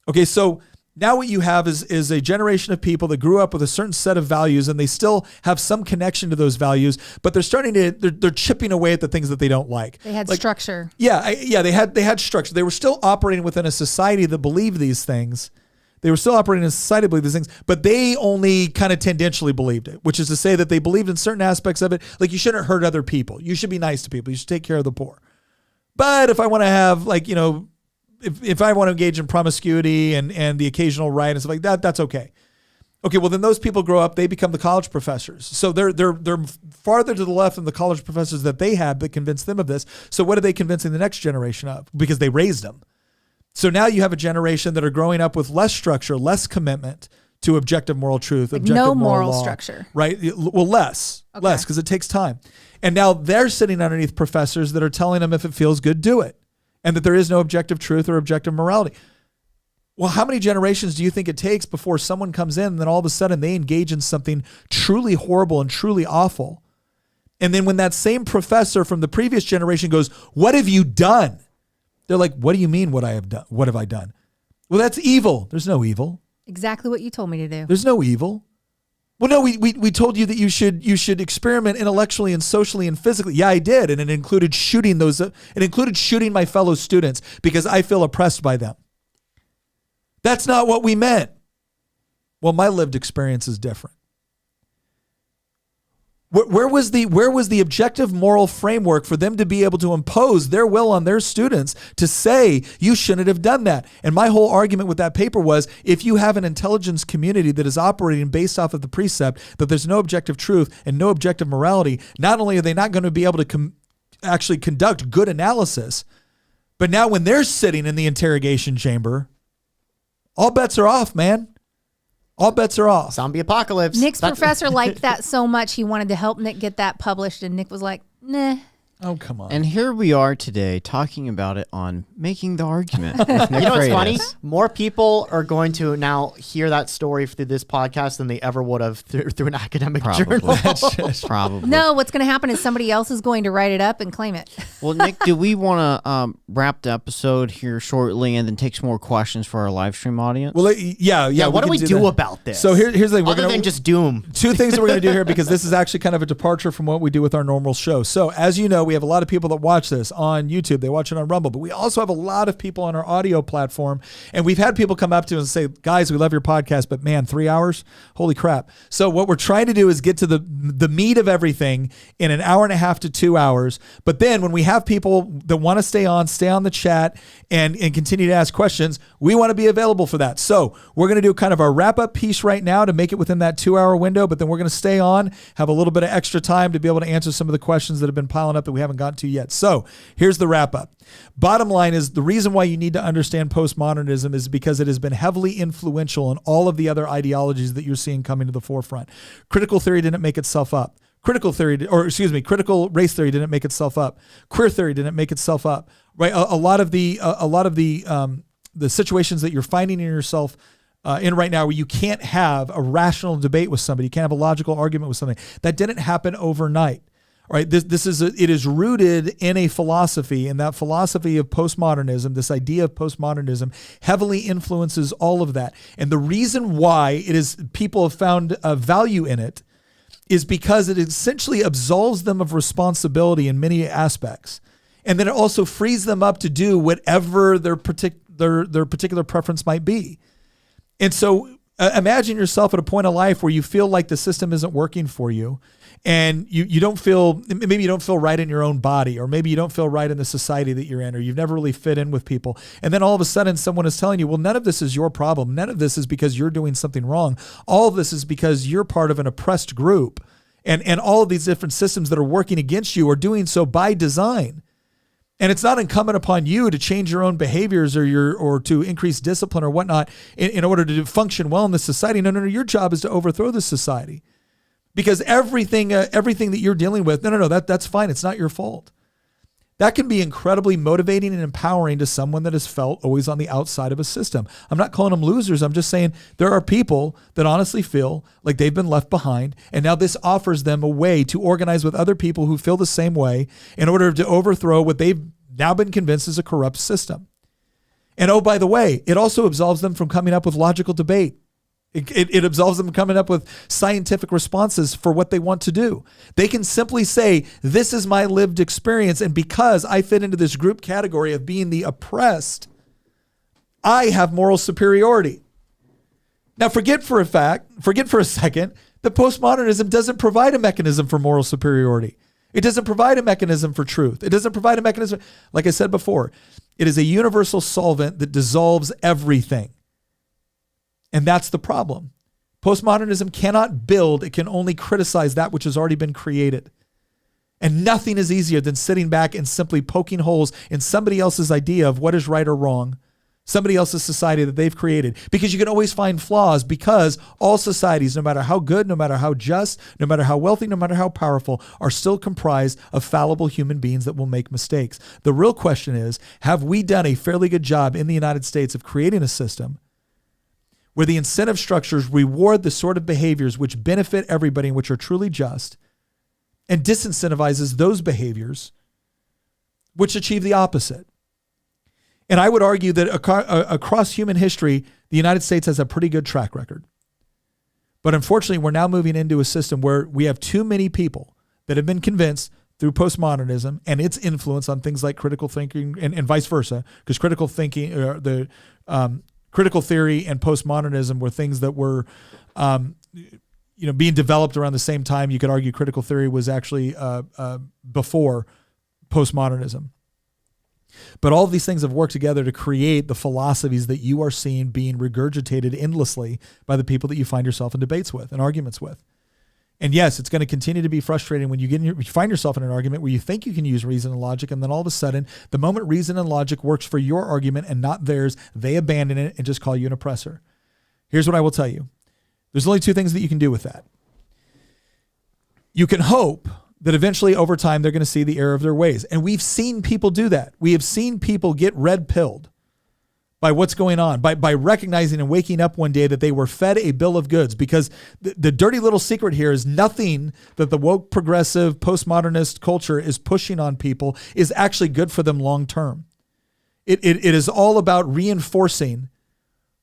Okay, so now what you have is a generation of people that grew up with a certain set of values, and they still have some connection to those values, but they're chipping away at the things that they don't like. They had structure. Yeah, they had structure. They were still operating within a society that believed these things. They were still operating in society to believe these things, but they only kind of tendentially believed it, which is to say that they believed in certain aspects of it. Like you shouldn't hurt other people. You should be nice to people. You should take care of the poor. But if I want to have if I want to engage in promiscuity and the occasional riot and stuff like that, that's okay. Okay, well then those people grow up, they become the college professors. So they're farther to the left than the college professors that they had that convinced them of this. So what are they convincing the next generation of? Because they raised them. So now you have a generation that are growing up with less structure, less commitment to objective moral truth, objective no moral moral law, structure. right? Well, less because it takes time. And now they're sitting underneath professors that are telling them if it feels good, do it. And that there is no objective truth or objective morality. Well, how many generations do you think it takes before someone comes in and then all of a sudden they engage in something truly horrible and truly awful? And then when that same professor from the previous generation goes, what have you done? They're like, what do you mean what I have done? What have I done? Well, that's evil. There's no evil. Exactly what you told me to do. There's no evil. Well, no, we told you that you should experiment intellectually and socially and physically. Yeah, I did. And it included shooting my fellow students because I feel oppressed by them. That's not what we meant. Well, my lived experience is different. Where was the objective moral framework for them to be able to impose their will on their students to say you shouldn't have done that? And my whole argument with that paper was if you have an intelligence community that is operating based off of the precept that there's no objective truth and no objective morality, not only are they not going to be able to actually conduct good analysis, but now when they're sitting in the interrogation chamber, all bets are off, man. All bets are off. Zombie apocalypse. Nick's professor liked that so much he wanted to help Nick get that published, and Nick was like, nah. Oh, come on. And here we are today talking about it on Making the Argument with Nick You know what's Freitas. funny? More people are going to now hear that story through this podcast than they ever would have through an academic journal. Probably. No, what's going to happen is somebody else is going to write it up and claim it. Well, Nick, do we want to wrap the episode here shortly and then take some more questions for our live stream audience? Well, yeah. What do we do that. about this? So here's the thing. Other than just doom. Two things that we're going to do here because this is actually kind of a departure from what we do with our normal show. So as you know, we have a lot of people that watch this on YouTube. They watch it on Rumble, but we also have a lot of people on our audio platform. And we've had people come up to us and say, guys, we love your podcast, but man, 3 hours? Holy crap. So what we're trying to do is get to the meat of everything in an hour and a half to 2 hours. But then when we have people that want to stay on the chat and continue to ask questions, we want to be available for that. So we're going to do kind of our wrap-up piece right now to make it within that 2 hour window, but then we're going to stay on, have a little bit of extra time to be able to answer some of the questions that have been piling up that we haven't gotten to yet. So here's the wrap-up. Bottom line is the reason why you need to understand postmodernism is because it has been heavily influential in all of the other ideologies that you're seeing coming to the forefront. Critical theory didn't make itself up. Critical race theory didn't make itself up. Queer theory didn't make itself up. Right? A lot of the situations that you're finding in yourself in right now where you can't have a rational debate with somebody, you can't have a logical argument with somebody, that didn't happen overnight. All right, it is rooted in a philosophy, and that philosophy of postmodernism, this idea of postmodernism, heavily influences all of that. And the reason why people have found a value in it is because it essentially absolves them of responsibility in many aspects, and then it also frees them up to do whatever their particular preference might be. And so, imagine yourself at a point of life where you feel like the system isn't working for you. And you don't feel right in your own body, or maybe you don't feel right in the society that you're in, or you've never really fit in with people. And then all of a sudden someone is telling you, well, none of this is your problem. None of this is because you're doing something wrong. All of this is because you're part of an oppressed group. And all of these different systems that are working against you are doing so by design. And it's not incumbent upon you to change your own behaviors or to increase discipline or whatnot in order to function well in this society. No, your job is to overthrow this society. Because everything that you're dealing with, that's fine. It's not your fault. That can be incredibly motivating and empowering to someone that has felt always on the outside of a system. I'm not calling them losers. I'm just saying there are people that honestly feel like they've been left behind, and now this offers them a way to organize with other people who feel the same way in order to overthrow what they've now been convinced is a corrupt system. And oh, by the way, it also absolves them from coming up with logical debate. It absolves them from coming up with scientific responses for what they want to do. They can simply say, this is my lived experience, and because I fit into this group category of being the oppressed, I have moral superiority. Now, forget for a second that postmodernism doesn't provide a mechanism for moral superiority. It doesn't provide a mechanism for truth. It doesn't provide a mechanism, like I said before, it is a universal solvent that dissolves everything. And that's the problem. Postmodernism cannot build, it can only criticize that which has already been created. And nothing is easier than sitting back and simply poking holes in somebody else's idea of what is right or wrong, somebody else's society that they've created. Because you can always find flaws, because all societies, no matter how good, no matter how just, no matter how wealthy, no matter how powerful, are still comprised of fallible human beings that will make mistakes. The real question is, have we done a fairly good job in the United States of creating a system where the incentive structures reward the sort of behaviors which benefit everybody and which are truly just, and disincentivizes those behaviors which achieve the opposite? And I would argue that across human history, the United States has a pretty good track record. But unfortunately, we're now moving into a system where we have too many people that have been convinced through postmodernism and its influence on things like critical thinking and vice versa, because critical thinking, critical theory and postmodernism were things that were being developed around the same time. You could argue critical theory was actually before postmodernism. But all of these things have worked together to create the philosophies that you are seeing being regurgitated endlessly by the people that you find yourself in debates with and arguments with. And yes, it's going to continue to be frustrating when you find yourself in an argument where you think you can use reason and logic, and then all of a sudden, the moment reason and logic works for your argument and not theirs, they abandon it and just call you an oppressor. Here's what I will tell you. There's only two things that you can do with that. You can hope that eventually over time they're going to see the error of their ways. And we've seen people do that. We have seen people get red-pilled by what's going on, by recognizing and waking up one day that they were fed a bill of goods, because the dirty little secret here is nothing that the woke, progressive, postmodernist culture is pushing on people is actually good for them long term. It is all about reinforcing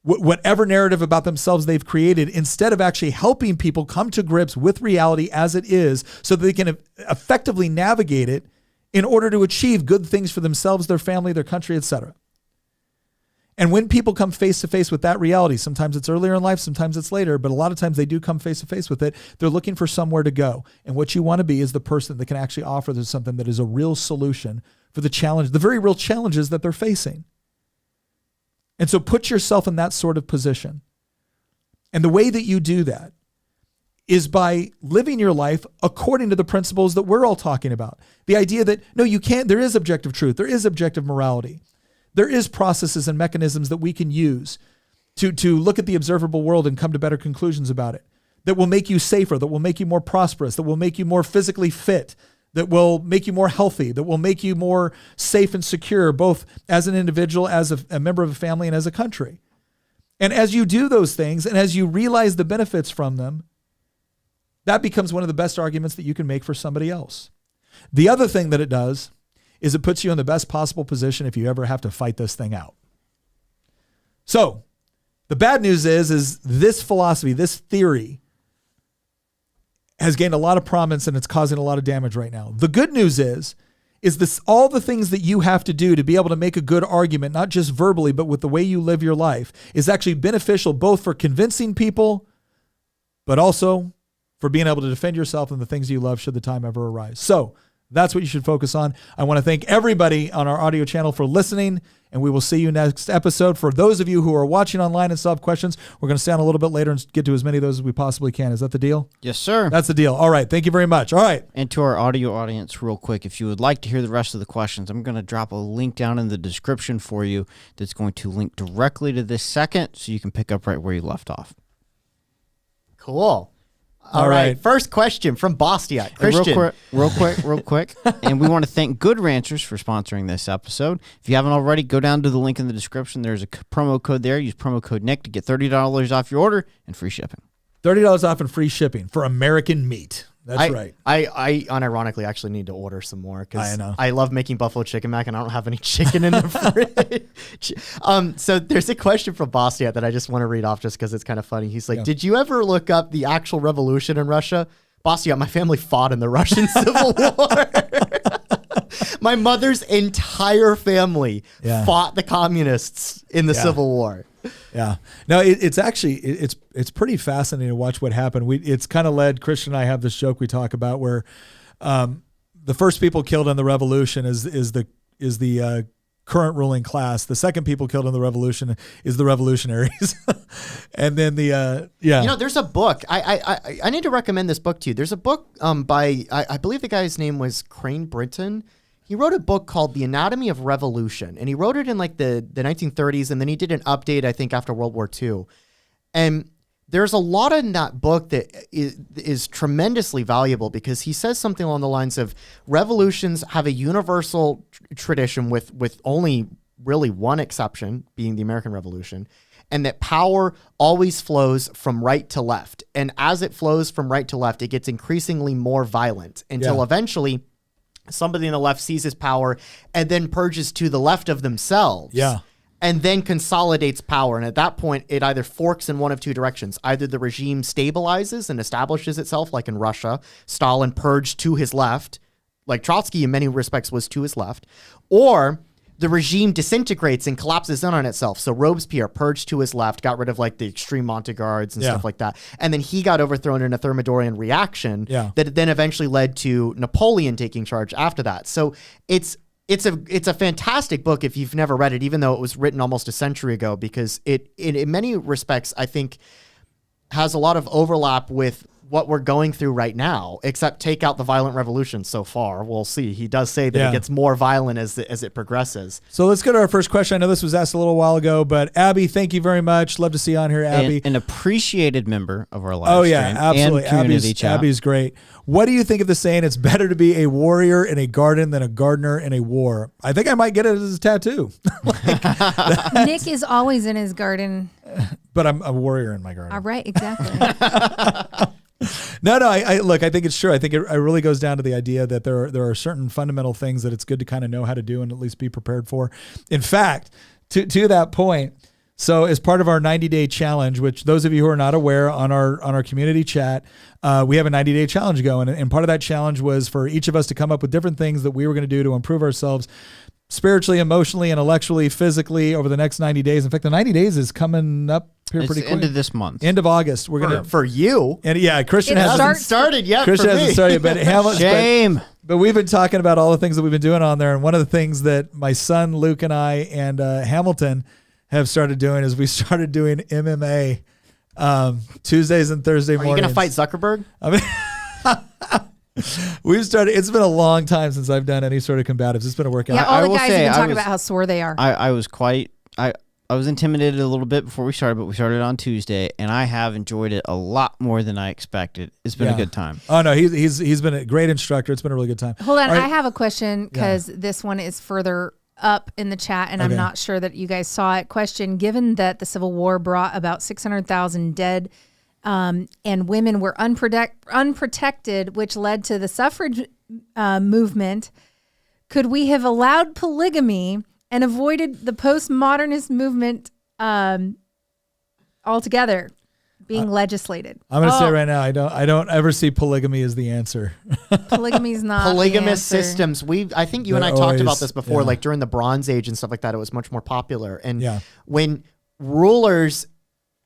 whatever narrative about themselves they've created, instead of actually helping people come to grips with reality as it is, so that they can effectively navigate it in order to achieve good things for themselves, their family, their country, etc. And when people come face to face with that reality, sometimes it's earlier in life, sometimes it's later, but a lot of times they do come face to face with it. They're looking for somewhere to go. And what you want to be is the person that can actually offer them something that is a real solution for the challenge, the very real challenges that they're facing. And so put yourself in that sort of position. And the way that you do that is by living your life according to the principles that we're all talking about. The idea that, no, you can't, there is objective truth, there is objective morality. There is processes and mechanisms that we can use to look at the observable world and come to better conclusions about it, that will make you safer, that will make you more prosperous, that will make you more physically fit, that will make you more healthy, that will make you more safe and secure, both as an individual, as a member of a family, and as a country. And as you do those things, and as you realize the benefits from them, that becomes one of the best arguments that you can make for somebody else. The other thing that it does is it puts you in the best possible position if you ever have to fight this thing out. So the bad news is this philosophy, this theory, has gained a lot of prominence and it's causing a lot of damage right now. The good news is this, all the things that you have to do to be able to make a good argument, not just verbally, but with the way you live your life, is actually beneficial both for convincing people, but also for being able to defend yourself and the things you love should the time ever arise. So that's what you should focus on. I want to thank everybody on our audio channel for listening, and we will see you next episode. For those of you who are watching online and still have questions, we're going to stay on a little bit later and get to as many of those as we possibly can. Is that the deal? Yes, sir. That's the deal. All right. Thank you very much. All right. And to our audio audience, real quick, if you would like to hear the rest of the questions, I'm going to drop a link down in the description for you that's going to link directly to this second, so you can pick up right where you left off. Cool. All right. First question from Bastiat. Christian. Real quick. And we want to thank Good Ranchers for sponsoring this episode. If you haven't already, go down to the link in the description. There's a promo code there. Use promo code Nick to get $30 off your order and free shipping. $30 off and free shipping for American meat. That's right. I unironically actually need to order some more because I know. I love making buffalo chicken mac and I don't have any chicken in the fridge. So there's a question from Bastiat that I just want to read off just because it's kind of funny. He's like, Did you ever look up the actual revolution in Russia? Bastiat, my family fought in the Russian Civil War. My mother's entire family fought the communists in the Civil War. Yeah. No, it's actually it's pretty fascinating to watch what happened. It's kind of led Christian and I have this joke we talk about where the first people killed in the revolution is the current ruling class. The second people killed in the revolution is the revolutionaries. And then there's a book. I need to recommend this book to you. There's a book by I believe the guy's name was Crane Brinton. He wrote a book called The Anatomy of Revolution, and he wrote it in like the 1930s, and then he did an update, I think, after World War II. And there's a lot in that book that is tremendously valuable because he says something along the lines of revolutions have a universal tradition with only really one exception, being the American Revolution, and that power always flows from right to left. And as it flows from right to left, it gets increasingly more violent until eventually somebody on the left seizes power and then purges to the left of themselves. Yeah. And then consolidates power. And at that point, it either forks in one of two directions. Either the regime stabilizes and establishes itself, like in Russia. Stalin purged to his left, like Trotsky in many respects was to his left. Or the regime disintegrates and collapses in on itself. So Robespierre purged to his left, got rid of like the extreme Montagnards and stuff like that. And then he got overthrown in a Thermidorian reaction that then eventually led to Napoleon taking charge after that. So it's a fantastic book if you've never read it, even though it was written almost a century ago, because it in many respects, I think, has a lot of overlap with what we're going through right now, except take out the violent revolution so far. We'll see. He does say that it gets more violent as it progresses. So let's go to our first question. I know this was asked a little while ago, but Abby, thank you very much. Love to see you on here, Abby. An appreciated member of our live stream. Absolutely. And community chat. Abby's great. What do you think of the saying, it's better to be a warrior in a garden than a gardener in a war? I think I might get it as a tattoo. Nick is always in his garden. But I'm a warrior in my garden. All right, exactly. No, I look, I think it's true. I think it really goes down to the idea that there are certain fundamental things that it's good to kind of know how to do and at least be prepared for. In fact, to that point, so as part of our 90-day challenge, which those of you who are not aware on our community chat, we have a 90-day challenge going. And part of that challenge was for each of us to come up with different things that we were going to do to improve ourselves spiritually, emotionally, intellectually, physically over the next 90 days. In fact, the 90 days is coming up here pretty quick. End of this month. End of August. We're going to for you. And Christian It hasn't started yet. Christian for hasn't me. started, but Shame. But we've been talking about all the things that we've been doing on there, and one of the things that my son Luke and I and Hamilton have started doing is we started doing MMA Tuesdays and Thursday mornings. Are you going to fight Zuckerberg? I mean, we've started. It's been a long time since I've done any sort of combatives. It's been a workout. Yeah, all the guys have been talking about how sore they are. I was intimidated a little bit before we started, but we started on Tuesday, and I have enjoyed it a lot more than I expected. It's been a good time. Oh no, he's been a great instructor. It's been a really good time. Hold on, I have a question because this one is further up in the chat, and I'm not sure that you guys saw it. Question: given that the Civil War brought about 600,000 dead, and women were unprotected, which led to the suffrage movement, could we have allowed polygamy and avoided the postmodernist movement altogether being legislated? I'm going to say right now, I don't ever see polygamy as the answer. Polygamy is not polygamous the answer. systems. I think you and I talked about this before, like during the Bronze Age and stuff like that. It was much more popular. And when rulers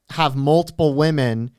have multiple women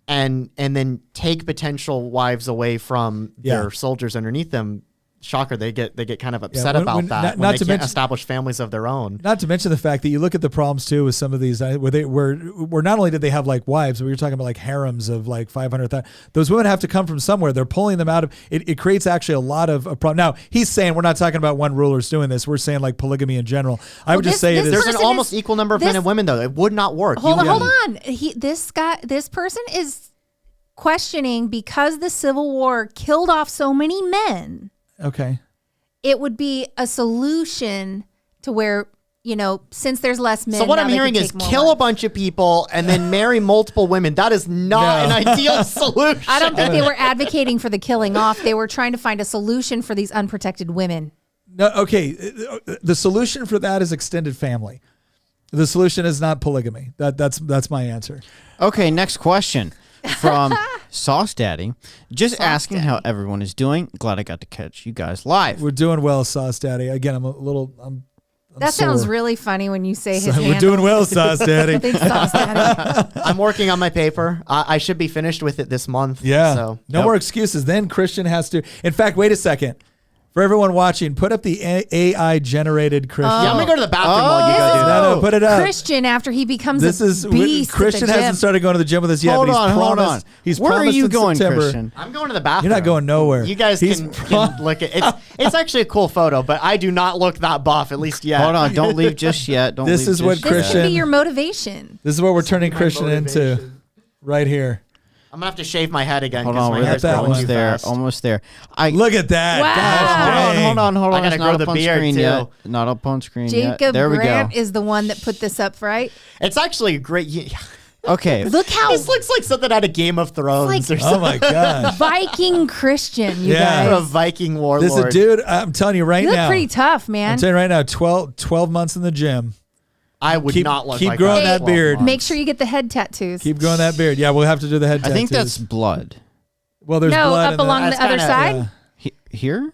and then take potential wives away from their soldiers underneath them, shocker, they get kind of upset about that when they can't establish families of their own. Not to mention the fact that you look at the problems too with some of these where not only did they have like wives, but we were talking about like harems of like 500,000. Those women have to come from somewhere. They're pulling them out of it. It creates actually a lot of problem. Now he's saying we're not talking about one ruler's doing this. We're saying like polygamy in general. I would just say it is. There's an almost equal number of men and women though. It would not work. Hold on. This person is questioning because the Civil War killed off so many men. Okay. It would be a solution to where, since there's less men. So what I'm hearing is kill a bunch of people and then marry multiple women. That is not an ideal solution. I don't think they were advocating for the killing off. They were trying to find a solution for these unprotected women. No, okay. The solution for that is extended family. The solution is not polygamy. That's my answer. Okay, next question. From Sauce Daddy. Just asking how everyone is doing. Glad I got to catch you guys live. We're doing well, Sauce Daddy. Again, I'm That sounds sore. really funny when you say his So handle. we're doing well, Sauce Daddy. Thanks, Sauce Daddy. I'm working on my paper. I should be finished with it this month. Yeah. So No more excuses. Then Christian has to. In fact, wait a second. For everyone watching, put up the AI generated Christian. Yeah, I'm gonna go to the bathroom while you go do that. No, put it up. Christian, after he becomes This a is beast Christian at the hasn't gym. started going to the gym with us yet. Hold but he's on, hold promised, on. He's Where are promised you in going, September. Christian? I'm going to the bathroom. You're not going nowhere. You guys He's can look at it. It's actually a cool photo, but I do not look that buff, at least yet. Hold on, don't leave just yet. Don't This leave is what just This yet. should Christian- be your motivation. This is what we're turning my Christian into motivation. right here. I'm gonna have to shave my head again Hold because on, my we're hair's that growing one. too there. fast. Almost there. Look at that. Wow. Gosh, dang. Hold on. I gotta It's grow not the up on beard, screen too. yet. Not up on screen yet. Jacob There we Grant go. is the one that put this up, right? It's actually a great. Okay. Look how This looks like something out of Game of Thrones like- or Oh something. my gosh. Viking Christian, you Yeah. For a guys. Viking warlord. This is a dude. I'm telling you right You look now. pretty tough, man. I'm telling you right now. 12 months in the gym. I would Keep- not look keep like growing that. that beard. Make sure you get the head tattoos. Keep growing that beard. Yeah, we'll have to do the head I tattoos. think that's blood. well. There's no, blood up in the- along the That's other kinda- side. Yeah. Here?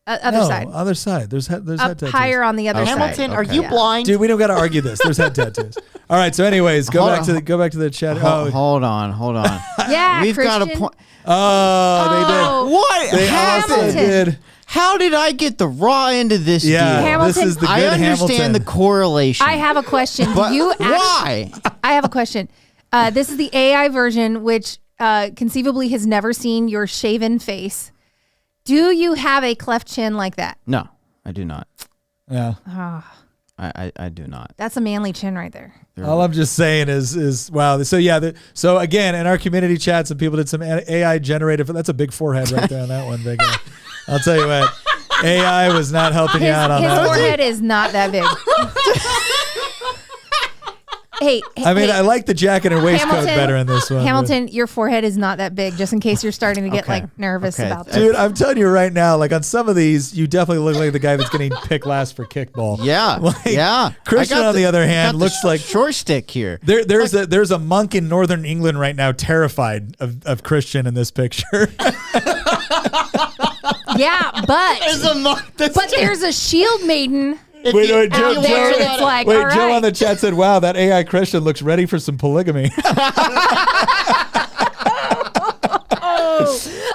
Other No, side. other side. There's head Up tattoos. higher on the other Okay. side. Hamilton, are Okay. you Yeah. blind? Dude, we don't got to argue this. There's head tattoos. All right. So, anyways, go Hold back on. to the chat. Hold on. Yeah, We've got a Christian. point. Oh, What? they did. They also Hamilton. did. How did I get the raw end of this Yeah, deal? Hamilton. this is the good I understand Hamilton. the correlation. I have a question. Do but you actually, why? I have a question. This is the AI version, which conceivably has never seen your shaven face. Do you have a cleft chin like that? No, I do not. Yeah. I do not. That's a manly chin right there. All I'm just saying is wow. So yeah. So again, in our community chats, some people did some AI generated. That's a big forehead right there on that one, big guy. I'll tell you what. AI was not helping you out on His that one. forehead is not that big. Hey, I mean, hey, I like the jacket and waistcoat Hamilton, better in this one. but- Hamilton, your forehead is not that big, just in case you're starting to get Okay. like nervous Okay. about this. Dude, I'm telling you right now, like on some of these, you definitely look like the guy that's getting picked last for kickball. Yeah, Like, yeah. Christian, I got on the other got hand, the looks like short stick here. there's a monk in northern England right now terrified of Christian in this picture. Yeah, There's a monk that's but there's a shield maiden. If Wait, you- wait, if Joe- you out there look that's at- like, Wait, all Joe right. on the chat said, "Wow, that AI Christian looks ready for some polygamy."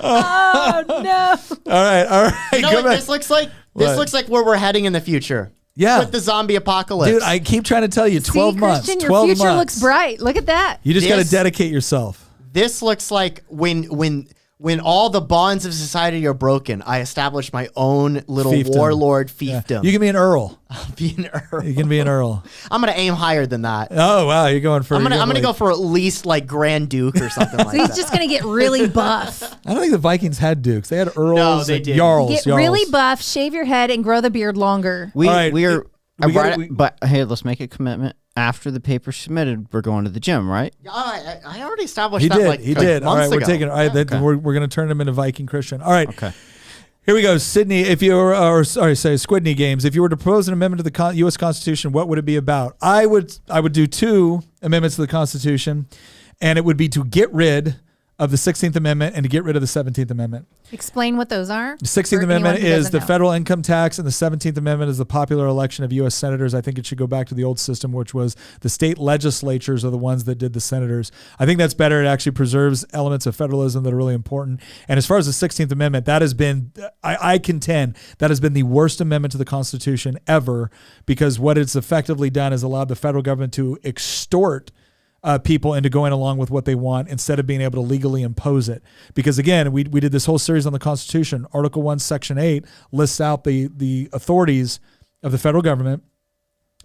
Oh no! all right, You know go what back. this looks like? This What? looks like where we're heading in the future. Yeah. With the zombie apocalypse. Dude, I keep trying to tell you, 12 See, months. Christian, your 12 future months. looks bright. Look at that. You just got to This- dedicate yourself. This looks like when all the bonds of society are broken, I establish my own little Fiefdom. warlord Yeah. fiefdom. You can be an earl. be an earl. You can be an earl. I'm gonna aim higher than that. Oh wow, you're going for. I'm gonna like- go for at least like Grand Duke or something like So he's that. just gonna get really buff. I don't think the Vikings had dukes. They had earls. No, they and didn't. Jarls. Get jarls. really buff, shave your head, and grow the beard longer. We All right, we are. we gotta- but hey, let's make a commitment. After the paper's submitted, we're going to the gym, right? I already established He that did. like He did. All months right, we're ago. taking. All right, Okay. we're going to turn him into Viking Christian. All right. Okay. Here we go, Sydney. If you were, or sorry, say Squidney Games. If you were to propose an amendment to the U.S. Constitution, what would it be about? I would do 2 amendments to the Constitution, and it would be to get rid of the 16th Amendment and to get rid of the 17th Amendment. Explain what those are. The 16th for Amendment anyone who is doesn't the know. federal income tax, and the 17th Amendment is the popular election of U.S. senators. I think it should go back to the old system, which was the state legislatures are the ones that did the senators. I think that's better. It actually preserves elements of federalism that are really important. And as far as the 16th Amendment, that has been, I contend, that has been the worst amendment to the Constitution ever, because what it's effectively done is allowed the federal government to extort people into going along with what they want instead of being able to legally impose it. Because again, we did this whole series on the Constitution. Article 1, Section 8 lists out the authorities of the federal government.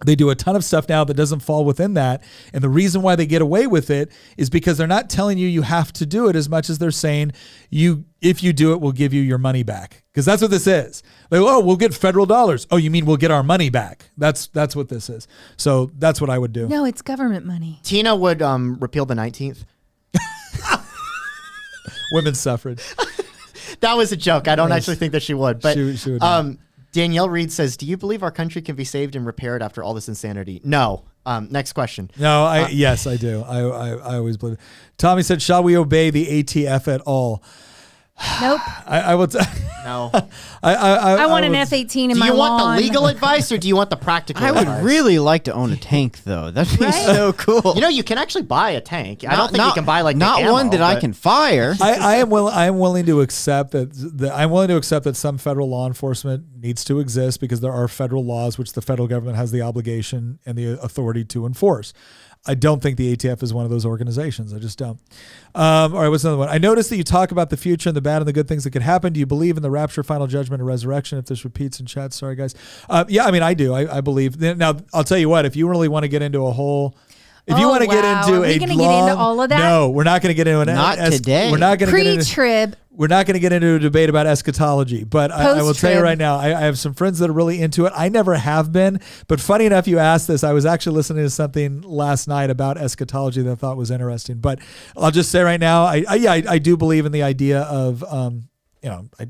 They do a ton of stuff now that doesn't fall within that. And the reason why they get away with it is because they're not telling you have to do it as much as they're saying if you do it, we'll give you your money back. Because that's what this is. Like, oh, we'll get federal dollars. Oh, you mean we'll get our money back? That's what this is. So that's what I would do. No, it's government money. Tina would repeal the 19th. Women's suffrage. That was a joke. I don't Nice. actually think that she would. But She would not. Danielle Reed says, "Do you believe our country can be saved and repaired after all this insanity?" No. Next question. No, yes, I do. I always believe it. Tommy said, shall we obey the ATF at all? Nope. I will. No. I want an would- F-18 in Do my you want lawn. the legal advice or do you want the practical I advice? would really like to own a tank, though. That'd be Right? so cool. You know, you can actually buy a tank. I don't think you can buy like not the ammo, one that I but- can fire. I am willing to accept that some federal law enforcement needs to exist because there are federal laws which the federal government has the obligation and the authority to enforce. I don't think the ATF is one of those organizations. I just don't. All right, what's another one? I noticed that you talk about the future and the bad and the good things that could happen. Do you believe in the rapture, final judgment, or resurrection? If this repeats in chat, sorry guys. Yeah, I mean, I do. I believe. Now, I'll tell you what. If you really want to get into a whole, if you Oh, want to get wow. into Are we a gonna long, get into all of that? No, we're not going to get into an. Not today. We're not going to get into. Pre-trib. We're not going to get into a debate about eschatology, but I will tell you Post-trib. right now, I have some friends that are really into it. I never have been, but funny enough, you asked this. I was actually listening to something last night about eschatology that I thought was interesting. But I'll just say right now, I do believe in the idea of,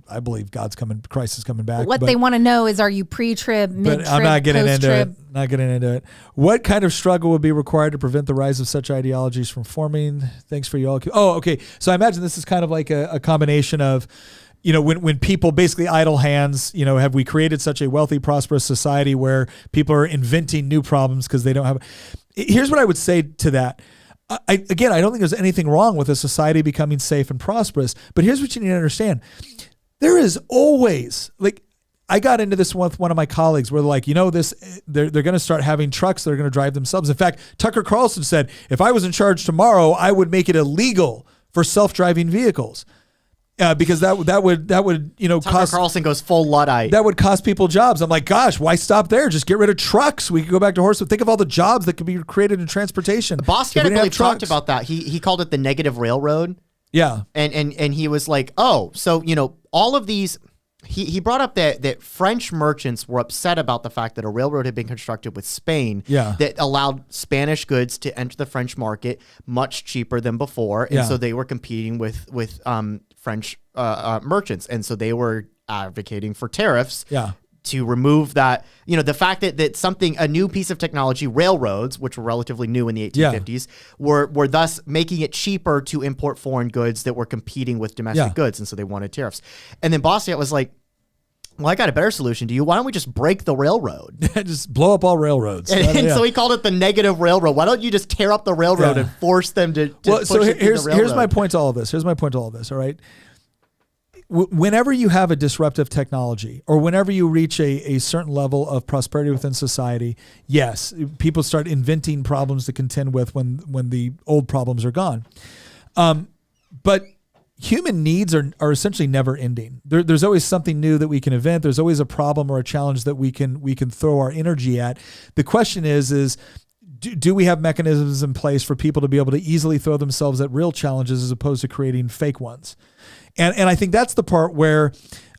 I believe God's coming, Christ is coming back. What but- they want to know is, are you pre-trib, mid-trib, but I'm not getting into it. post-trib? Not getting into it. What kind of struggle would be required to prevent the rise of such ideologies from forming? Thanks for you all. Oh, okay. So I imagine this is kind of like a combination of, when people basically idle hands, have we created such a wealthy, prosperous society where people are inventing new problems because they don't have. Here's what I would say to that. I don't think there's anything wrong with a society becoming safe and prosperous, but here's what you need to understand. There is always, I got into this with one of my colleagues where they're going to start having trucks that are going to drive themselves. In fact, Tucker Carlson said, if I was in charge tomorrow, I would make it illegal for self-driving vehicles. Because that would Tucker cost Carlson goes full Luddite. that would cost people jobs. I'm like, gosh, why stop there? Just get rid of trucks. We could go back to horses. Think of all the jobs that could be created in transportation. Boston, if we I didn't believe, have talked trucks. about that. He called it the negative railroad. Yeah, And he was like, oh, so, all of these, he brought up that French merchants were upset about the fact that a railroad had been constructed with Spain that allowed Spanish goods to enter the French market much cheaper than before. And so they were competing with French merchants. And so they were advocating for tariffs. To remove that, the fact that a new piece of technology, railroads, which were relatively new in the 1850s, were thus making it cheaper to import foreign goods that were competing with domestic goods. And so they wanted tariffs. And then Boston was like, well, I got a better solution to you. Why don't we just break the railroad? just blow up all railroads. And so he called it the negative railroad. Why don't you just tear up the railroad and force them to push so it through the railroad? here's my point to all of this. All right. Whenever you have a disruptive technology or whenever you reach a certain level of prosperity within society, yes, people start inventing problems to contend with when the old problems are gone. But human needs are essentially never ending. There's always something new that we can invent. There's always a problem or a challenge that we can throw our energy at. The question is do we have mechanisms in place for people to be able to easily throw themselves at real challenges as opposed to creating fake ones? And I think that's the part where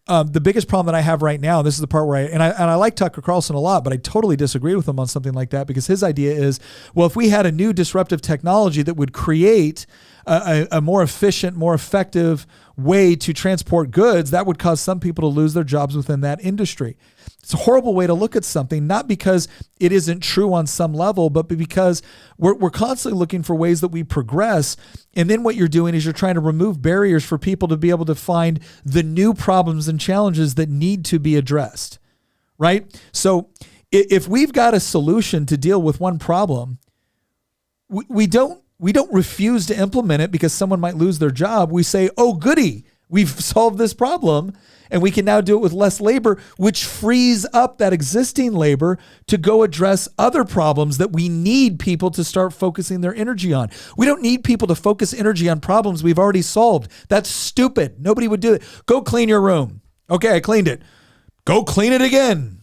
the biggest problem that I have right now, this is the part where I like Tucker Carlson a lot, but I totally disagree with him on something like that because his idea is, well, if we had a new disruptive technology that would create a more efficient, more effective way to transport goods, that would cause some people to lose their jobs within that industry. It's a horrible way to look at something, not because it isn't true on some level, but because we're constantly looking for ways that we progress. And then what you're doing is you're trying to remove barriers for people to be able to find the new problems and challenges that need to be addressed, right? So if we've got a solution to deal with one problem, we don't refuse to implement it because someone might lose their job. We say, oh, goody, we've solved this problem and we can now do it with less labor, which frees up that existing labor to go address other problems that we need people to start focusing their energy on. We don't need people to focus energy on problems we've already solved. That's stupid. Nobody would do it. Go clean your room. Okay, I cleaned it. Go clean it again.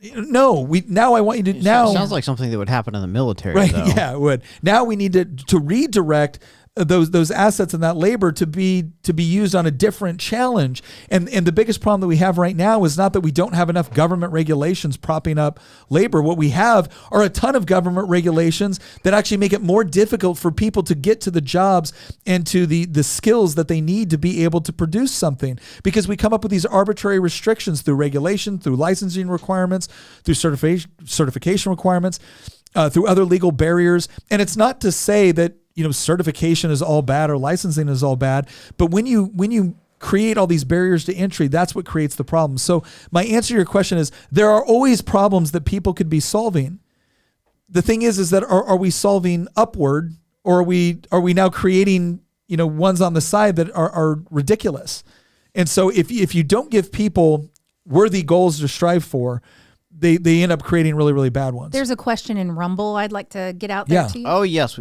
No, I want you to now. Sounds like something that would happen in the military, right? though. Yeah, it would. Now we need to redirect those assets and that labor to be used on a different challenge. And the biggest problem that we have right now is not that we don't have enough government regulations propping up labor. What we have are a ton of government regulations that actually make it more difficult for people to get to the jobs and to the skills that they need to be able to produce something, because we come up with these arbitrary restrictions through regulation, through licensing requirements, through certification requirements, through other legal barriers. And it's not to say that certification is all bad or licensing is all bad, but when you create all these barriers to entry, that's what creates the problem. So my answer to your question is there are always problems that people could be solving. The thing is that are we solving upward, or are we now creating, ones on the side that are ridiculous? And so if you don't give people worthy goals to strive for, they end up creating really, really bad ones. There's a question in Rumble I'd like to get out there to you. Oh, yes.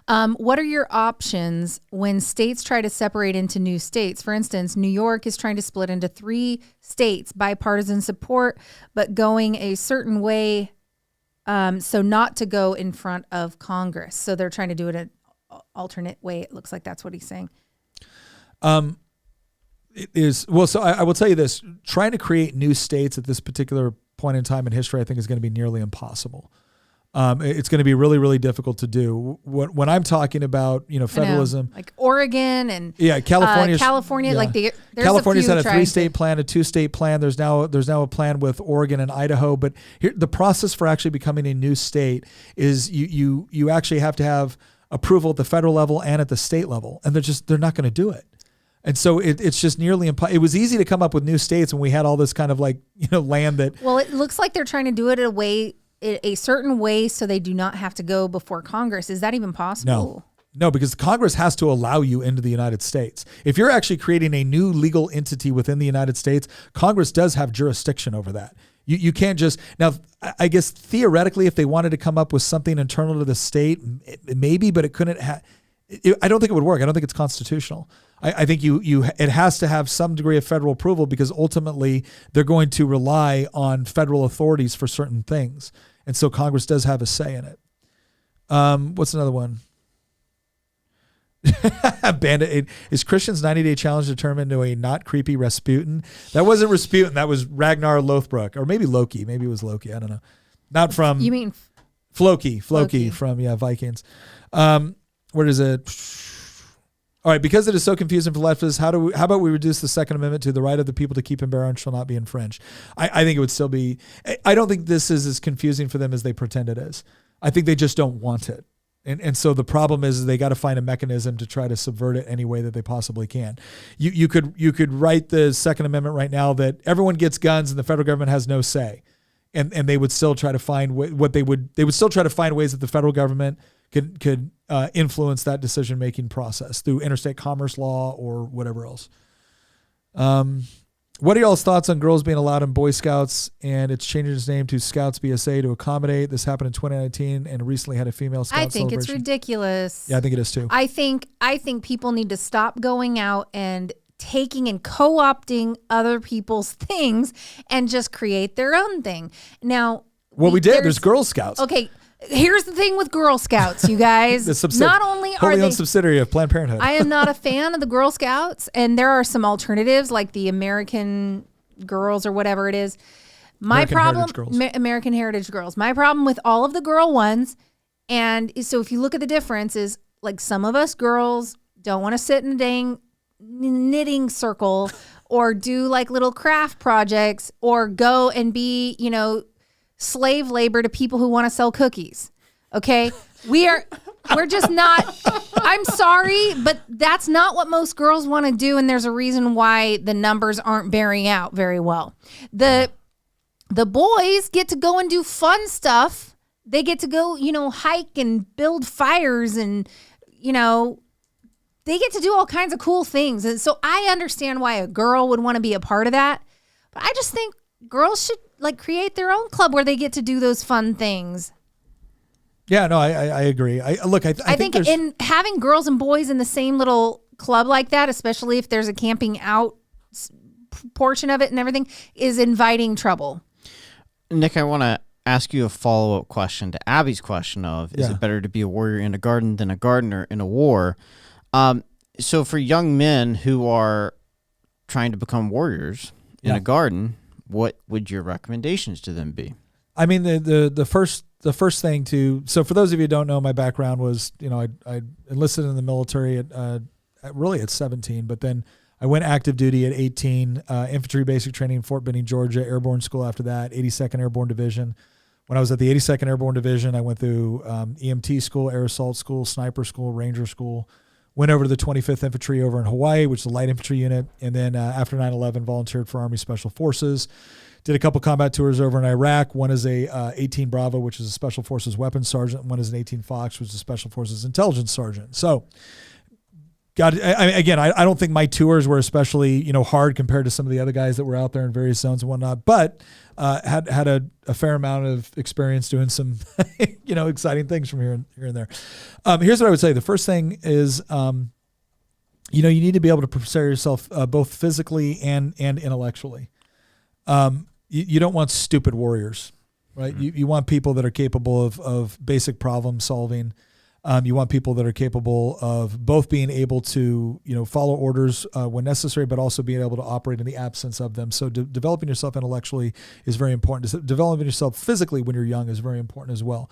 What are your options when states try to separate into new states? For instance, New York is trying to split into 3 states, bipartisan support, but going a certain way, so not to go in front of Congress. So they're trying to do it an alternate way. It looks like that's what he's saying. It is. Well, so I will tell you this, trying to create new states at this particular point in time in history, I think is going to be nearly impossible. It's going to be really, really difficult to do. When I'm talking about, federalism, like Oregon and California, like there's California's had a trying 3-state plan, a 2-state plan. There's now a plan with Oregon and Idaho. But here, the process for actually becoming a new state is you actually have to have approval at the federal level and at the state level, and they're not going to do it. And so it's just nearly impossible. It was easy to come up with new states when we had all this kind of land that. Well, it looks like they're trying to do it a certain way so they do not have to go before Congress. Is that even possible? No, because Congress has to allow you into the United States. If you're actually creating a new legal entity within the United States, Congress does have jurisdiction over that. You can't just, now, I guess theoretically, if they wanted to come up with something internal to the state, maybe, but it couldn't I don't think it would work. I don't think it's constitutional. I think it has to have some degree of federal approval, because ultimately they're going to rely on federal authorities for certain things. And so Congress does have a say in it. What's another one? Bandit is Christian's 90-day challenge to turn into a not creepy Rasputin? That wasn't Rasputin. That was Ragnar Lothbrok, or maybe Loki. Maybe it was Loki. I don't know. Not from. You mean Floki from Vikings. Where is it? All right, because it is so confusing for leftists, how about we reduce the Second Amendment to the right of the people to keep and bear arms shall not be infringed? I think it would still be. I don't think this is as confusing for them as they pretend it is. I think they just don't want it. And so the problem is they got to find a mechanism to try to subvert it any way that they possibly can. You could write the Second Amendment right now that everyone gets guns and the federal government has no say, and they would still try to find they would still try to find ways that the federal government could influence that decision-making process through interstate commerce law or whatever else. What are y'all's thoughts on girls being allowed in Boy Scouts and it's changing its name to Scouts BSA to accommodate? This happened in 2019 and recently had a female Scout celebration. I think it's ridiculous. Yeah, I think it is too. I think people need to stop going out and taking and co-opting other people's things and just create their own thing. Now, well, we did. There's Girl Scouts. Okay. Here's the thing with Girl Scouts, you guys. Not only are they subsidiary of Planned Parenthood. I am not a fan of the Girl Scouts, and there are some alternatives like the American Girls or whatever it is. American Heritage Girls. My problem with all of the girl ones, and so if you look at the difference, is like some of us girls don't want to sit in a dang knitting circle or do like little craft projects or go and be, slave labor to people who want to sell cookies. Okay. We're just not, I'm sorry, but that's not what most girls want to do. And there's a reason why the numbers aren't bearing out very well. The boys get to go and do fun stuff. They get to go, hike and build fires and, they get to do all kinds of cool things. And so I understand why a girl would want to be a part of that. But I just think girls should create their own club where they get to do those fun things. Yeah, no, I agree. I think in having girls and boys in the same little club like that, especially if there's a camping out portion of it and everything, is inviting trouble. Nick, I want to ask you a follow-up question to Abby's question of, is it better to be a warrior in a garden than a gardener in a war? So for young men who are trying to become warriors in a garden, what would your recommendations to them be? I mean, the first thing so for those of you who don't know, my background was, I enlisted in the military at 17, but then I went active duty at 18, infantry basic training in Fort Benning, Georgia, airborne school after that, 82nd Airborne Division. When I was at the 82nd Airborne Division, I went through EMT school, air assault school, sniper school, ranger school. went over to the 25th Infantry over in Hawaii, which is a light infantry unit. And then after 9/11, volunteered for Army Special Forces. Did a couple combat tours over in Iraq. One is a 18 Bravo, which is a Special Forces weapons sergeant. And one is an 18 Fox, which is a Special Forces intelligence sergeant. So, I don't think my tours were especially, hard compared to some of the other guys that were out there in various zones and whatnot, but had a fair amount of experience doing some, exciting things from here and there. Here's what I would say. The first thing is, you need to be able to prepare yourself both physically and intellectually. You don't want stupid warriors, right? Mm-hmm. You want people that are capable of basic problem solving. You want people that are capable of both being able to, follow orders when necessary, but also being able to operate in the absence of them. So developing yourself intellectually is very important. Developing yourself physically when you're young is very important as well.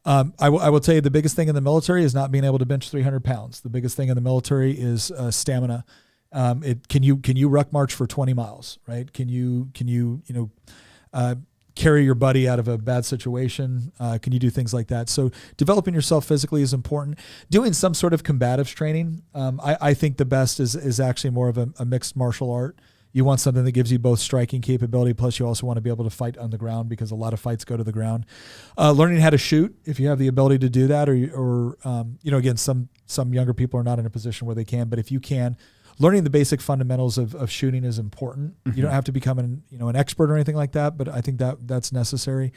I will tell you the biggest thing in the military is not being able to bench 300 pounds. The biggest thing in the military is stamina. Can you ruck march for 20 miles, right? Can you carry your buddy out of a bad situation? Can you do things like that? So developing yourself physically is important. Doing some sort of combatives training. I think the best is actually more of a mixed martial art. You want something that gives you both striking capability, plus you also want to be able to fight on the ground because a lot of fights go to the ground. Learning how to shoot, if you have the ability to do that, or again, some younger people are not in a position where they can, but if you can, learning the basic fundamentals of shooting is important. Mm-hmm. You don't have to become an expert or anything like that, but I think that's necessary.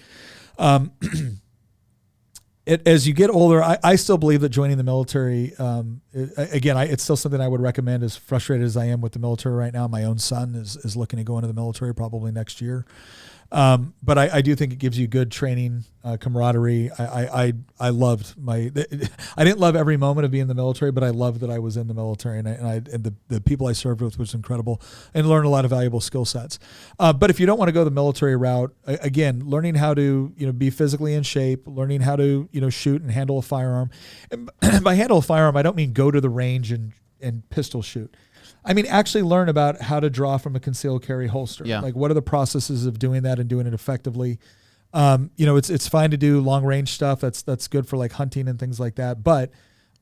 As you get older, I still believe that joining the military, it's still something I would recommend. As frustrated as I am with the military right now, my own son is looking to go into the military probably next year. But I do think it gives you good training, camaraderie. I loved I didn't love every moment of being in the military, but I loved that I was in the military and the people I served with was incredible and learned a lot of valuable skill sets. But if you don't want to go the military route, again, learning how to, be physically in shape, learning how to, shoot and handle a firearm. And by handle a firearm, I don't mean go to the range and pistol shoot. I mean, actually learn about how to draw from a concealed carry holster. Yeah. Like, what are the processes of doing that and doing it effectively? It's fine to do long range stuff. That's good for like hunting and things like that. But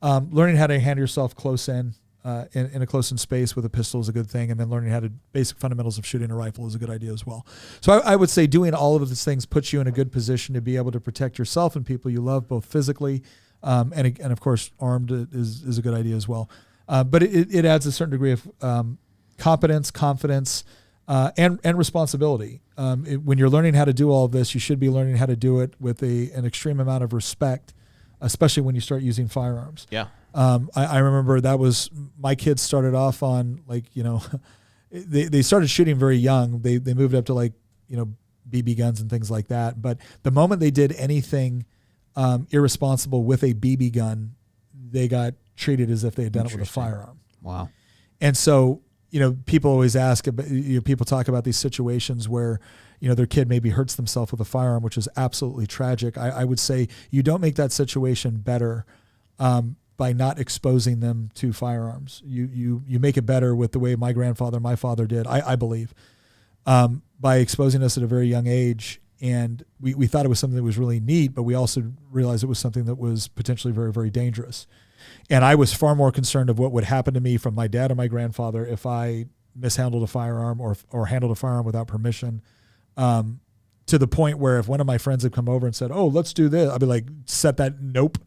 learning how to handle yourself close in a close in space with a pistol is a good thing. And then learning how to basic fundamentals of shooting a rifle is a good idea as well. So I would say doing all of these things puts you in a good position to be able to protect yourself and people you love, both physically and of course armed is a good idea as well. But it adds a certain degree of competence, confidence, and responsibility. When you're learning how to do all of this, you should be learning how to do it with an extreme amount of respect, especially when you start using firearms. Yeah. I remember that was my kids started off on they started shooting very young. They moved up to BB guns and things like that. But the moment they did anything irresponsible with a BB gun, they got treated as if they had done it with a firearm. Wow. And so, people always ask, people talk about these situations where, their kid maybe hurts themselves with a firearm, which is absolutely tragic. I would say you don't make that situation better by not exposing them to firearms. You make it better with the way my father did, I believe, by exposing us at a very young age. And we thought it was something that was really neat, but we also realized it was something that was potentially very, very dangerous. And I was far more concerned of what would happen to me from my dad or my grandfather if I mishandled a firearm or handled a firearm without permission, to the point where if one of my friends had come over and said, "Oh, let's do this," I'd be like, "Set that, nope."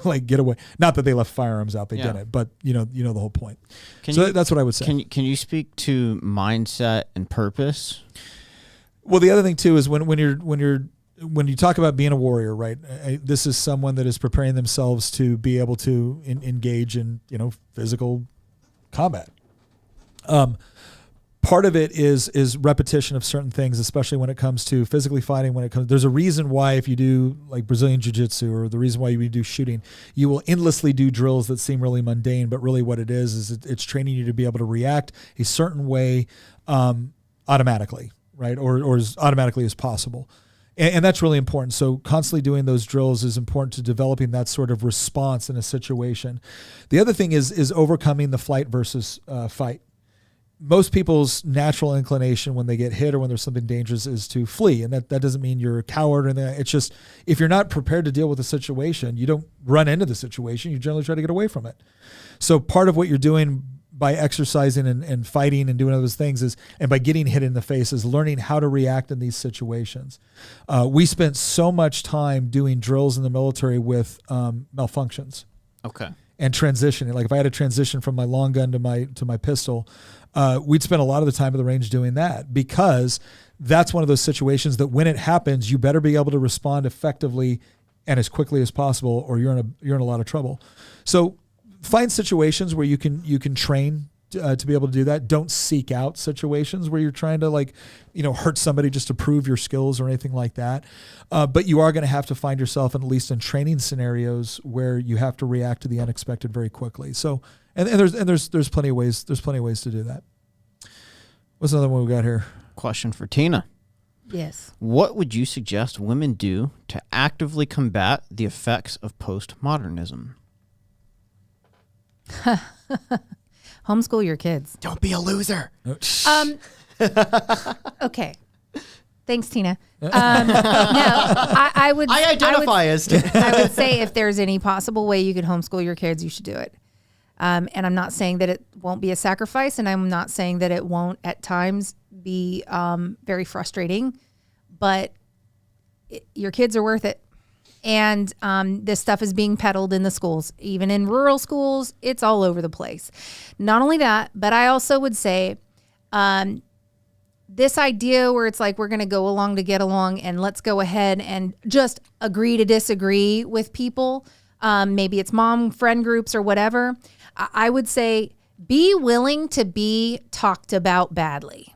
Like, get away. Not that they left firearms out, they didn't, but you know the whole point. That's what I would say. Can you speak to mindset and purpose? Well, the other thing too is when you talk about being a warrior, right? This is someone that is preparing themselves to be able to engage in physical combat. Part of it is repetition of certain things, especially when it comes to physically fighting. There's a reason why if you do like Brazilian Jiu-Jitsu, or the reason why you do shooting, you will endlessly do drills that seem really mundane, but really what it is it's training you to be able to react a certain way automatically, right? Or as automatically as possible. And that's really important. So constantly doing those drills is important to developing that sort of response in a situation. The other thing is overcoming the flight versus fight. most people's natural inclination when they get hit or when there's something dangerous is to flee. And that doesn't mean you're a coward or anything. It's just, if you're not prepared to deal with the situation, you don't run into the situation. You generally try to get away from it. So part of what you're doing by exercising and fighting and doing all those things is, and by getting hit in the face, is learning how to react in these situations. We spent so much time doing drills in the military with malfunctions. Okay. And transitioning. Like if I had to transition from my long gun to my pistol, we'd spend a lot of the time at the range doing that, because that's one of those situations that when it happens, you better be able to respond effectively and as quickly as possible, or you're in a lot of trouble. So find situations where you can train to be able to do that. Don't seek out situations where you're trying to hurt somebody just to prove your skills or anything like that. But you are going to have to find yourself, at least in training scenarios, where you have to react to the unexpected very quickly. So, and there's plenty of ways. There's plenty of ways to do that. What's another one we got here? Question for Tina. Yes. What would you suggest women do to actively combat the effects of postmodernism? Homeschool your kids. Don't be a loser. Okay. Thanks, Tina. No, I would. I identify as. I would say if there's any possible way you could homeschool your kids, you should do it. And I'm not saying that it won't be a sacrifice, and I'm not saying that it won't at times be very frustrating, but your kids are worth it. And this stuff is being peddled in the schools, even in rural schools. It's all over the place. Not only that, but I also would say this idea where it's like we're going to go along to get along, and let's go ahead and just agree to disagree with people. Maybe it's mom friend groups or whatever. I would say be willing to be talked about badly.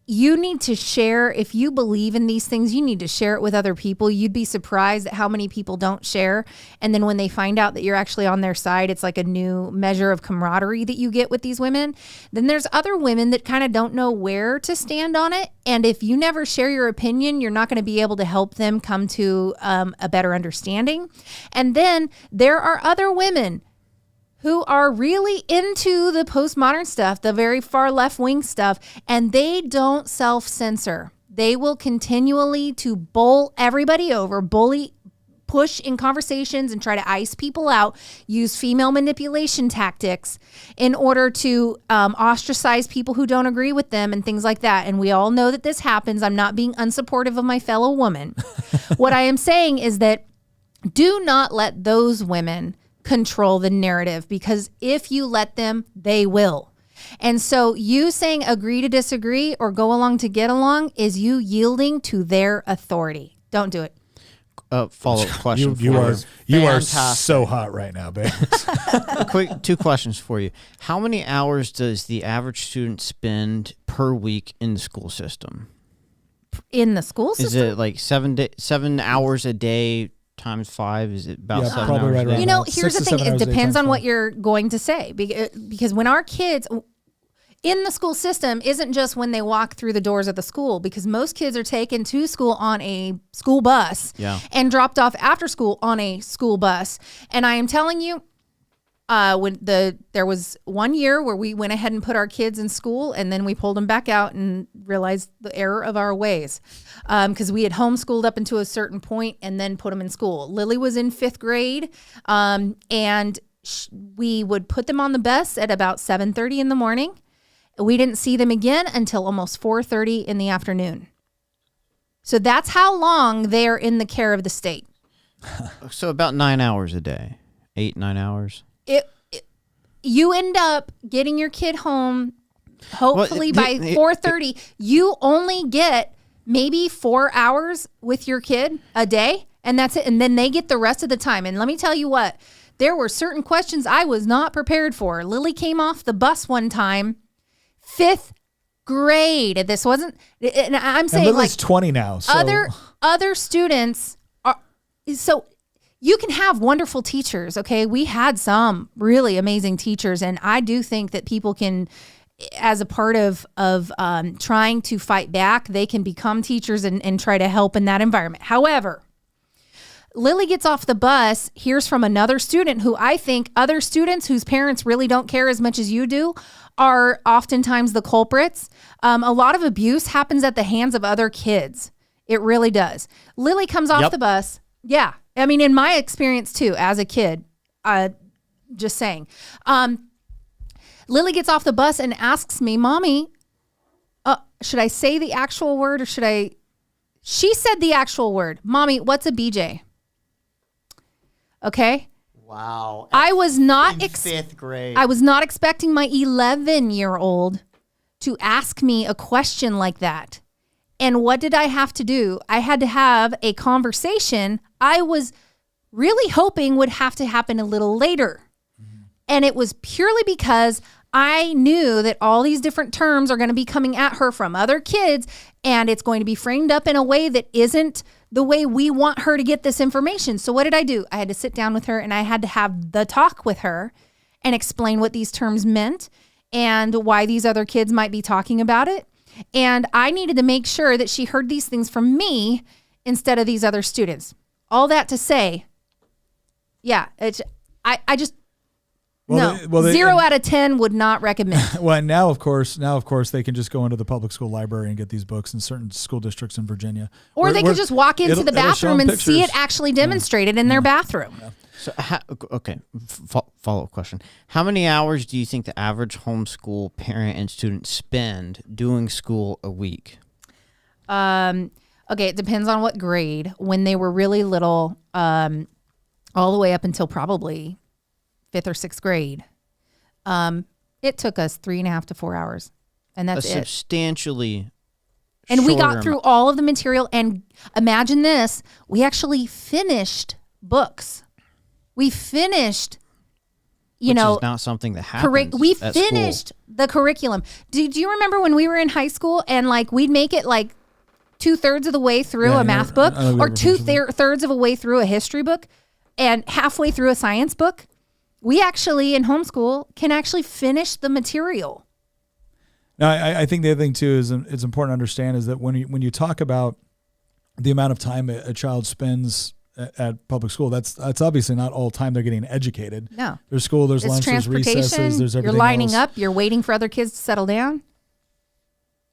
You need to share. If you believe in these things, you need to share it with other people. You'd be surprised at how many people don't share. And then when they find out that you're actually on their side, it's like a new measure of camaraderie that you get with these women. Then there's other women that kind of don't know where to stand on it. And if you never share your opinion, you're not going to be able to help them come to a better understanding. And then there are other women who are really into the postmodern stuff, the very far left-wing stuff, and they don't self-censor. They will continually to bowl everybody over, bully, push in conversations and try to ice people out, use female manipulation tactics in order to ostracize people who don't agree with them and things like that. And we all know that this happens. I'm not being unsupportive of my fellow woman. What I am saying is that do not let those women control the narrative, because if you let them, they will. And so you saying agree to disagree or go along to get along is you yielding to their authority. Don't do it. Follow-up question. You are so hot right now, babe. Quick, 2 questions for you. How many hours does the average student spend per week in the school system? In the school system? Is it like 7 hours a day times 5? Is it about 7 probably hours right a day? around You know, that. here's 6 the to thing. 7 It hours a day depends times on what 5. you're going to say. Because when our kids in the school system isn't just when they walk through the doors of the school, because most kids are taken to school on a school bus and dropped off after school on a school bus. And I am telling you, there was one year where we went ahead and put our kids in school, and then we pulled them back out and realized the error of our ways, because we had homeschooled up into a certain point and then put them in school. Lily was in 5th grade, and we would put them on the bus at about 7:30 in the morning. We didn't see them again until almost 4:30 in the afternoon. So that's how long they're in the care of the state. So about 9 hours a day, 8-9 hours. You end up getting your kid home, hopefully by 4:30. You only get maybe 4 hours with your kid a day, and that's it. And then they get the rest of the time. And let me tell you what, there were certain questions I was not prepared for. Lily came off the bus one time, 5th grade. This wasn't, and I'm saying, and Lily's like 20 now. So. Other students are, so you can have wonderful teachers. Okay. We had some really amazing teachers. And I do think that people can, as a part of trying to fight back, they can become teachers and try to help in that environment. However, Lily gets off the bus, hears from another student who I think other students whose parents really don't care as much as you do are oftentimes the culprits. A lot of abuse happens at the hands of other kids. It really does. Lily comes off the bus. Yeah. I mean, in my experience too, as a kid, just saying. Lily gets off the bus and asks me, Mommy, should I say the actual word or should I? She said the actual word. Mommy, what's a BJ? Okay. Wow. I was not in fifth grade. I was not expecting my 11-year-old to ask me a question like that. And what did I have to do? I had to have a conversation I was really hoping would have to happen a little later. And it was purely because I knew that all these different terms are going to be coming at her from other kids, and it's going to be framed up in a way that isn't the way we want her to get this information. So what did I do? I had to sit down with her and I had to have the talk with her and explain what these terms meant and why these other kids might be talking about it. And I needed to make sure that she heard these things from me instead of these other students. All that to say, yeah, I just... Well, no, 0 out of 10 would not recommend. Well, now of course, they can just go into the public school library and get these books in certain school districts in Virginia. Or they could just walk into the bathroom and see it actually demonstrated in their bathroom. Yeah. So, follow-up question. How many hours do you think the average homeschool parent and student spend doing school a week? Okay, it depends on what grade. When they were really little, all the way up until probably 5th or 6th grade, it took us 3.5 to 4 hours, and that's substantially. And we got through all of the material. And imagine this: we actually finished books. We finished, Which is not something that happens. We finished the curriculum. Do you remember when we were in high school and like we'd make it like 2/3 of the way through a math book, or 2/3 of a way through a history book, and halfway through a science book? We actually, in homeschool, can actually finish the material. Now, I think the other thing too is it's important to understand is that when you talk about the amount of time a child spends at public school, that's obviously not all time they're getting educated. No, there's school, there's lunch, there's recesses, there's everything. You're lining else. up. You're waiting for other kids to settle down.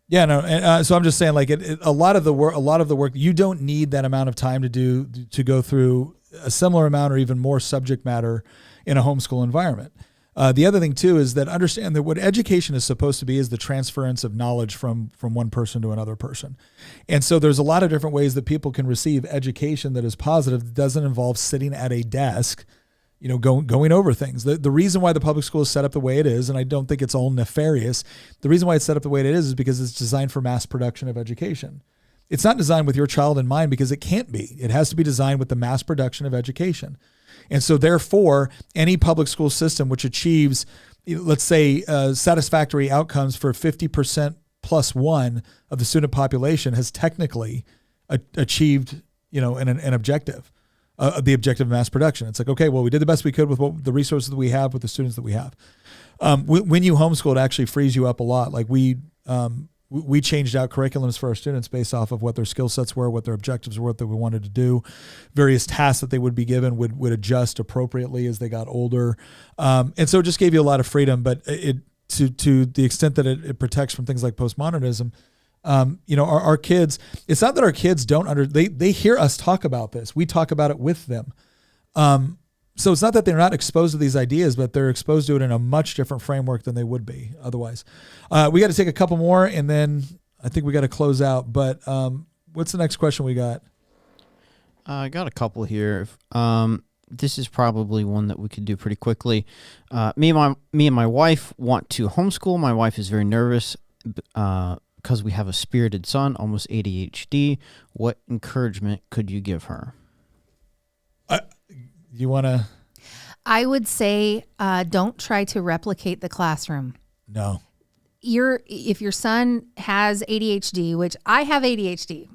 Yeah, no. And, so I'm just saying, like, a lot of the work, you don't need that amount of time to go through a similar amount or even more subject matter in a homeschool environment. The other thing too is that understand that what education is supposed to be is the transference of knowledge from one person to another person. And so there's a lot of different ways that people can receive education that is positive, that doesn't involve sitting at a desk, going over things. The reason why the public school is set up the way it is, and I don't think it's all nefarious, the reason why it's set up the way it is because it's designed for mass production of education. It's not designed with your child in mind because it can't be. It has to be designed with the mass production of education. And so therefore, any public school system which achieves, let's say, satisfactory outcomes for 50% plus one of the student population has technically achieved, an objective, the objective of mass production. It's like, okay, well, we did the best we could with the resources that we have, with the students that we have. When you homeschool, it actually frees you up a lot. Like we changed out curriculums for our students based off of what their skill sets were, what their objectives were, what they wanted to do. Various tasks that they would be given would adjust appropriately as they got older. And so it just gave you a lot of freedom, but to the extent that it protects from things like postmodernism, our kids, it's not that our kids they hear us talk about this. We talk about it with them. So it's not that they're not exposed to these ideas, but they're exposed to it in a much different framework than they would be otherwise. We got to take a couple more, and then I think we got to close out. But what's the next question we got? I got a couple here. This is probably one that we could do pretty quickly. Me and my wife want to homeschool. My wife is very nervous because we have a spirited son, almost ADHD. What encouragement could you give her? You want to? I would say don't try to replicate the classroom. No. If your son has ADHD, which I have ADHD,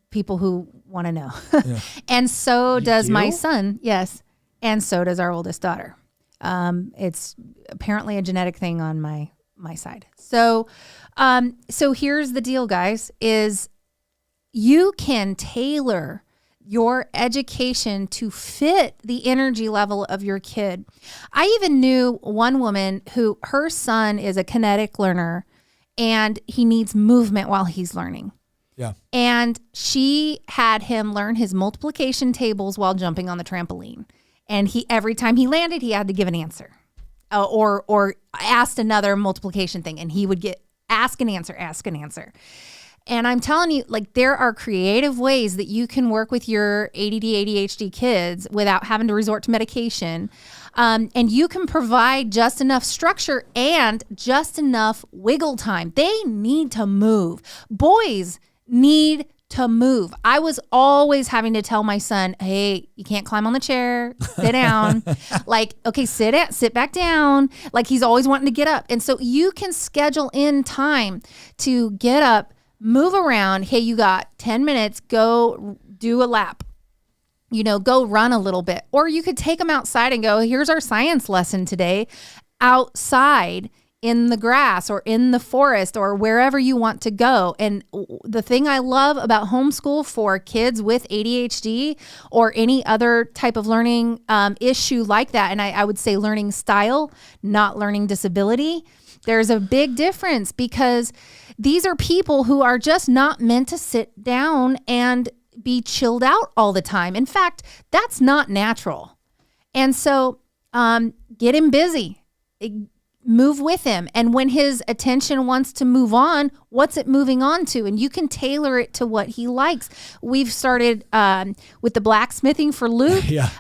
people who want to know. Yeah. And so does my son. Yes. And so does our oldest daughter. It's apparently a genetic thing on my side. So here's the deal, guys, is you can tailor your education to fit the energy level of your kid. I even knew one woman who her son is a kinetic learner and he needs movement while he's learning. Yeah. And she had him learn his multiplication tables while jumping on the trampoline. And every time he landed, he had to give an answer or asked another multiplication thing. And he would ask an answer. And I'm telling you, like, there are creative ways that you can work with your ADD, ADHD kids without having to resort to medication. And you can provide just enough structure and just enough wiggle time. They need to move. Boys need to move. I was always having to tell my son, hey, you can't climb on the chair, sit down. Like, okay, sit back down. Like, he's always wanting to get up. And so you can schedule in time to get up, move around. Hey, you got 10 minutes, go do a lap. Go run a little bit. Or you could take them outside and go, here's our science lesson today, outside in the grass or in the forest or wherever you want to go. And the thing I love about homeschool for kids with ADHD or any other type of learning issue like that, and I would say learning style, not learning disability, there's a big difference because these are people who are just not meant to sit down and be chilled out all the time. In fact, that's not natural. And so get him busy. Move with him. And when his attention wants to move on, what's it moving on to? And you can tailor it to what he likes. We've started with the blacksmithing for Luke. Yeah.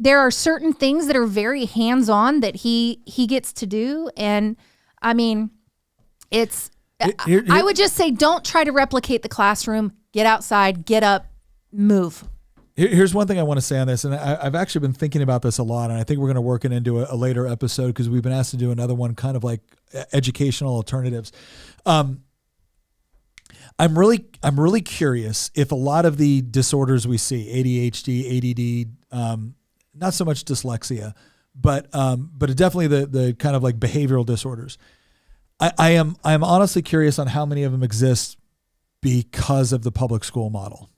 There are certain things that are very hands-on that he gets to do. And I mean, I would just say, don't try to replicate the classroom. Get outside, get up, move. Here's one thing I want to say on this, and I've actually been thinking about this a lot, and I think we're going to work it into a later episode because we've been asked to do another one kind of like educational alternatives. I'm really curious if a lot of the disorders we see, ADHD, ADD, not so much dyslexia, but definitely the kind of like behavioral disorders. I'm honestly curious on how many of them exist because of the public school model.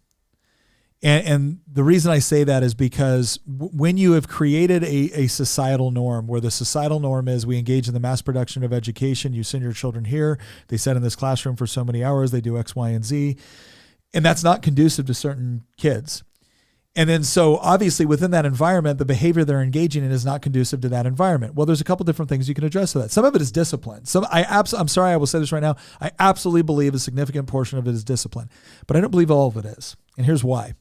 And the reason I say that is because when you have created a societal norm where the societal norm is we engage in the mass production of education, you send your children here, they sit in this classroom for so many hours, they do X, Y, and Z, and that's not conducive to certain kids. And then so obviously within that environment, the behavior they're engaging in is not conducive to that environment. Well, there's a couple different things you can address to that. Some of it is discipline. I'm sorry, I will say this right now. I absolutely believe a significant portion of it is discipline, but I don't believe all of it is. And here's why.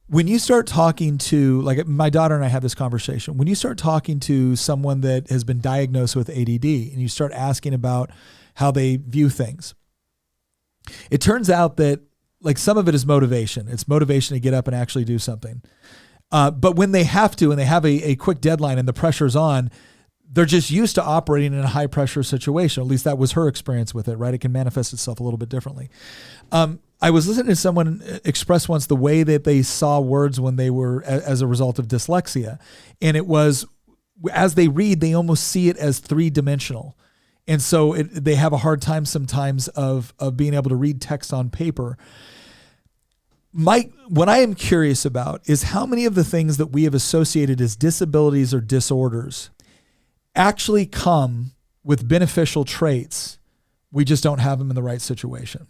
When you start talking to, like my daughter and I had this conversation, when you start talking to someone that has been diagnosed with ADD and you start asking about how they view things, it turns out that like some of it is motivation. It's motivation to get up and actually do something. But when they have to and they have a quick deadline and the pressure's on, they're just used to operating in a high pressure situation. At least that was her experience with it, right? It can manifest itself a little bit differently. I was listening to someone express once the way that they saw words when they were as a result of dyslexia. And it was, as they read, they almost see it as three-dimensional. And so they have a hard time sometimes of being able to read text on paper. What I am curious about is how many of the things that we have associated as disabilities or disorders actually come with beneficial traits. We just don't have them in the right situation.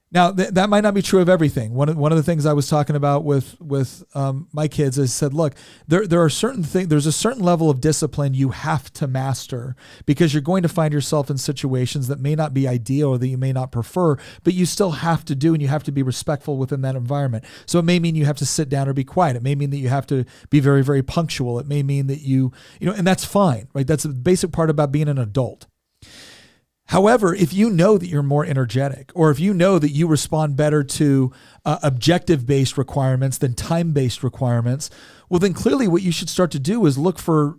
Now, that might not be true of everything. One of the things I was talking about with my kids is said, look, there are certain things. There's a certain level of discipline you have to master because you're going to find yourself in situations that may not be ideal or that you may not prefer, but you still have to do, and you have to be respectful within that environment. So it may mean you have to sit down or be quiet. It may mean that you have to be very, very punctual. It may mean that and that's fine, right? That's a basic part about being an adult. However, if you know that you're more energetic, or if you know that you respond better to objective-based requirements than time-based requirements, well, then clearly what you should start to do is look for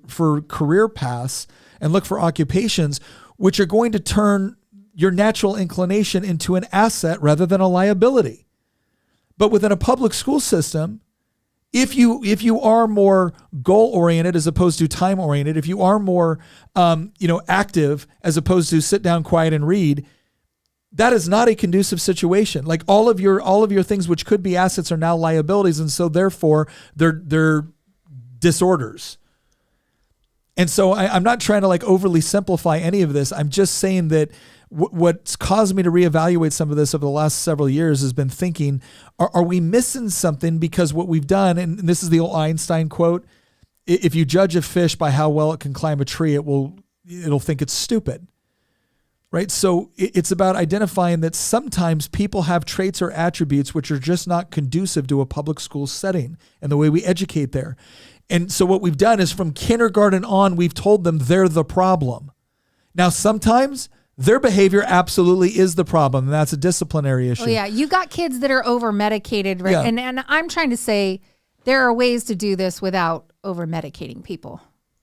career paths and look for occupations which are going to turn your natural inclination into an asset rather than a liability. But within a public school system, if you are more goal-oriented as opposed to time-oriented, if you are more active as opposed to sit down, quiet, and read, that is not a conducive situation. Like all of your things which could be assets are now liabilities, and so therefore they're disorders. And so I'm not trying to like overly simplify any of this. I'm just saying that what's caused me to reevaluate some of this over the last several years has been thinking, are we missing something? Because what we've done, and this is the old Einstein quote, if you judge a fish by how well it can climb a tree, it'll think it's stupid. Right? So it's about identifying that sometimes people have traits or attributes which are just not conducive to a public school setting and the way we educate there. And so what we've done is from kindergarten on, we've told them they're the problem. Now, sometimes their behavior absolutely is the problem, and that's a disciplinary issue. Oh, yeah. You got kids that are over-medicated, right? Yeah. And I'm trying to say there are ways to do this without over-medicating people.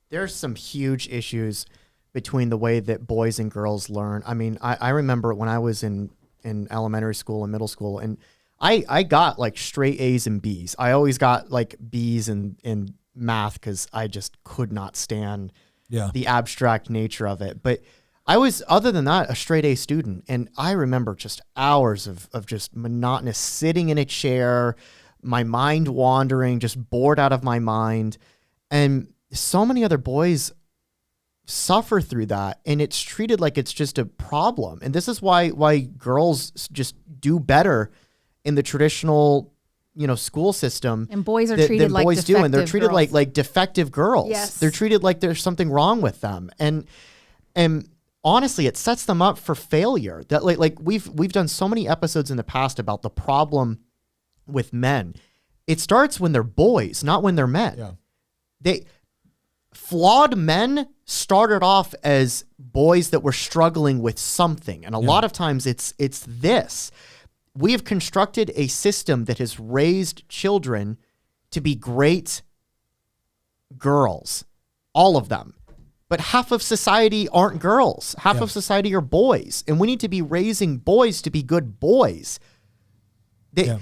There's some huge issues between the way that boys and girls learn. I mean, I remember when I was in elementary school and middle school, and I got like straight A's and B's. I always got like B's in math because I just could not stand the abstract nature of it. But I was, other than that, a straight A student. And I remember just hours of just monotonous sitting in a chair, my mind wandering, just bored out of my mind. And so many other boys suffer through that, and it's treated like it's just a problem. And this is why girls just do better in the traditional, school system, and boys are treated like boys do, and they're treated girls. like defective girls. Yes. They're treated like there's something wrong with them, and honestly, it sets them up for failure. That like we've done so many episodes in the past about the problem with men. It starts when they're boys, not when they're men. Yeah. Flawed men started off as boys that were struggling with something. And a lot of times it's this. We have constructed a system that has raised children to be great girls, all of them. But half of society aren't girls. Half of society are boys. And we need to be raising boys to be good boys. They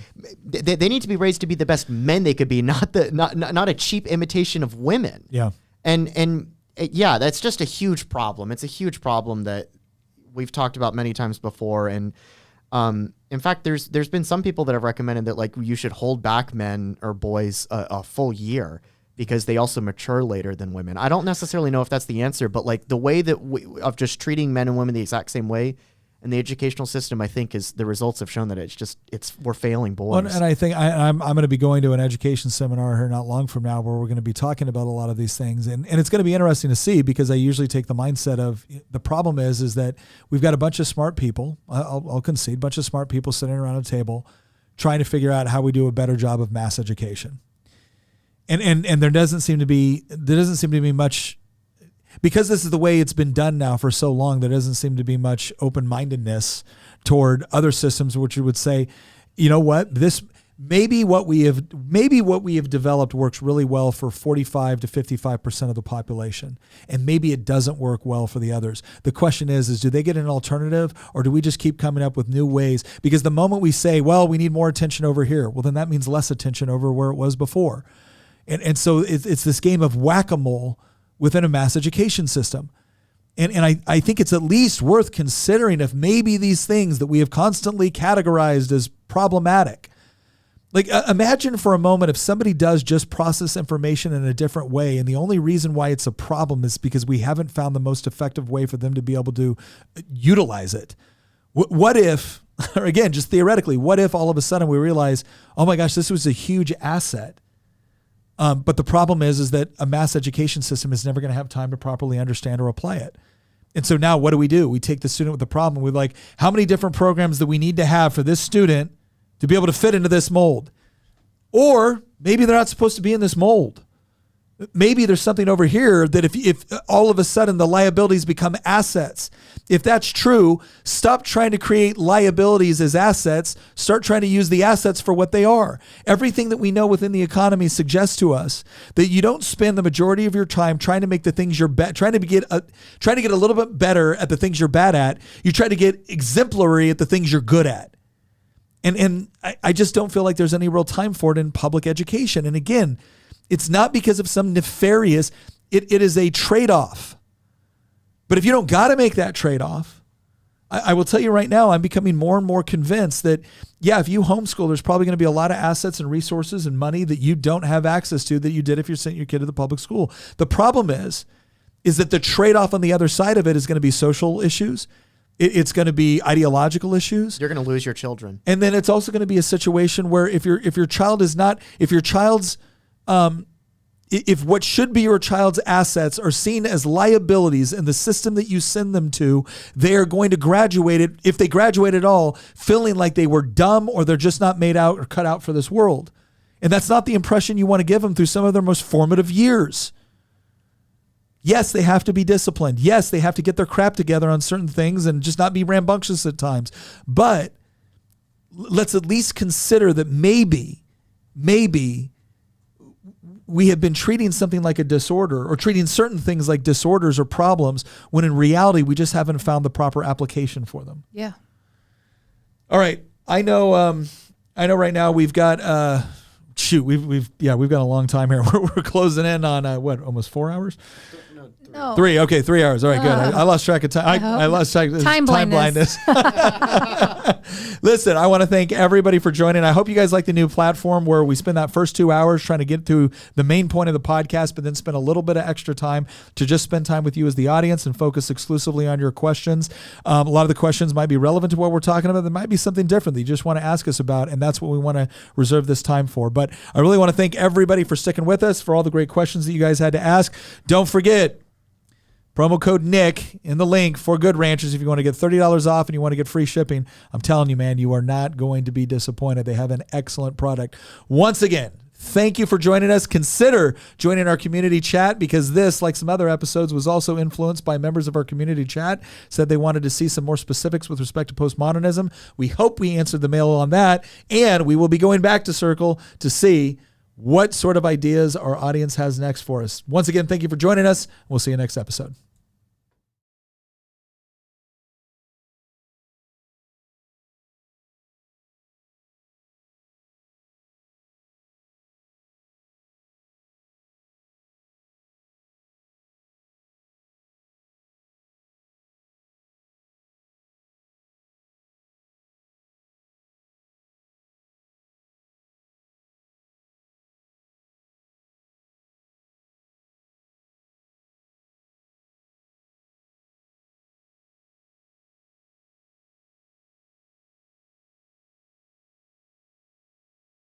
need to be raised to be the best men they could be, not a cheap imitation of women. Yeah. And that's just a huge problem. It's a huge problem that we've talked about many times before. And in fact, there's been some people that have recommended that like you should hold back men or boys a full year because they also mature later than women. I don't necessarily know if that's the answer, but like the way that of just treating men and women the exact same way in the educational system, I think is the results have shown that we're failing boys. Well, and I think I'm going to be going to an education seminar here not long from now where we're going to be talking about a lot of these things. And it's going to be interesting to see because I usually take the mindset of the problem is that we've got a bunch of smart people, I'll concede, a bunch of smart people sitting around a table trying to figure out how we do a better job of mass education. And there doesn't seem to be much, because this is the way it's been done now for so long, there doesn't seem to be much open-mindedness toward other systems, which you would say, you know what, this maybe what we have developed works really well for 45 to 55% of the population, and maybe it doesn't work well for the others. The question is do they get an alternative, or do we just keep coming up with new ways? Because the moment we say, well, we need more attention over here, well, then that means less attention over where it was before. And so it's this game of whack-a-mole within a mass education system. And I think it's at least worth considering if maybe these things that we have constantly categorized as problematic. Like imagine for a moment if somebody does just process information in a different way, and the only reason why it's a problem is because we haven't found the most effective way for them to be able to utilize it. What if, or again, just theoretically, what if all of a sudden we realize, oh my gosh, this was a huge asset. But the problem is that a mass education system is never going to have time to properly understand or apply it. And so now what do? We take the student with the problem. We're like, how many different programs do we need to have for this student to be able to fit into this mold? Or maybe they're not supposed to be in this mold. Maybe there's something over here that if all of a sudden the liabilities become assets. If that's true, stop trying to create liabilities as assets. Start trying to use the assets for what they are. Everything that we know within the economy suggests to us that you don't spend the majority of your time trying to make the things you're trying to get a little bit better at the things you're bad at. You try to get exemplary at the things you're good at. And I just don't feel like there's any real time for it in public education. And again, it's not because of some nefarious, it is a trade-off. But if you don't got to make that trade-off, I will tell you right now, I'm becoming more and more convinced that, yeah, if you homeschool, there's probably going to be a lot of assets and resources and money that you don't have access to that you did if you sent your kid to the public school. The problem is that the trade-off on the other side of it is going to be social issues. It's going to be ideological issues. You're going to lose your children. And then it's also going to be a situation where if your child's if what should be your child's assets are seen as liabilities in the system that you send them to, they are going to graduate it, if they graduate at all, feeling like they were dumb or they're just not made out or cut out for this world. And that's not the impression you want to give them through some of their most formative years. Yes, they have to be disciplined. Yes, they have to get their crap together on certain things and just not be rambunctious at times. But let's at least consider that maybe we have been treating something like a disorder or treating certain things like disorders or problems when in reality we just haven't found the proper application for them. Yeah. All right. I know right now we've got we've got a long time here. We're closing in on almost 4 hours? No. 3. Okay, 3 hours. All right, good. I lost track of time. I lost track of time blindness. Listen, I want to thank everybody for joining. I hope you guys like the new platform where we spend that first 2 hours trying to get through the main point of the podcast, but then spend a little bit of extra time to just spend time with you as the audience and focus exclusively on your questions. A lot of the questions might be relevant to what we're talking about. There might be something different that you just want to ask us about, and that's what we want to reserve this time for. But I really want to thank everybody for sticking with us, for all the great questions that you guys had to ask. Don't forget, promo code Nick in the link for Good Ranchers if you want to get $30 off and you want to get free shipping. I'm telling you, man, you are not going to be disappointed. They have an excellent product. Once again, thank you for joining us. Consider joining our community chat because this, like some other episodes, was also influenced by members of our community chat, said they wanted to see some more specifics with respect to postmodernism. We hope we answered the mail on that, and we will be going back to Circle to see what sort of ideas our audience has next for us. Once again, thank you for joining us. We'll see you next episode.